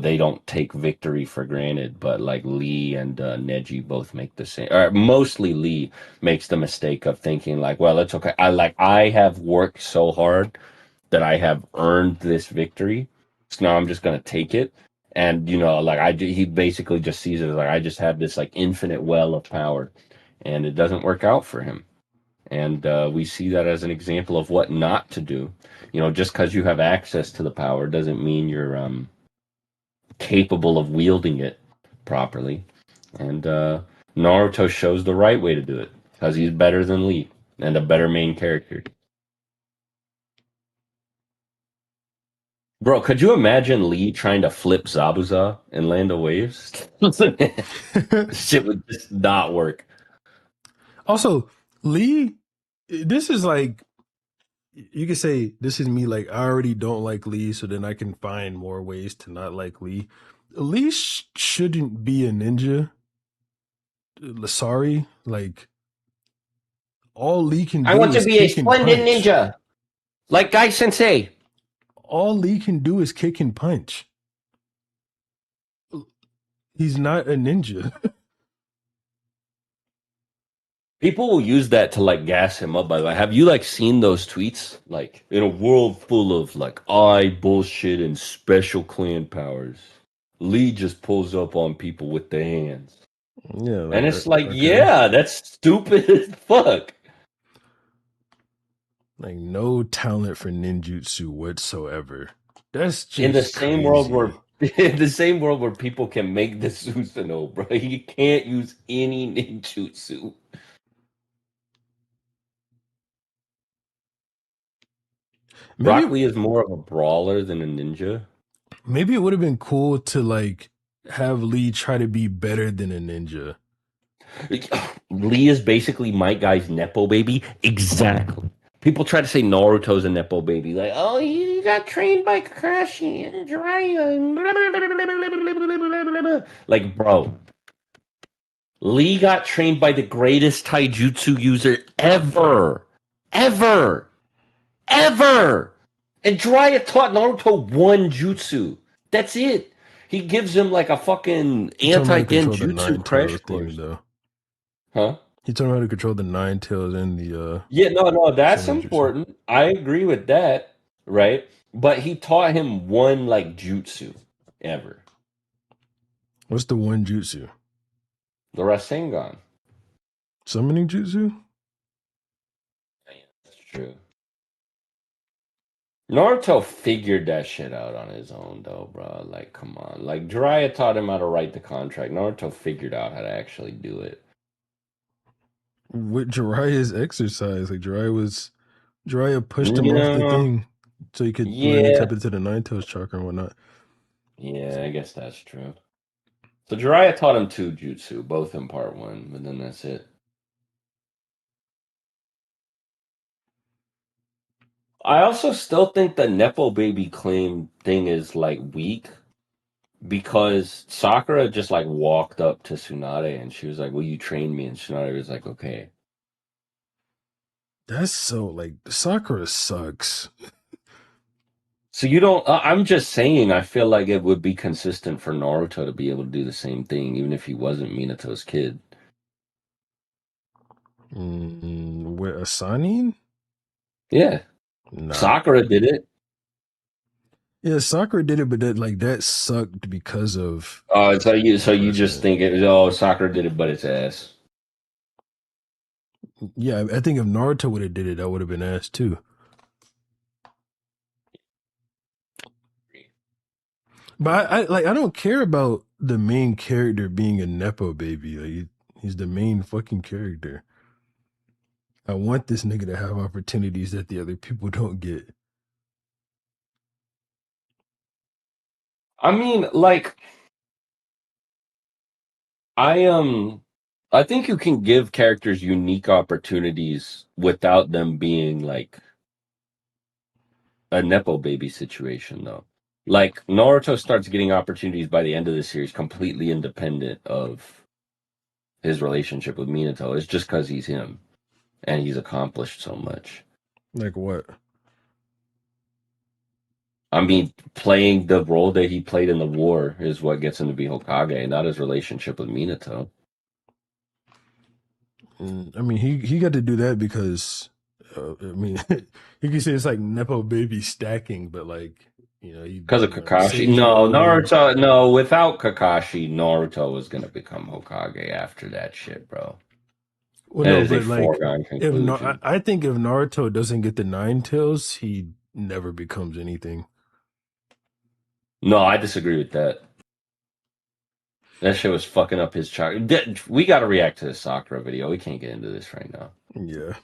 They don't take victory for granted, but like Lee and Neji both make the same, or mostly Lee makes the mistake of thinking like, well, it's okay. I have worked so hard that I have earned this victory, so now I'm just gonna take it. And he basically just sees it as like I just have this like infinite well of power, and it doesn't work out for him. And we see that as an example of what not to do. Just because you have access to the power doesn't mean you're capable of wielding it properly. And Naruto shows the right way to do it because he's better than Lee and a better main character. Bro, could you imagine Lee trying to flip Zabuza in Land of Waves? Shit would just not work. Also, Lee, this is like you could say this is me like I already don't like Lee, so then I can find more ways to not like Lee. Lee shouldn't be a ninja. Sorry, like all Lee can I do want to is be a kick and splendid punch. ninja, like Guy Sensei. All Lee can do is kick and punch. He's not a ninja. People will use that to like gas him up. By the way, have you like seen those tweets? Like in a world full of like I bullshit and special clan powers, Lee just pulls up on people with the hands, Yeah, and like it's like, okay. yeah, that's stupid as fuck. Like no talent for ninjutsu whatsoever. That's In the just same world where crazy. in the same world where people can make the Susanoo, bro, he can't use any ninjutsu. Maybe Brock Lee is more of a brawler than a ninja. maybe it would have been cool to like have Lee try to be better than a ninja. Lee is basically my guy's nepo baby. Exactly. People try to say Naruto's a nepo baby, like, oh, he got trained by Kakashi and Jiraiya. Like, bro, Lee got trained by the greatest taijutsu user ever. Ever. Ever. And Jiraiya taught Naruto one jutsu. That's it. He gives him like a fucking He told him how to control the anti-genjutsu nine crash tails thing, course. though. Huh? He told him how to control the nine tails and the Yeah, no, that's summoning jutsu. important. I agree with that, right? But he taught him one like jutsu ever. What's the one jutsu? The Rasengan. Summoning jutsu? That's true. Naruto figured that shit out on his own, though, bro. Like, come on. Like, Jiraiya taught him how to write the contract. Naruto figured out how to actually do it. With Jiraiya's exercise, like Jiraiya pushed him off the Yeah, thing so he could learn to tap yeah, into the nine tails chakra and whatnot. yeah. I guess that's true. So Jiraiya taught him two jutsu, both in part one, but then that's it. I also still think the Nepo baby claim thing is like weak because Sakura just like walked up to Tsunade and she was like, "Will you train me?" And Tsunade was like, "Okay." That's so like Sakura sucks. So you don't. I'm just saying. I feel like it would be consistent for Naruto to be able to do the same thing, even if he wasn't Minato's kid. With Asanin? Yeah, Nah. Sakura did it. Yeah, Sakura did it, but that sucked because of Oh, so you just precedent. think it was Sakura did it, but it's ass. Yeah, I think if Naruto would have did it, that would have been ass too. But I don't care about the main character being a nepo baby. He's the main fucking character. I want this nigga to have opportunities that the other people don't get. I mean, like I I think you can give characters unique opportunities without them being like a nepo baby situation, though. Like Naruto starts getting opportunities by the end of the series, completely independent of his relationship with Minato. It's just because he's him and he's accomplished so much. Like what? I mean, playing the role that he played in the war is what gets him to be Hokage, not his relationship with Minato. I mean, he got to do that because, I mean, you can say it's like nepo baby stacking, but like he Because of he Kakashi. saves No, everyone. Naruto. No, without Kakashi, Naruto was going to become Hokage after that shit, bro. Well, That no, is a but like foregone if conclusion. I think if Naruto doesn't get the nine tails, he never becomes anything. No, I disagree with that. That shit was fucking up his child. We got to react to the Sakura video. We can't get into this right now. Yeah.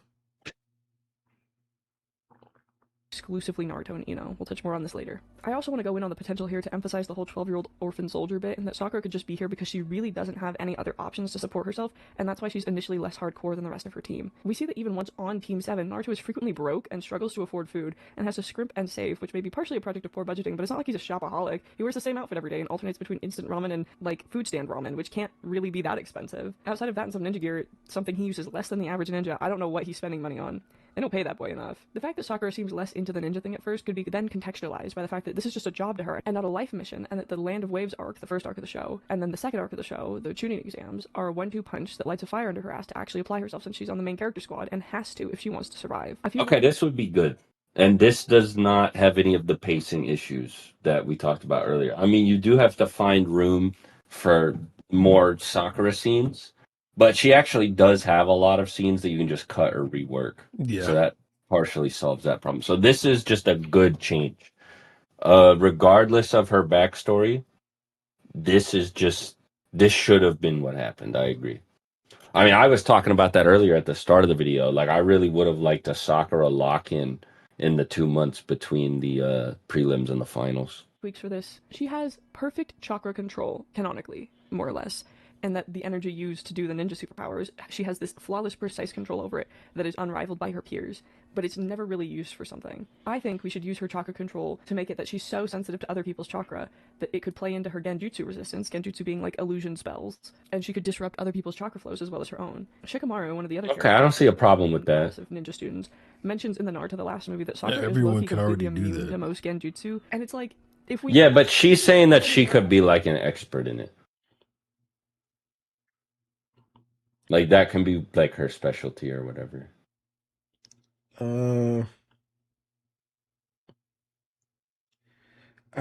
Exclusively Naruto and Ino. We'll touch more on this later. I also want to go in on the potential here to emphasize the whole 12-year-old orphan soldier bit, and that Sakura could just be here because she really doesn't have any other options to support herself, and that's why she's initially less hardcore than the rest of her team. We see that even once on Team 7, Naruto is frequently broke and struggles to afford food, and has to scrimp and save, which may be partially a product of poor budgeting, but it's not like he's a shopaholic. He wears the same outfit every day and alternates between instant ramen and, like, food stand ramen, which can't really be that expensive. Outside of that and some ninja gear, something he uses less than the average ninja, I don't know what he's spending money on. They don't pay that boy enough. The fact that Sakura seems less into the ninja thing at first could be then contextualized by the fact that this is just a job to her and not a life mission, and that the Land of Waves arc, the first arc of the show, and then the second arc of the show, the Chunin exams, are a 1-2 punch that lights a fire under her ass to actually apply herself since she's on the main character squad and has to if she wants to survive. I feel Okay, this would be good. And this does not have any of the pacing issues that we talked about earlier. I mean, you do have to find room for more Sakura scenes, but she actually does have a lot of scenes that you can just cut or rework. So Yeah. that partially solves that problem. So this is just a good change. Regardless of her backstory, this should have been what happened. I agree. I mean, I was talking about that earlier at the start of the video. Like, I really would have liked a Sakura lock in the 2 months between the prelims and the finals. weeks for this. She has perfect chakra control, canonically, more or less. and that the energy used to do the ninja superpowers, she has this flawless, precise control over it that is unrivaled by her peers, but it's never really used for something. I think we should use her chakra control to make it that she's so sensitive to other people's chakra that it could play into her genjutsu resistance, genjutsu being like illusion spells, and she could disrupt other people's chakra flows as well as her own. Shikamaru, one of the other Okay, I don't see a problem with that. of ninja students, mentions in the Naruto the last movie that Sakura is everyone low-key can completely already do immune that. to most genjutsu, and it's like, if we... Yeah, but she's saying that she could be like an expert in it. Like that can be like her specialty or whatever. I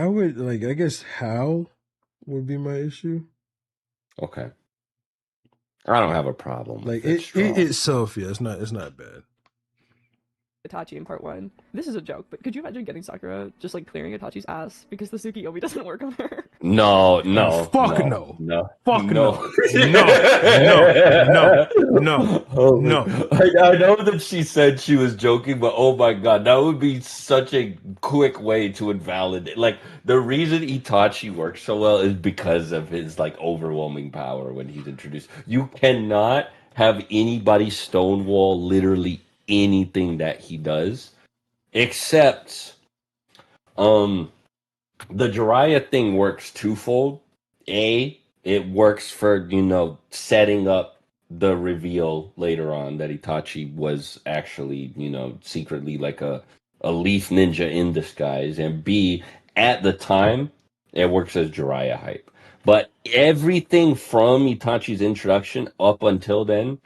would like. I guess how would be my issue. Okay. I don't have a problem Like with it itself, yeah, it's not bad. Itachi in part 1. This is a joke, but could you imagine getting Sakura just like clearing Itachi's ass because the Tsukiyomi doesn't work on her? No. Fuck no. Fuck no. no. I know that she said she was joking, but oh my god, that would be such a quick way to invalidate. Like the reason Itachi works so well is because of his like overwhelming power when he's introduced. You cannot have anybody stonewall literally anything that he does, except the Jiraiya thing works twofold. A, it works for, setting up the reveal later on that Itachi was actually, secretly like a leaf ninja in disguise. And B, at the time, it works as Jiraiya hype. But everything from Itachi's introduction up until then,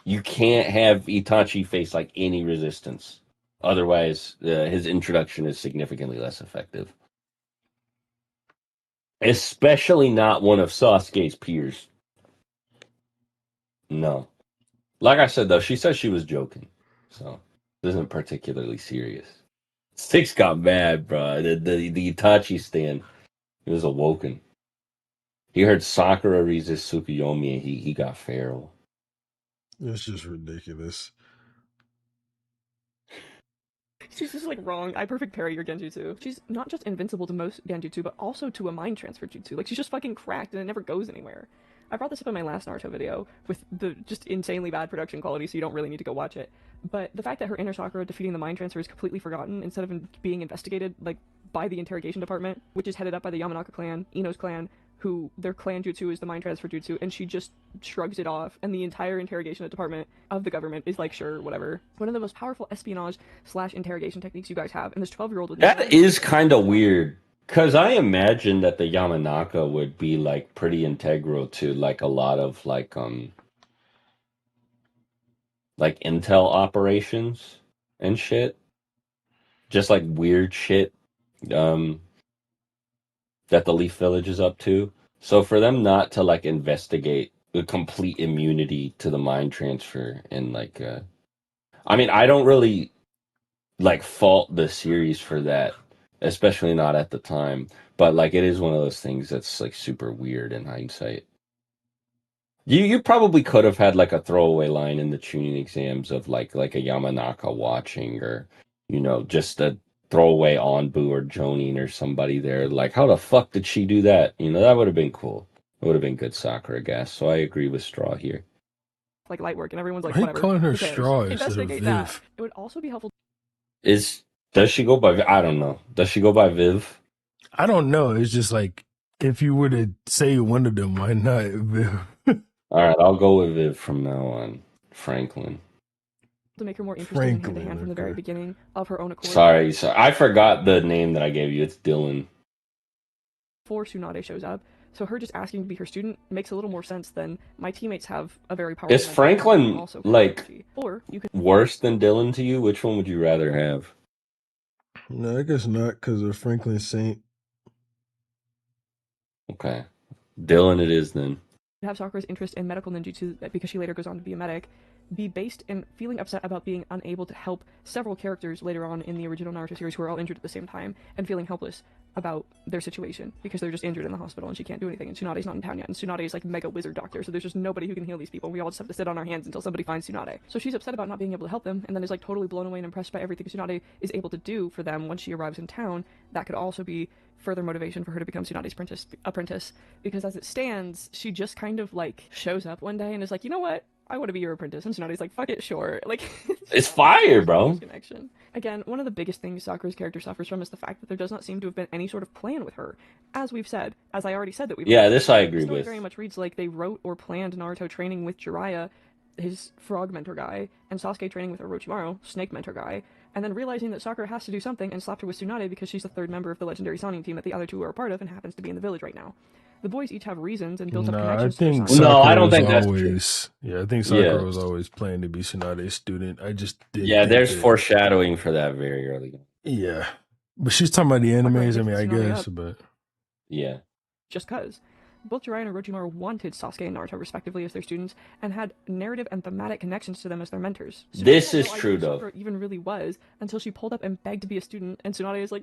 you can't have Itachi face like any resistance. Otherwise, his introduction is significantly less effective. Especially not one of Sasuke's peers. No. Like I said, though, she said she was joking. So, this isn't particularly serious. Six got mad, bro. The Itachi stand. He was awoken. He heard Sakura resist Tsukuyomi and he got feral. It's just ridiculous. She's just like wrong. I perfect parry your genjutsu. She's not just invincible to most genjutsu, but also to a mind transfer jutsu. Like she's just fucking cracked and it never goes anywhere. I brought this up in my last Naruto video with the just insanely bad production quality, so you don't really need to go watch it. But the fact that her inner chakra defeating the mind transfer is completely forgotten instead of being investigated like by the interrogation department, which is headed up by the Yamanaka clan, Ino's clan, who their clan jutsu is the mind transfer jutsu, and she just shrugs it off, and the entire interrogation department of the government is like, sure, whatever. One of the most powerful espionage / interrogation techniques you guys have, and this 12-year-old with That is kind of weird. Because I imagine that the Yamanaka would be like pretty integral to like a lot of like intel operations and shit. Just like weird shit that the Leaf Village is up to. So for them not to like investigate the complete immunity to the mind transfer and like I mean I don't really like fault the series for that, especially not at the time. But like it is one of those things that's like super weird in hindsight. You probably could have had like a throwaway line in the tuning exams of like a Yamanaka watching or just a throwaway Anbu or Jonin or somebody there like how the fuck did she do that? That would have been cool. It would have been good Sakura gas. So I agree with Straw here. like light work, and everyone's like, Why are you whatever. calling her who cares? Straw instead of Investigate Viv? that. It would also be helpful. Does she go by? I don't know. Does she go by Viv? I don't know. It's just like if you were to say one of them, why not Viv? All right, I'll go with Viv from now on. Franklin. To make her more interested in hand-to-hand from the very beginning of her own accord. Sorry, I forgot the name that I gave you. It's Dylan. Before Tsunade shows up, so her just asking to be her student makes a little more sense than my teammates have a very powerful... Is Franklin, also like, or you can... worse than Dylan to you? Which one would you rather have? No, I guess not, because of Franklin Saint. Okay. Dylan it is then. Have Sakura's interest in medical ninjutsu because she later goes on to be a medic, be based in feeling upset about being unable to help several characters later on in the original Naruto series who are all injured at the same time and feeling helpless about their situation because they're just injured in the hospital and she can't do anything, and Tsunade's not in town yet, and Tsunade is like mega wizard doctor, so there's just nobody who can heal these people. We all just have to sit on our hands until somebody finds Tsunade. So she's upset about not being able to help them, and then is like totally blown away and impressed by everything Tsunade is able to do for them once she arrives in town. That could also be further motivation for her to become Tsunade's apprentice, because as it stands, she just kind of like shows up one day and is like, you know what? I want to be your apprentice. And Tsunade's like, fuck it, sure. Like, It's fire, bro. connection. Again, one of the biggest things Sakura's character suffers from is the fact that there does not seem to have been any sort of plan with her. As we've said, as I already said that we've Yeah, this I the agree story with. very much reads like they wrote or planned Naruto training with Jiraiya, his frog mentor guy, and Sasuke training with Orochimaru, snake mentor guy, and then realizing that Sakura has to do something and slapped her with Tsunade because she's the third member of the legendary Sannin team that the other two are a part of and happens to be in the village right now. The boys each have reasons and built up Nah, I connections to their think Sannin. No, I Sakura don't was think that's true. always. Yeah, I think Yeah. Sakura was always planning to be Tsunade's student. I just didn't. Yeah, think there's that- foreshadowing for that very early. Yeah, but she's talking about the animes. I mean, I Tsunade guess, up. but Yeah. Just cuz. Both Jiraiya and Orochimaru wanted Sasuke and Naruto respectively as their students and had narrative and thematic connections to them as their mentors. Tsunade This had is no idea true, who though. Sakura even really was until she pulled up and begged to be a student, and Tsunade is like,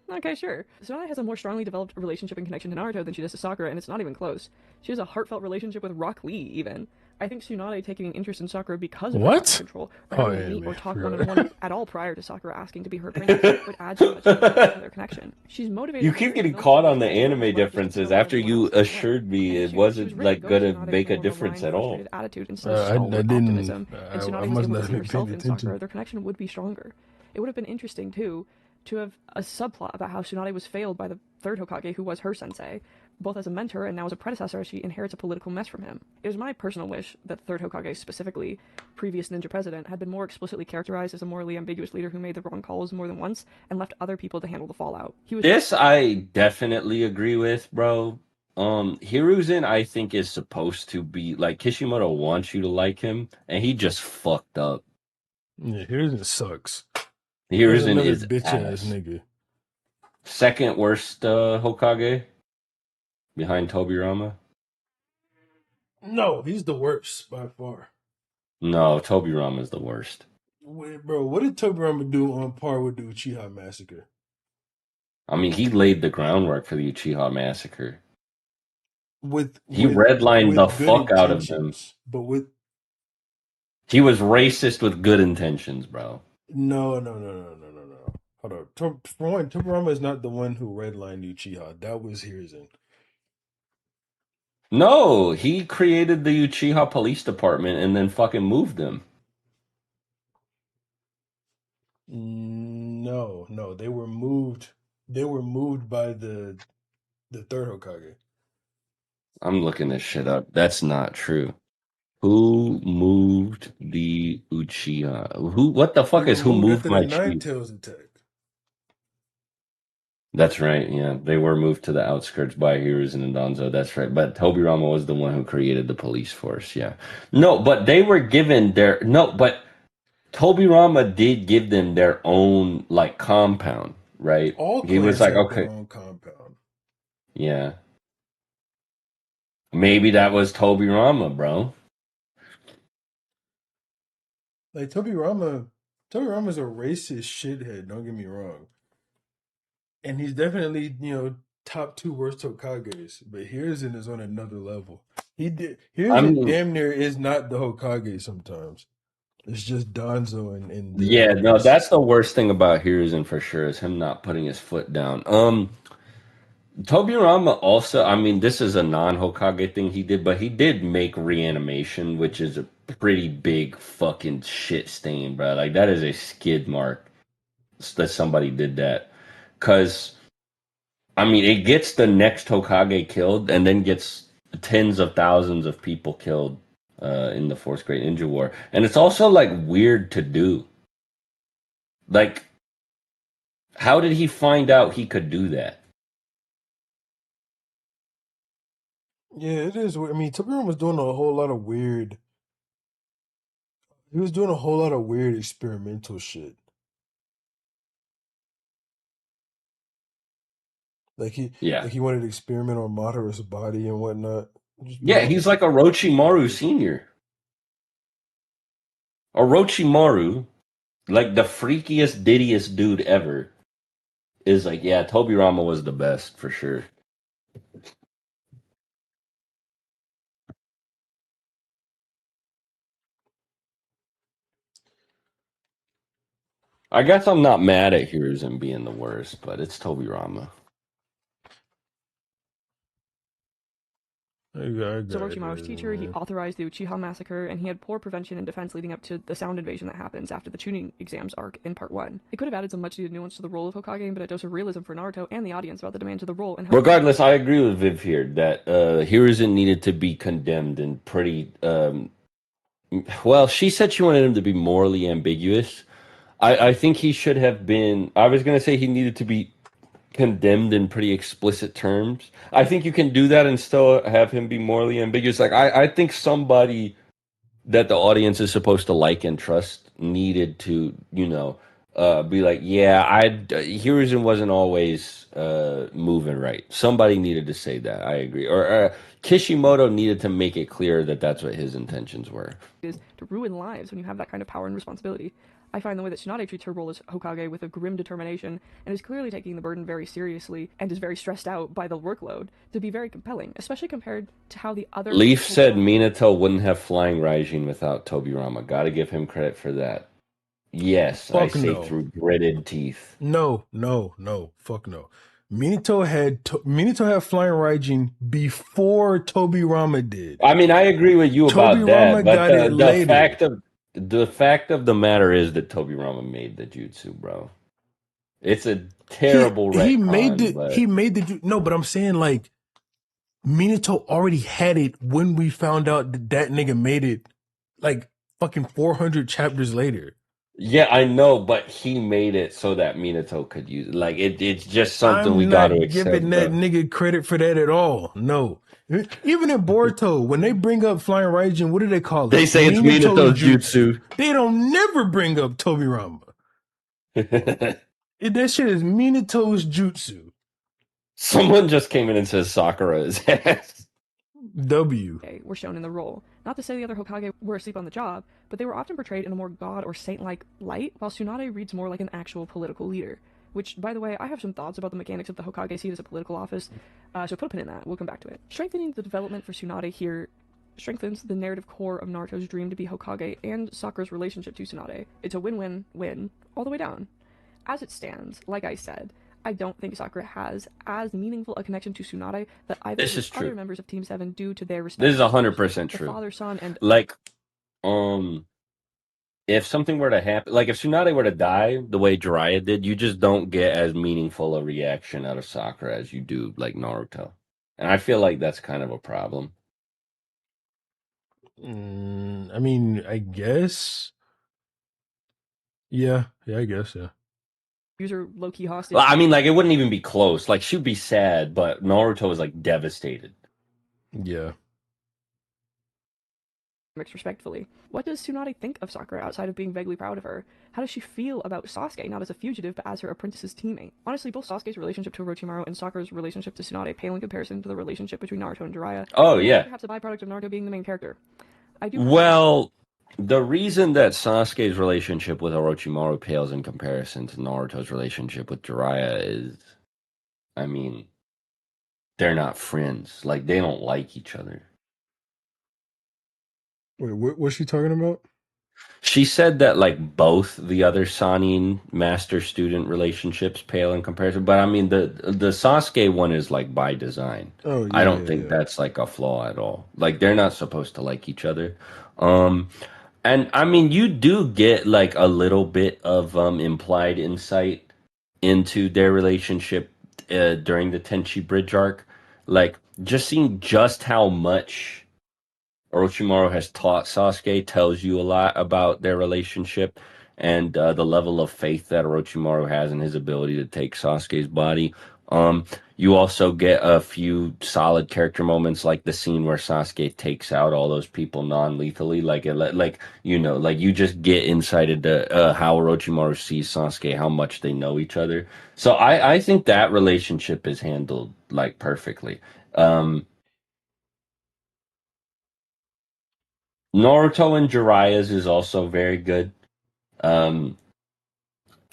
nah, okay, sure. Tsunade has a more strongly developed relationship and connection to Naruto than she does to Sakura, and it's not even close. She has a heartfelt relationship with Rock Lee, even. I think Tsunade taking an interest in Sakura because of her What? chakra control, or Oh, having yeah, to meet or man, talk forgot. one-on-one at all prior to Sakura asking to be her apprentice would add so much to their connection. She's motivated. You by keep her getting development caught of on the her anime as well, just differences to after everyone you else in a way. assured me And it she was wasn't written like to go gonna Tsunade make with a more of difference rhymed, at all. frustrated attitude instead of I stalwart didn't. optimism, and I Tsunade was must able not to see have been herself paying in attention. Sakura. Their connection would be stronger. It would have been interesting too to have a subplot about how Tsunade was failed by the third Hokage, who was her sensei, both as a mentor and now as a predecessor, as she inherits a political mess from him. It was my personal wish that the third Hokage, specifically previous ninja president, had been more explicitly characterized as a morally ambiguous leader who made the wrong calls more than once and left other people to handle the fallout. This I definitely agree with, bro. Hiruzen I think is supposed to be like Kishimoto wants you to like him, and he just fucked up. Yeah, Hiruzen sucks. Here's Hiruzen another is bitch ass ass. nigga. Second worst Hokage behind Tobirama. No, he's the worst by far. No, Tobirama is the worst. Wait, bro, what did Tobirama do on par with the Uchiha massacre? I mean, he laid the groundwork for the Uchiha massacre. He With redlined the good fuck out of them. intentions, but with He was racist with good intentions, bro. no. Hold on. For one, Tobirama is not the one who redlined Uchiha. That was Hiruzen. No, he created the Uchiha police department and then fucking moved them. No, they were moved. They were moved by the third Hokage. I'm looking this shit up. That's not true. Who moved the Uchiha? Who? What the fuck They is were who moved after my the Nine chief? Tails attack. That's right. Yeah, they were moved to the outskirts by Hiruzen and Danzo. That's right. But Tobirama was the one who created the police force. Yeah. No, but they were given their no. But Tobirama did give them their own like compound, right? All He was clans like, have okay, their own compound. yeah, maybe that was Tobirama, bro. Like Tobirama's a racist shithead. Don't get me wrong, and he's definitely top two worst Hokages. But Hiruzen is on another level. Hiruzen mean- damn near is not the Hokage sometimes. It's just Danzo and the Yeah, no, others. that's the worst thing about Hiruzen for sure is him not putting his foot down. Tobirama also, I mean, this is a non-Hokage thing he did, but he did make reanimation, which is a pretty big fucking shit stain, bro. Like that is a skid mark that somebody did that. Cause I mean, it gets the next Hokage killed and then gets tens of thousands of people killed in the Fourth Great Ninja War. And it's also like weird to do. Like, how did he find out he could do that? Yeah, it is. I mean, Tobirama was doing a whole lot of weird. He was doing a whole lot of weird experimental shit. Like he wanted to experiment on Madara's body and whatnot. Yeah, he's like Orochimaru Senior. Orochimaru, like the freakiest, diddiest dude ever, is like, yeah, Tobirama was the best for sure. I guess I'm not mad at Hiruzen being the worst, but it's Tobirama. I got So it, Orochimaru's teacher, he man. authorized the Uchiha massacre, and he had poor prevention and defense leading up to the sound invasion that happens after the tuning exams arc in part 1. It could have added some much needed nuance to the role of Hokage, but a dose of realism for Naruto and the audience about the demands of the role and how Regardless, I agree with Viv here that Hiruzen needed to be condemned and pretty. Well, she said she wanted him to be morally ambiguous. I think he should have been. I was going to say he needed to be condemned in pretty explicit terms. I think you can do that and still have him be morally ambiguous. Like I think somebody that the audience is supposed to like and trust needed to, be like, yeah, Hiruzen wasn't always moving right. Somebody needed to say that. I agree. Or Kishimoto needed to make it clear that that's what his intentions were. is to ruin lives when you have that kind of power and responsibility. I find the way that Tsunade treats her role as Hokage with a grim determination and is clearly taking the burden very seriously and is very stressed out by the workload to be very compelling, especially compared to how the other Leaf said Minato wouldn't have flying Raijin without Tobirama. Gotta give him credit for that. Yes, I Fuck say no. through gritted teeth. No. Fuck no. Minato had Flying Raijin before Tobirama did. I mean, I agree with you about that, Tobirama but got it later. the fact of the matter is that Tobirama made the jutsu, bro. It's a terrible retcon, but He made the no, but I'm saying like Minato already had it when we found out that nigga made it like fucking 400 chapters later. yeah, I know, but he made it so that Minato could use it. Like it's just something we I'm got to not accept, giving that bro. nigga credit for that at all. No. Even in Boruto, when they bring up Flying Raijin, what do they call They it? say it's Minato's Minato's Jutsu. jutsu. They don't never bring up Tobirama. That shit is Minato's Jutsu. Someone just came in and says Sakura is ass. W. were shown in the role. Not to say the other Hokage were asleep on the job, but they were often portrayed in a more god or saint-like light, while Tsunade reads more like an actual political leader. Which, by the way, I have some thoughts about the mechanics of the Hokage seat as a political office, so put a pin in that. We'll come back to it. Strengthening the development for Tsunade here strengthens the narrative core of Naruto's dream to be Hokage and Sakura's relationship to Tsunade. It's a win-win-win all the way down. As it stands, like I said, I don't think Sakura has as meaningful a connection to Tsunade that either of the other members of Team 7 do to their respective This is 100% the true. father, son, and Like, if something were to happen, like if Tsunade were to die the way Jiraiya did, you just don't get as meaningful a reaction out of Sakura as you do like Naruto. And I feel like that's kind of a problem. I mean, I guess. Yeah, I guess, yeah. user low-key hostage. Well, I mean, like, it wouldn't even be close. Like, she'd be sad, but Naruto is, like, devastated. Yeah. Respectfully. What does Tsunade think of Sakura outside of being vaguely proud of her? How does she feel about Sasuke, not as a fugitive, but as her apprentice's teammate? Honestly, both Sasuke's relationship to Orochimaru and Sakura's relationship to Tsunade pale in comparison to the relationship between Naruto and Jiraiya. Oh, yeah. Perhaps a byproduct of Naruto being the main character. Well, the reason that Sasuke's relationship with Orochimaru pales in comparison to Naruto's relationship with Jiraiya is, I mean, they're not friends. Like, they don't like each other. Wait, what's she talking about? She said that like both the other Sanin master student relationships pale in comparison, but I mean the Sasuke one is like by design. Oh, yeah. I don't think that's like a flaw at all. Like they're not supposed to like each other. And I mean you do get like a little bit of implied insight into their relationship during the Tenchi Bridge arc. Like just seeing just how much Orochimaru has taught Sasuke tells you a lot about their relationship and the level of faith that Orochimaru has in his ability to take Sasuke's body. You also get a few solid character moments, like the scene where Sasuke takes out all those people non-lethally. Like you just get insight into how Orochimaru sees Sasuke, how much they know each other. So I think that relationship is handled like perfectly. Naruto and Jiraiya's is also very good. Um,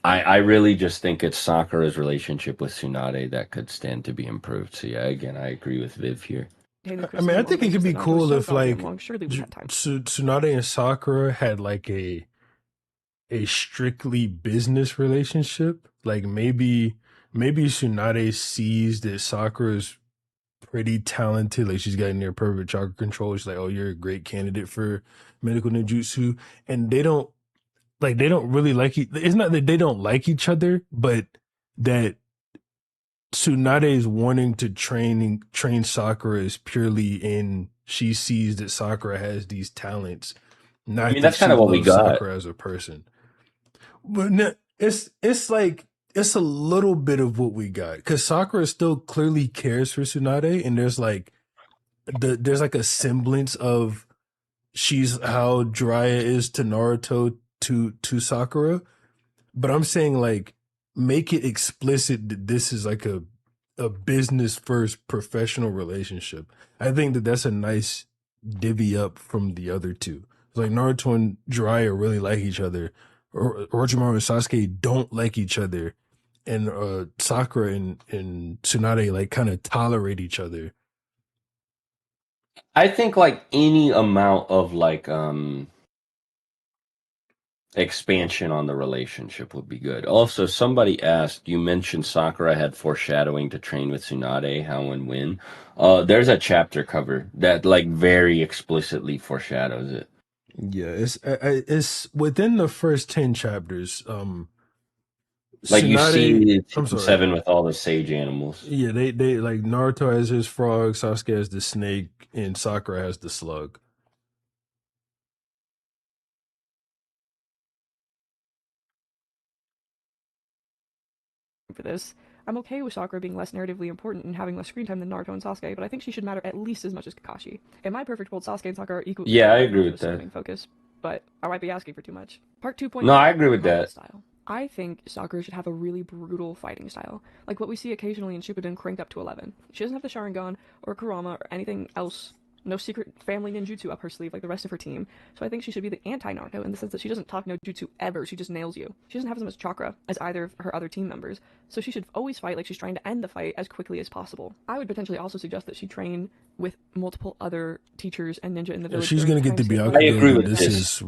I really just think it's Sakura's relationship with Tsunade that could stand to be improved. So yeah, again, I agree with Viv here. Hey, the I mean, I criticism on the think it could basis be that Naruto is cool so if goddamn like long. Surely we've had time. Tsunade and Sakura had like a strictly business relationship. Like maybe Tsunade sees that Sakura's pretty talented. Like she's got near perfect chakra control. She's like, oh, you're a great candidate for medical ninjutsu. And they don't really like it's not that they don't like each other, but that Tsunade is wanting to train Sakura is purely in she sees that Sakura has these talents, I not mean, that that's kind she of what we loves got. Sakura as a person. But no, it's like it's a little bit of what we got because Sakura still clearly cares for Tsunade, and there's like a semblance of she's how Jiraiya is to Naruto to Sakura. But I'm saying like make it explicit that this is like a business first professional relationship. I think that that's a nice divvy up from the other two. It's like Naruto and Jiraiya really like each other. Orochimaru and Sasuke don't like each other. And Sakura and Tsunade like kind of tolerate each other. I think like any amount of like expansion on the relationship would be good. Also, somebody asked, you mentioned Sakura had foreshadowing to train with Tsunade, how and when. There's a chapter cover that like very explicitly foreshadows it. Yeah, it's within the first 10 chapters. Like you Tsunade, see I'm Team sorry. 7 with all the sage animals. Yeah, they like Naruto has his frog, Sasuke has the snake, and Sakura has the slug. For this. I'm okay with Sakura being less narratively important and having less screen time than Naruto and Sasuke, but I think she should matter at least as much as Kakashi. In my perfect world, Sasuke and Sakura are equally Yeah, I important, agree Naruto with is still the that. main focus, but I might be asking for too much. Part No, 2.1, I agree with combat that. style. I think Sakura should have a really brutal fighting style, like what we see occasionally in Shippuden cranked up to 11. She doesn't have the Sharingan or Kurama or anything else, no secret family ninjutsu up her sleeve like the rest of her team, so I think she should be the anti-Naruto in the sense that she doesn't talk no jutsu ever, she just nails you. She doesn't have as much chakra as either of her other team members, so she should always fight like she's trying to end the fight as quickly as possible. I would potentially also suggest that she train with multiple other teachers and ninja in the If village she's during gonna the get time the skip where I they Byakugo, agree then with this this. advance. is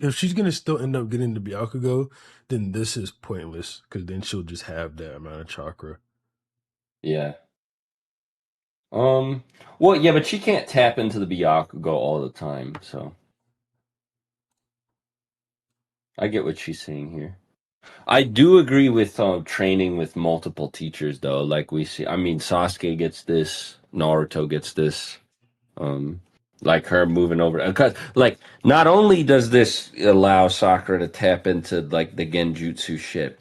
if she's gonna still end up getting the Byakugo, then this is pointless because then she'll just have that amount of chakra. Yeah. Well, yeah, but she can't tap into the Byakugo all the time, so I get what she's saying here. I do agree with training with multiple teachers, though. Like we see, I mean, Sasuke gets this, Naruto gets this. Um, like her moving over, because like not only does this allow Sakura to tap into like the genjutsu shit,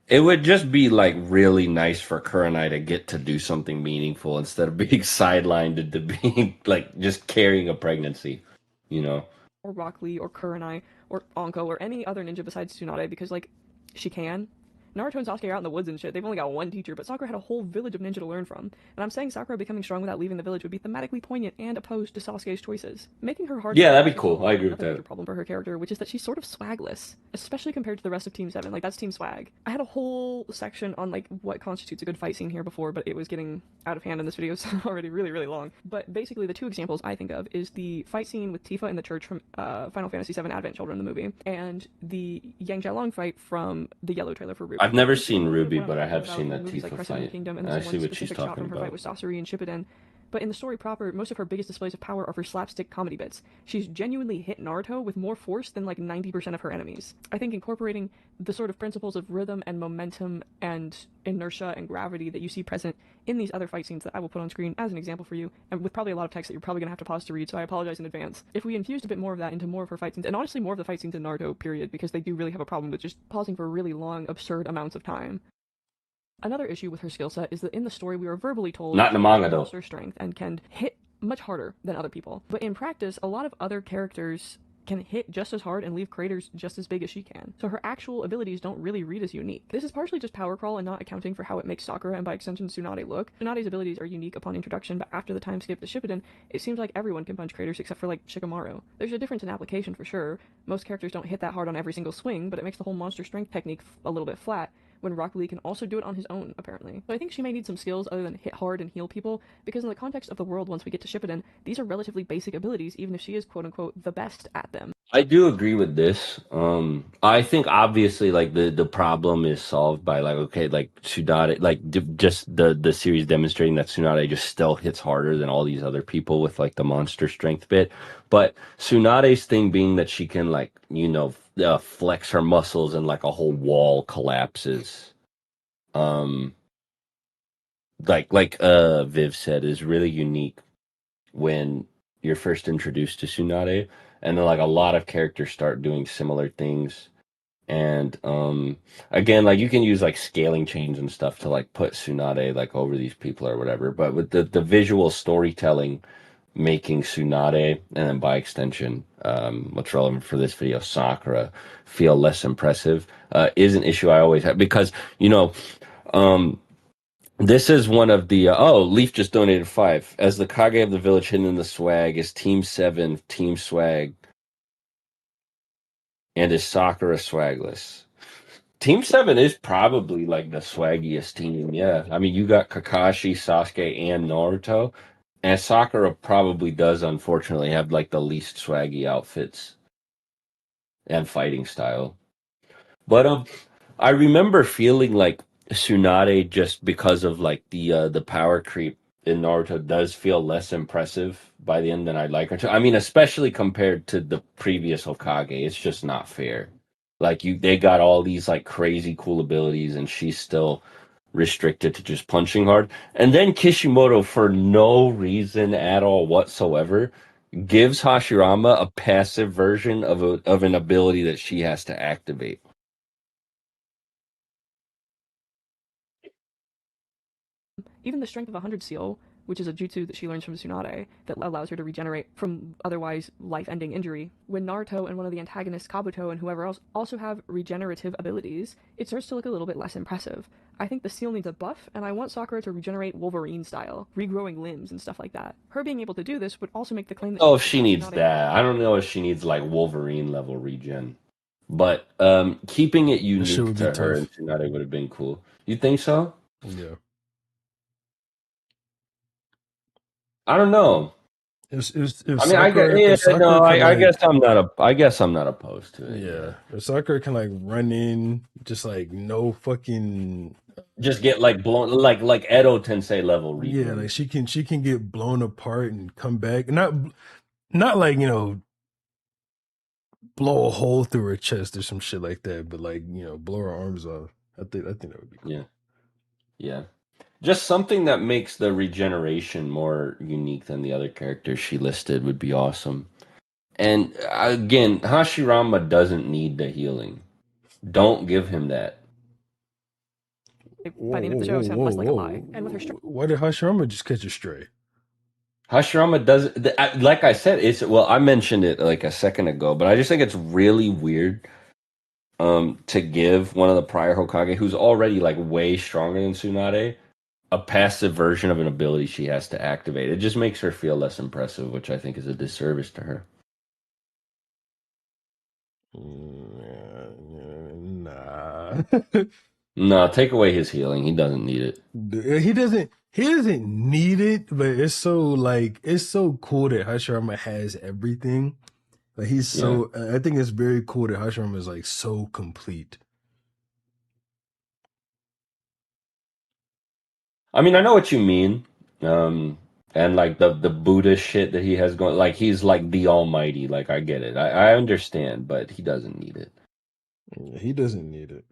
it would just be like really nice for Kurenai to get to do something meaningful instead of being sidelined into being like just carrying a pregnancy, you know. Or Rock Lee or Kurenai or Anko or any other ninja besides Tsunade because like she can. Naruto and Sasuke are out in the woods and shit. They've only got one teacher, but Sakura had a whole village of ninja to learn from. And I'm saying Sakura becoming strong without leaving the village would be thematically poignant and opposed to Sasuke's choices. Making her hard Yeah, to that'd be also cool. solve I agree with another major that. problem for her character, which is that she's sort of swagless, especially compared to the rest of Team 7. Like that's Team Swag. I had a whole section on like what constitutes a good fight scene here before, but it was getting out of hand and this video is already really, really long. But basically the two examples I think of is the fight scene with Tifa in the church from Final Fantasy VII Advent Children, the movie, and the Yang Jialong fight from the yellow trailer for Ruby. I've never This is a seen little bit of Ruby, what I'm but I talking have about seen in that movies like Tifa Crescent of the fight, Kingdom, and and this I is see one what she's specific shot talking from her fight about. with Sasori and Shippuden. But in the story proper, most of her biggest displays of power are for slapstick comedy bits. She's genuinely hit Naruto with more force than like 90% of her enemies. I think incorporating the sort of principles of rhythm and momentum and inertia and gravity that you see present in these other fight scenes that I will put on screen as an example for you, and with probably a lot of text that you're probably going to have to pause to read, so I apologize in advance. If we infused a bit more of that into more of her fight scenes, and honestly more of the fight scenes in Naruto, period, because they do really have a problem with just pausing for really long, absurd amounts of time. Another issue with her skill set is that in the story we are verbally told Not in the she has manga monster though. strength and can hit much harder than other people. But in practice, a lot of other characters can hit just as hard and leave craters just as big as she can. So her actual abilities don't really read as unique. This is partially just power crawl and not accounting for how it makes Sakura and by extension Tsunade look. Tsunade's abilities are unique upon introduction, but after the time skip to Shippuden, it seems like everyone can punch craters except for like Shikamaru. There's a difference in application for sure. Most characters don't hit that hard on every single swing, but it makes the whole monster strength technique a little bit flat, when Rock Lee can also do it on his own, apparently. So I think she may need some skills other than hit hard and heal people, because in the context of the world once we get to Shippuden, these are relatively basic abilities, even if she is quote-unquote the best at them. I do agree with this. I think obviously like the problem is solved by like okay like Tsunade like just the series demonstrating that Tsunade just still hits harder than all these other people with like the monster strength bit, but Tsunade's thing being that she can like flex her muscles and like a whole wall collapses. Um, like Viv said, is really unique when you're first introduced to Tsunade, and then like a lot of characters start doing similar things. And again, like you can use like scaling chains and stuff to like put Tsunade like over these people or whatever. But with the visual storytelling making Tsunade and then by extension, what's relevant for this video, Sakura, feel less impressive is an issue I always have because um this is one of the Leaf just donated 5. As the Kage of the village hidden in the swag is Team 7, Team Swag, and is Sakura swagless. Team 7 is probably like the swaggiest team, yeah. I mean, you got Kakashi, Sasuke, and Naruto, and Sakura probably does unfortunately have like the least swaggy outfits and fighting style. But I remember feeling like Tsunade just because of like the power creep in Naruto does feel less impressive by the end than I'd like her to. I mean, especially compared to the previous Hokage, it's just not fair. Like they got all these like crazy cool abilities, and she's still restricted to just punching hard. And then Kishimoto, for no reason at all whatsoever, gives Hashirama a passive version of an ability that she has to activate. Even the Strength of 100 seal, which is a jutsu that she learns from Tsunade that allows her to regenerate from otherwise life-ending injury. When Naruto and one of the antagonists, Kabuto, and whoever else also have regenerative abilities, it starts to look a little bit less impressive. I think the seal needs a buff, and I want Sakura to regenerate Wolverine style, regrowing limbs and stuff like that. Her being able to do this would also make the claim that Oh, if she needs that. I don't know if she needs like Wolverine level regen. But keeping it That shit unique would be to her tough. and Tsunade would have been cool. You think so? Yeah. I don't know. If I mean, I guess, Sakura yeah, if Sakura no, could I like guess I'm not opposed to it. yeah, Yeah, if Sakura can like run in just like no fucking just get like blown like Edo Tensei level yeah, regen. like she can get blown apart and come back. Not like, blow a hole through her chest or some shit like that, but like, blow her arms off. I think that would be cool. Yeah, yeah. Just something that makes the regeneration more unique than the other characters she listed would be awesome. And again, Hashirama doesn't need the healing. Don't give him that. by Whoa, the end of whoa, the show whoa, sound whoa, less like a lie. And with her whoa. Why did Hashirama just catch a stray? Hashirama does like I said, it's well, I mentioned it like a second ago, but I just think it's really weird to give one of the prior Hokage who's already like way stronger than Tsunade a passive version of an ability she has to activate. It just makes her feel less impressive, which I think is a disservice to her. Nah. No, take away his healing. He doesn't need it. He doesn't need it, but it's so cool that Hashirama has everything. Like Yeah. I think it's very cool that Hashirama is like so complete. I mean, I know what you mean. And like the Buddha shit that he has going, like he's like the Almighty. Like I get it. I understand, but he doesn't need it. Yeah, he doesn't need it.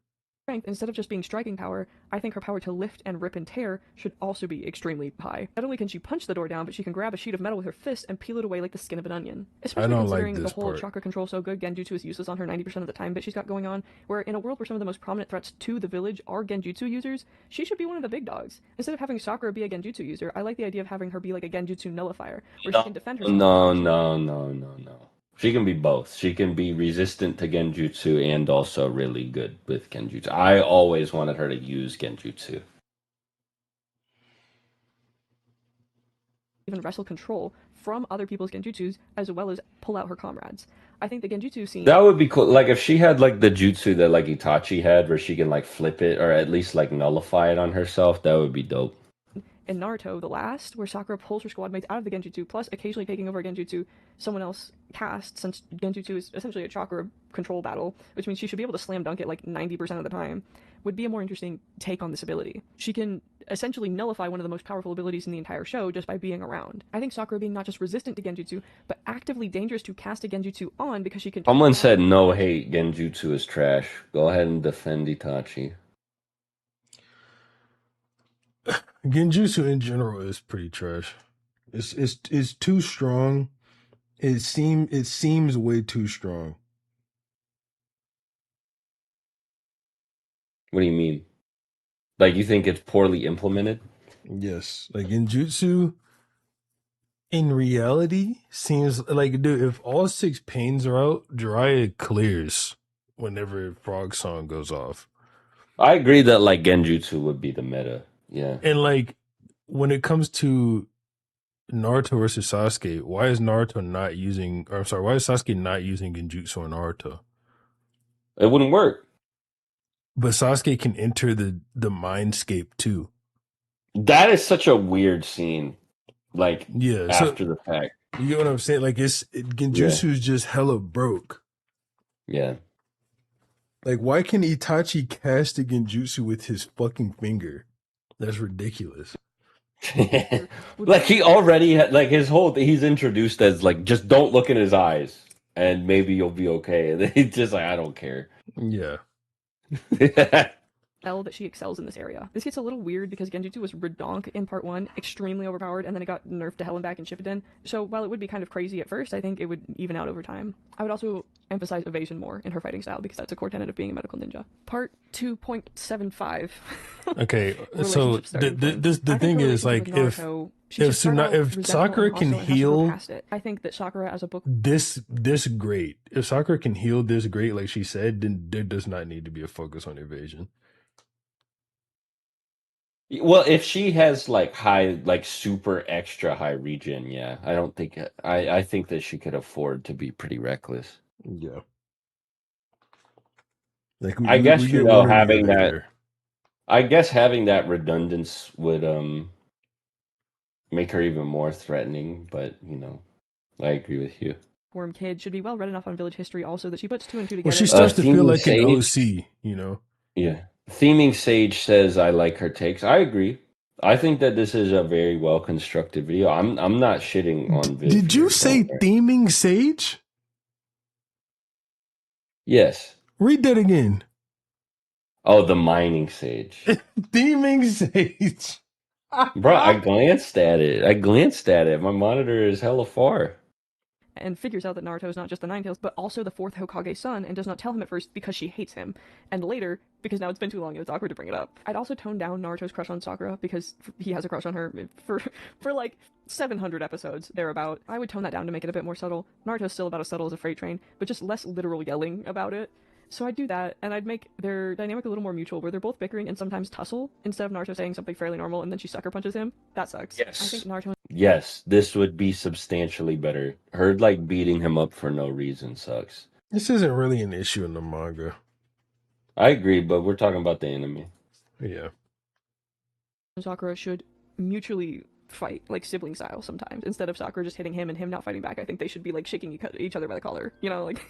strength, instead of just being striking power, I think her power to lift and rip and tear should also be extremely high. Not only can she punch the door down, but she can grab a sheet of metal with her fist and peel it away like the skin of an onion. Especially don't like considering the this whole part. chakra control so good, Genjutsu is useless on her 90% of the time, but she's got going on, where in a world where some of the most prominent threats to the village are Genjutsu users, she should be one of the big dogs. Instead of having Sakura be a Genjutsu user, I like the idea of having her be like a Genjutsu nullifier, where she can defend herself. No, no, no, no, no. She can be both. She can be resistant to genjutsu and also really good with genjutsu. I always wanted her to use genjutsu. Even wrestle control from other people's genjutsus as well as pull out her comrades. I think the genjutsu scene That would be cool. Like if she had like the jutsu that like Itachi had, where she can like flip it or at least like nullify it on herself, that would be dope. in Naruto, the last, where Sakura pulls her squad mates out of the genjutsu, plus occasionally taking over a genjutsu someone else cast, since genjutsu is essentially a chakra control battle, which means she should be able to slam dunk it like 90% of the time, would be a more interesting take on this ability. She can essentially nullify one of the most powerful abilities in the entire show just by being around. I think Sakura being not just resistant to genjutsu, but actively dangerous to cast a genjutsu on because she can. Someone said no hate, genjutsu is trash. Go ahead and defend Itachi. Genjutsu in general is pretty trash. It's too strong. It seems way too strong. What do you mean? Like you think it's poorly implemented? Yes, like Genjutsu in reality seems like, dude, if all 6 pains are out, Jiraiya clears whenever Frog Song goes off. I agree that like genjutsu would be the meta. Yeah. And like when it comes to Naruto versus Sasuke, why is Naruto not using, or I'm sorry, why is Sasuke not using Genjutsu on Naruto? It wouldn't work. But Sasuke can enter the mindscape too. That is such a weird scene. Like Yeah, so after the fact. you get what I'm saying? Like Genjutsu is just hella broke. Yeah. Like, why can Itachi cast a Genjutsu with his fucking finger? That's ridiculous. Like he already had like his whole he's introduced as like just don't look in his eyes and maybe you'll be okay. And then he's just like I don't care. Yeah. That she excels in this area. This gets a little weird because Genjutsu was redonk in part 1, extremely overpowered, and then it got nerfed to hell and back in Shippuden. So while it would be kind of crazy at first, I think it would even out over time. I would also emphasize evasion more in her fighting style because that's a core tenet of being a medical ninja. Part 2.75. Okay, so the thing is, like, if Sakura can heal I think that Sakura as a book this great, if Sakura can heal this great, like she said, then there does not need to be a focus on evasion. Well, if she has like high, like super extra high regen, yeah, I don't think I think that she could afford to be pretty reckless. Yeah. Like I guess we you get know one or the having other that. there. I guess having that redundance would make her even more threatening. But you know, I agree with you. Worm kid should be well read enough on village history also that she puts 2 and 2 Well, together. she starts to feel Theming like an Sage, OC, you know. yeah. Theming Sage says I like her takes. I agree. I think that this is a very well constructed video. I'm not shitting on Viv Did you here, say don't worry. theming Sage? Yes. Read that again. Oh, the mining sage. Theming Sage. Bro, I glanced at it. My monitor is hella far. And figures out that Naruto is not just the Nine-Tails, but also the 4th Hokage's son, and does not tell him at first because she hates him, and later, because now it's been too long and it's awkward to bring it up. I'd also tone down Naruto's crush on Sakura, because he has a crush on her for like 700 episodes, thereabout. I would tone that down to make it a bit more subtle. Naruto's still about as subtle as a freight train, but just less literal yelling about it. So I'd do that, and I'd make their dynamic a little more mutual, where they're both bickering and sometimes tussle, instead of Naruto saying something fairly normal and then she sucker punches him. That sucks. Yes. I think Naruto... Yes, this would be substantially better. Her like beating him up for no reason sucks. This isn't really an issue in the manga. I agree, but we're talking about the anime. Yeah. Sakura should mutually fight, like sibling style sometimes, instead of Sakura just hitting him and him not fighting back. I think they should be like shaking each other by the collar, you know, like...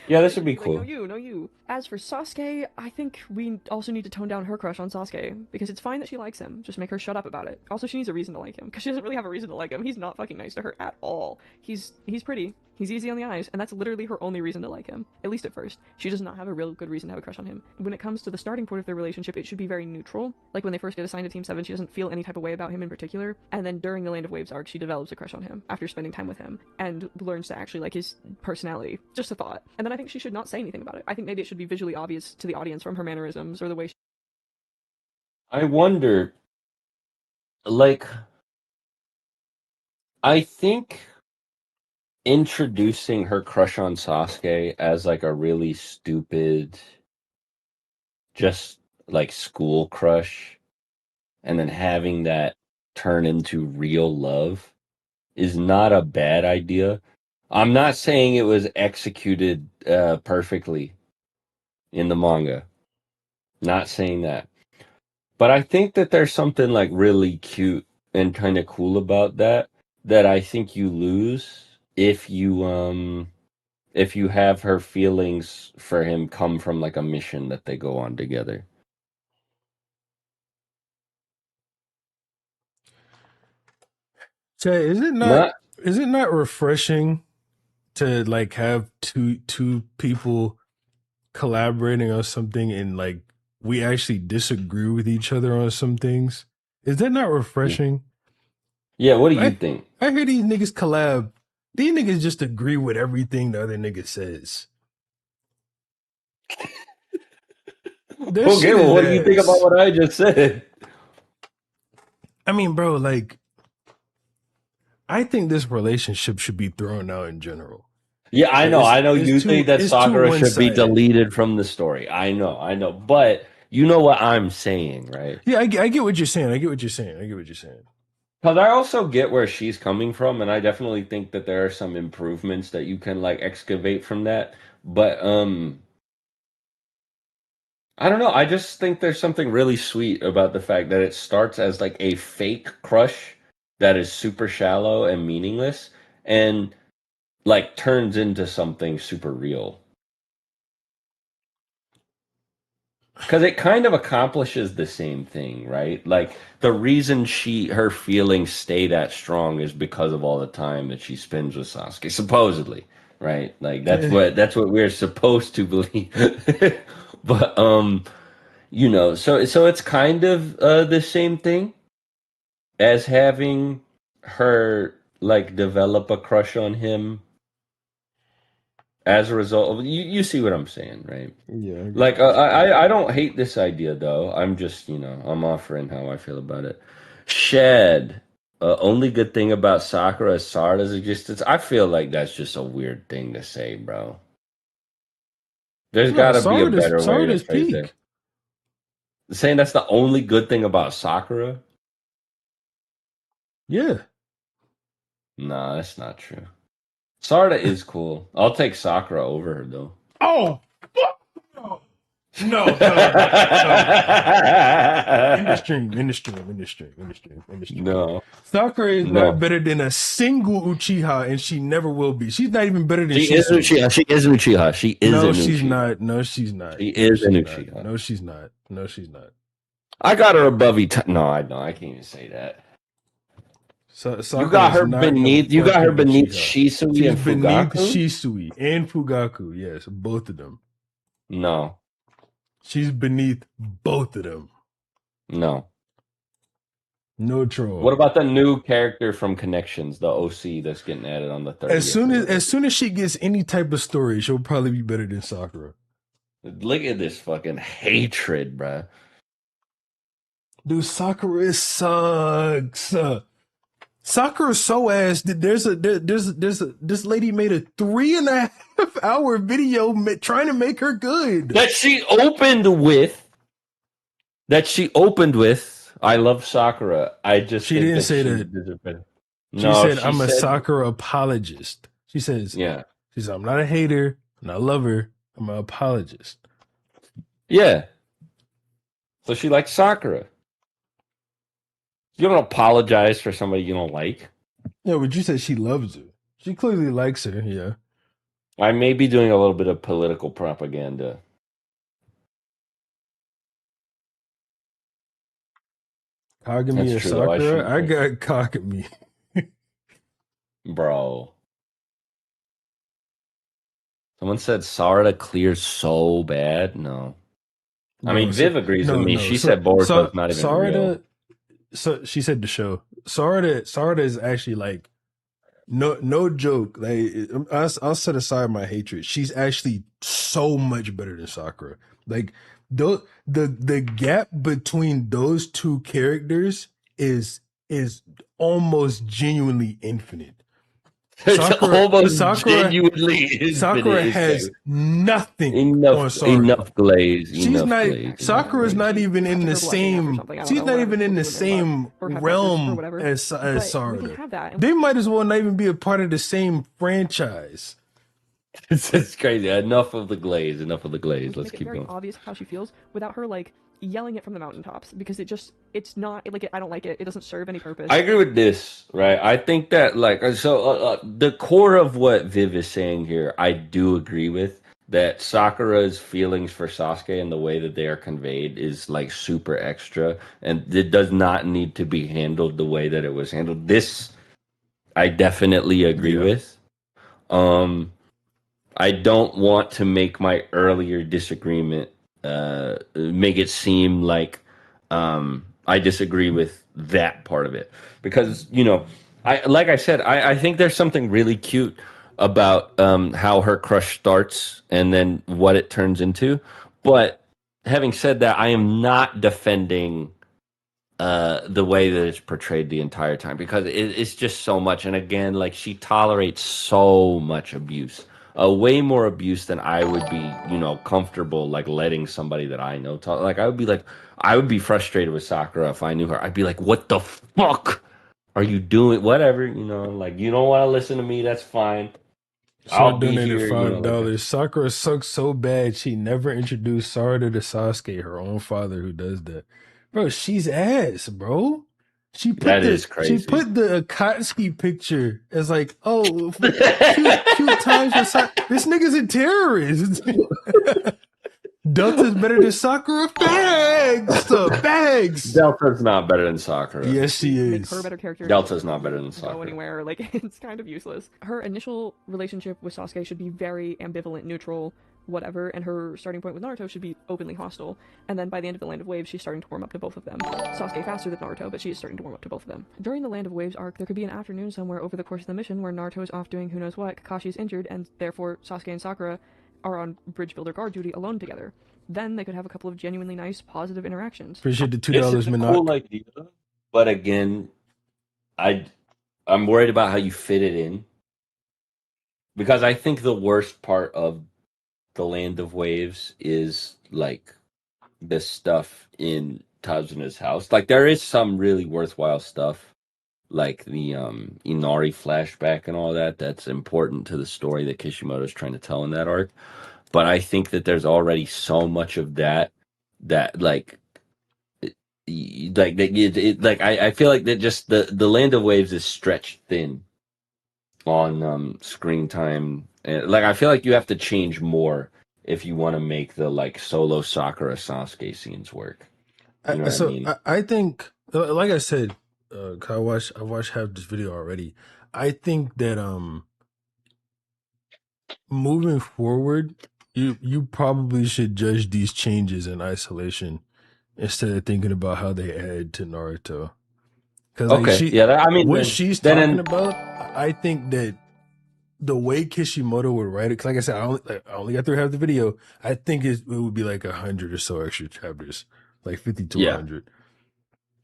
Yeah, this would be like, cool. no you. As for Sasuke, I think we also need to tone down her crush on Sasuke, because it's fine that she likes him, just make her shut up about it. Also, she needs a reason to like him, because she doesn't really have a reason to like him. He's not fucking nice to her at all. He's pretty, he's easy on the eyes, and that's literally her only reason to like him, at least at first. She does not have a real good reason to have a crush on him. When it comes to the starting point of their relationship, it should be very neutral. Like when they first get assigned to Team 7, she doesn't feel any type of way about him in particular, and then during the Land of Waves arc, she develops a crush on him after spending time with him, and learns to actually like his personality. Just a thought. And then I think she should not say anything about it. I think maybe it should be visually obvious to the audience from her mannerisms or the way she... I wonder, like, I think introducing her crush on Sasuke as like a really stupid, just like school crush, and then having that turn into real love is not a bad idea. I'm not saying it was executed perfectly in the manga. Not saying that. But I think that there's something like really cute and kind of cool about that I think you lose if you have her feelings for him come from like a mission that they go on together. Jay, Not is it not refreshing to like have two people collaborating on something and like we actually disagree with each other on some things? Is that not refreshing? Yeah, what do you I think? I hear these niggas collab. These niggas just agree with everything the other nigga says. That Okay, shit well is what do you think about ass. what I just said? I mean, bro, like I think this relationship should be thrown out in general. Yeah, I know you think that It's too Sakura one should be sided. deleted from the story. I know. But you know what I'm saying, right? Yeah, I get what you're saying. I get what you're saying. I get what you're saying. Because I also get where she's coming from, and I definitely think that there are some improvements that you can like excavate from that. But I don't know. I just think there's something really sweet about the fact that it starts as like a fake crush that is super shallow and meaningless, and like turns into something super real. Because it kind of accomplishes the same thing, right? Like the reason her feelings stay that strong is because of all the time that she spends with Sasuke, supposedly, right? Like that's what we're supposed to believe. But so it's kind of the same thing as having her like develop a crush on him as a result of you see what I'm saying, right? Yeah, I get Like what you're saying. I don't hate this idea though. I'm just I'm offering how I feel about it. Shed. Only good thing about Sakura is Sarada's existence. I feel like that's just a weird thing to say, bro. There's No, got to be a better way to Sarada's phrase it. peak. Saying that's the only good thing about Sakura? Yeah. Nah, that's not true. Sarada is cool. I'll take Sakura over her though. Oh, fuck no. No, hell no. Hell no. In the stream, in the stream, in the stream, in the stream, in the stream. No, Sakura is not no. better than a single Uchiha, and she never will be. She's not even better than She is Shisui. Uchiha. She is an Uchiha. She is No, an she's Uchiha. not. No, she's not. She No, is an she's not. Uchiha. No, she's not. No, she's not. I got her above No, I don't. I can't even say that. Sakura is not a You got her fucking beneath Uchiha. Shisui She's and beneath Fugaku? Shisui and Fugaku. Yes, both of them. No, She's beneath both of them. no. No troll. What about the new character from Connections, the OC that's getting added on the 30th? As soon as she gets any type of story, she'll probably be better than Sakura. Look at this fucking hatred, bruh. Dude, Sakura sucks. Sakura's so ass that this lady made a 3.5 hour video trying to make her good. That she opened with. I love Sakura. I just She think didn't that say she that. deserves better. She No, said she I'm a said, Sakura apologist. She says yeah, I'm not a hater, and I love her. I'm an apologist. yeah. So she likes Sakura. You don't apologize for somebody you don't like. Yeah, but you said she loves her. She clearly likes her. Yeah. I may be doing a little bit of political propaganda. Kagami That's or true, though. I Sakura? shouldn't I say, got Kagami. bro. Someone said Sarda clears so bad. No, I No, mean Viv agrees with me. no. She said Boruto's not even real. Sarada. So she said the show. Sarada is actually like no joke. Like I'll set aside my hatred. She's actually so much better than Sakura. Like the gap between those two characters is almost genuinely infinite. almost Sakura genuinely infinite. Sakura It's has like nothing enough, on Sarda. enough glaze, She's enough not. glaze, enough Sakura's glaze. not even in to the her blessing after same. something. I don't She's know, not whatever. even in the People can name same that, or have blessings or realm whatever. as But we can Sarda. have that. They might as well not even be a part of the same franchise. It's crazy. Enough of the glaze. Enough of the We glaze. can Let's make it keep very going. obvious how she feels without her like yelling it from the mountaintops, because it's not like I don't like it. It doesn't serve any purpose. I agree with this, right? I think that like the core of what Viv is saying here, I do agree with. That Sakura's feelings for Sasuke and the way that they are conveyed is like super extra, and it does not need to be handled the way that it was handled. This I definitely agree Yeah. with. Um, I don't want to make my earlier disagreement make it seem like I disagree with that part of it, because I like I said, I think there's something really cute about how her crush starts and then what it turns into. But having said that, I am not defending the way that it's portrayed the entire time, because it's just so much. And again, like, she tolerates so much abuse, way more abuse than I would be, comfortable like letting somebody that I know talk. Like, I would be frustrated with Sakura if I knew her. I'd be like, what the fuck are you doing? Whatever, like, you don't want to listen to me, that's fine. So I I'll be donated here, like. $5. Sakura sucks so bad she never introduced Sarda to Sasuke, her own father who does that. Bro, she's ass, bro. That is She crazy. put the Akatsuki picture as like, oh, cute times with this nigga's a terrorist. Delta's better than Sakura. Bags. Delta's not better than Sakura. Yes, she Make her a is. better character. Delta's not better than Go Sakura. anywhere. Like, it's kind of useless. Her initial relationship with Sasuke should be very ambivalent, neutral, whatever, and her starting point with Naruto should be openly hostile. And then by the end of the Land of Waves, she's starting to warm up to both of them. Sasuke faster than Naruto, but she's starting to warm up to both of them. During the Land of Waves arc, there could be an afternoon somewhere over the course of the mission where Naruto is off doing who knows what, Kakashi's injured, and therefore Sasuke and Sakura are on bridge builder guard duty alone together. Then they could have a couple of genuinely nice, positive interactions. Appreciate the This $2, is a Minok. cool idea, but again, I'm worried about how you fit it in, because I think the worst part of the Land of Waves is like this stuff in Tazuna's house. Like, there is some really worthwhile stuff, like the Inari flashback and all that. That's important to the story that Kishimoto's trying to tell in that arc. But I think that there's already so much of that like like I feel like that just the Land of Waves is stretched thin on screen time, and like I feel like you have to change more if you want to make the like solo Sakura Sasuke scenes work. You know what I mean? I think, like I said, 'cause I watched half this video already. I think that moving forward, you probably should judge these changes in isolation instead of thinking about how they add to Naruto. Because like Okay, yeah. I mean, what she's then talking about, I think that the way Kishimoto would write it, because like I said, I only got through half the video. I think it would be like 100 or so extra chapters, like 50 to yeah. 100.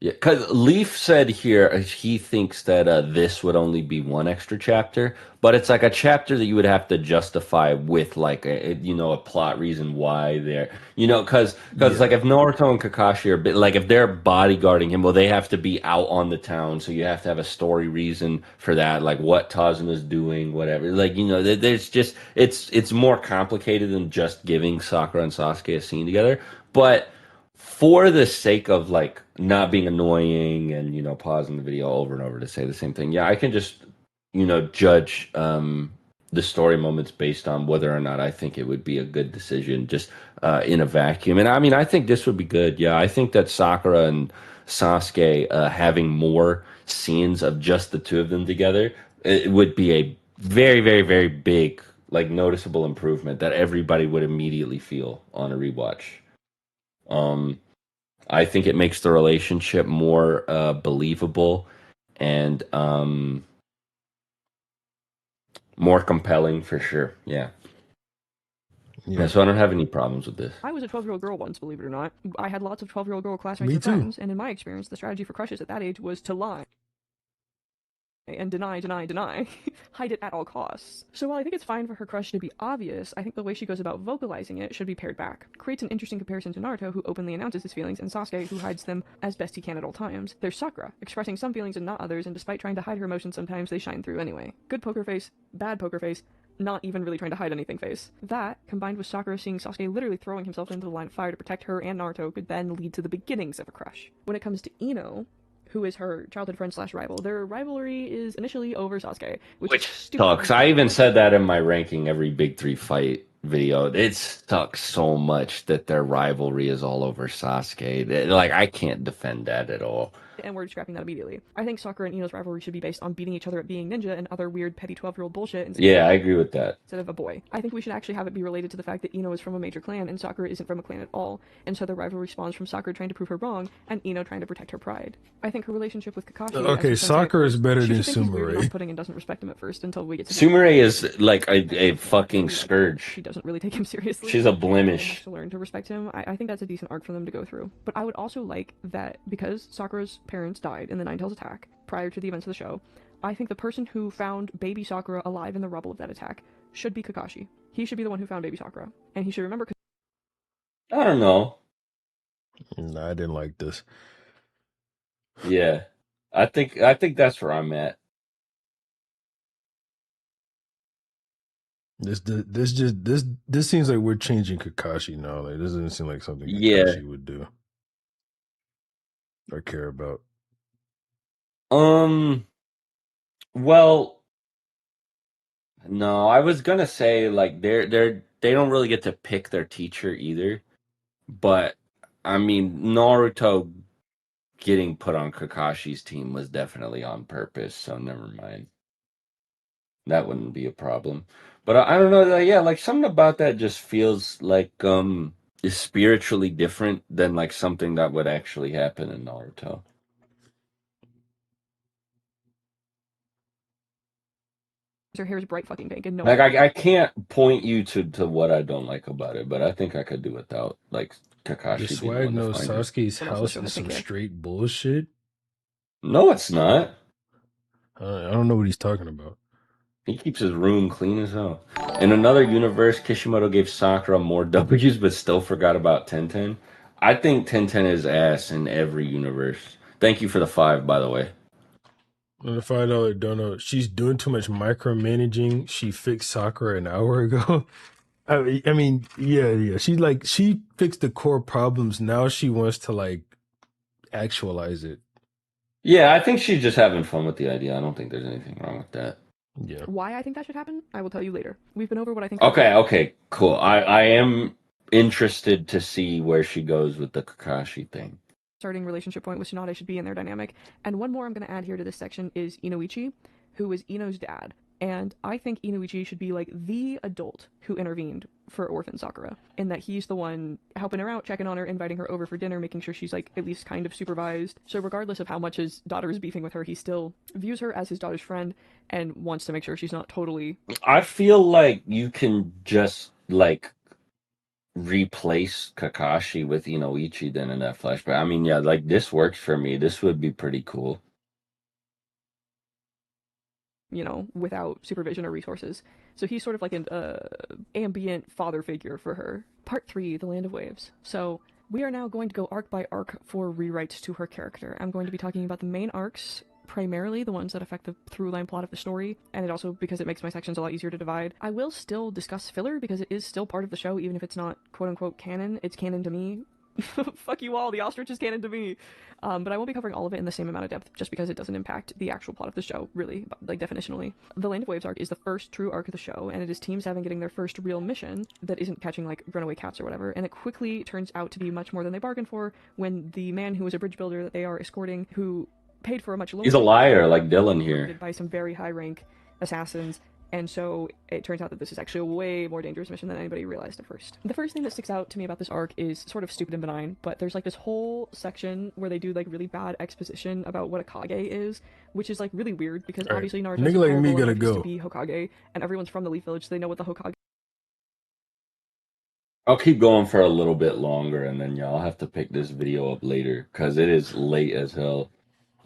Yeah, because Leaf said here he thinks that this would only be one extra chapter, but it's like a chapter that you would have to justify with like a plot reason why they're because like if Naruto and Kakashi are like if they're bodyguarding him, well they have to be out on the town, so you have to have a story reason for that, like what Tazuna's doing, whatever. Like there's just it's more complicated than just giving Sakura and Sasuke a scene together, but for the sake of like not being annoying and pausing the video over and over to say the same thing, yeah, I can just judge the story moments based on whether or not I think it would be a good decision just in a vacuum. And I mean, I think this would be good. Yeah, I think that Sakura and Sasuke having more scenes of just the two of them together, it would be a very, very, very big, like, noticeable improvement that everybody would immediately feel on a rewatch. um I think it makes the relationship more believable and more compelling for sure. Yeah. Yeah. So I don't have any problems with this. I was a 12-year-old girl once, believe it or not. I had lots of 12-year-old girl classmates Me and too. friends, and in my experience, the strategy for crushes at that age was to lie. and deny, hide it at all costs. So while I think it's fine for her crush to be obvious, I think the way she goes about vocalizing it should be pared back. Creates an interesting comparison to Naruto, who openly announces his feelings, and Sasuke, who hides them as best he can at all times. There's Sakura, expressing some feelings and not others, and despite trying to hide her emotions sometimes, they shine through anyway. Good poker face, bad poker face, not even really trying to hide anything face. That, combined with Sakura seeing Sasuke literally throwing himself into the line of fire to protect her and Naruto, could then lead to the beginnings of a crush. When it comes to Ino, who is her childhood friend slash rival, their rivalry is initially over Sasuke, which sucks. I even said that in my ranking every Big Three fight video. It sucks so much that their rivalry is all over Sasuke. Like, I can't defend that at all. And we're scrapping that immediately. I think Sakura and Ino's rivalry should be based on beating each other at being ninja and other weird petty 12-year-old bullshit. Yeah, I agree with that. Instead of a boy. I think we should actually have it be related to the fact that Ino is from a major clan and Sakura isn't from a clan at all, and so the rivalry spawns from Sakura trying to prove her wrong and Ino trying to protect her pride. I think her relationship with Kakashi... Okay, Sakura is better than Sumire. Putting and doesn't respect him at first until we get to... Sumire is like a fucking scourge. She doesn't really take him seriously. She's a blemish. To learn to respect him. I think that's a decent arc for them to go through. But I would also like that because Sakura's parents died in the Nine Tails attack prior to the events of the show, I think the person who found baby Sakura alive in the rubble of that attack should be Kakashi. He should be the one who found baby Sakura. And he should remember... I don't know. Nah, I didn't like this. Yeah. I think that's where I'm at. This seems like we're changing Kakashi now. Like, this doesn't seem like something Kakashi would do or care about. Well, no, I was gonna say like they don't really get to pick their teacher either, but I mean Naruto getting put on Kakashi's team was definitely on purpose, so never mind. That wouldn't be a problem. But I don't know, yeah, like something about that just feels like is spiritually different than like something that would actually happen in Naruto. Her hair is bright fucking pink and no... Like I can't point you to what I don't like about it, but I think I could do without like Kakashi. The swag knows Sasuke's house is some straight bullshit. No, it's not. I don't know what he's talking about. He keeps his room clean as hell. In another universe, Kishimoto gave Sakura more W's, but still forgot about Tenten. I think Tenten is ass in every universe. Thank you for the 5, by the way. On the $5 donut, she's doing too much micromanaging. She fixed Sakura an hour ago. I mean, yeah. She fixed the core problems. Now she wants to like actualize it. Yeah, I think she's just having fun with the idea. I don't think there's anything wrong with that. Yeah. Why I think that should happen, I will tell you later. We've been over what I think. Okay, cool. I am interested to see where she goes with the Kakashi thing. Starting relationship point with Tsunade should be in their dynamic. And one more I'm going to add here to this section is Inoichi, who is Ino's dad. And I think Inoichi should be like the adult who intervened for orphan Sakura, in that he's the one helping her out, checking on her, inviting her over for dinner, making sure she's like at least kind of supervised. So regardless of how much his daughter is beefing with her, he still views her as his daughter's friend and wants to make sure she's not totally... I feel like you can just like replace Kakashi with Inoichi then in that flashback. I mean, yeah, like this works for me. This would be pretty cool. You know, without supervision or resources. So he's sort of like an ambient father figure for her. Part 3, The Land of Waves. So we are now going to go arc by arc for rewrites to her character. I'm going to be talking about the main arcs, primarily the ones that affect the through-line plot of the story, and it also, because it makes my sections a lot easier to divide. I will still discuss filler, because it is still part of the show, even if it's not quote-unquote canon. It's canon to me. Fuck you all, the ostrich is canon to me. But I won't be covering all of it in the same amount of depth, just because it doesn't impact the actual plot of the show, really, like definitionally. The Land of Waves arc is the first true arc of the show, and it is Team 7 getting their first real mission that isn't catching, like, runaway cats or whatever, and it quickly turns out to be much more than they bargained for when the man who was a bridge builder that they are escorting, who paid for a much lower... He's a liar, like Dylan here. ...by some very high-rank assassins, and so it turns out that this is actually a way more dangerous mission than anybody realized at first. The first thing that sticks out to me about this arc is sort of stupid and benign, but there's like this whole section where they do like really bad exposition about what a Kage is, which is like really weird because obviously Naruto's nigga like me gotta go to be Hokage, and everyone's from the Leaf Village, so they know what the Hokage... I'll keep going for a little bit longer, and then y'all have to pick this video up later, because it is late as hell.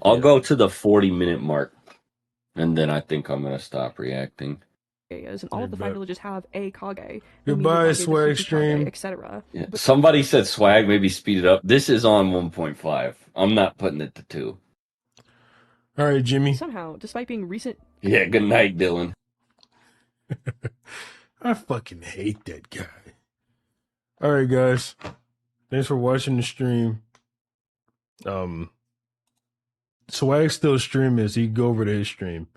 I'll go to the 40-minute mark. And then I think I'm gonna stop reacting. is, and all of the 5 Bet. villages have a Kage. Goodbye, Swag Stream. Etc. Yeah. Somebody said swag, maybe speed it up. This is on 1.5. I'm not putting it to 2. All right, Jimmy. Somehow, despite being recent. Yeah, good night, Dylan. I fucking hate that guy. All right, guys. Thanks for watching the stream. Swag's still streaming, so you can go over to his stream.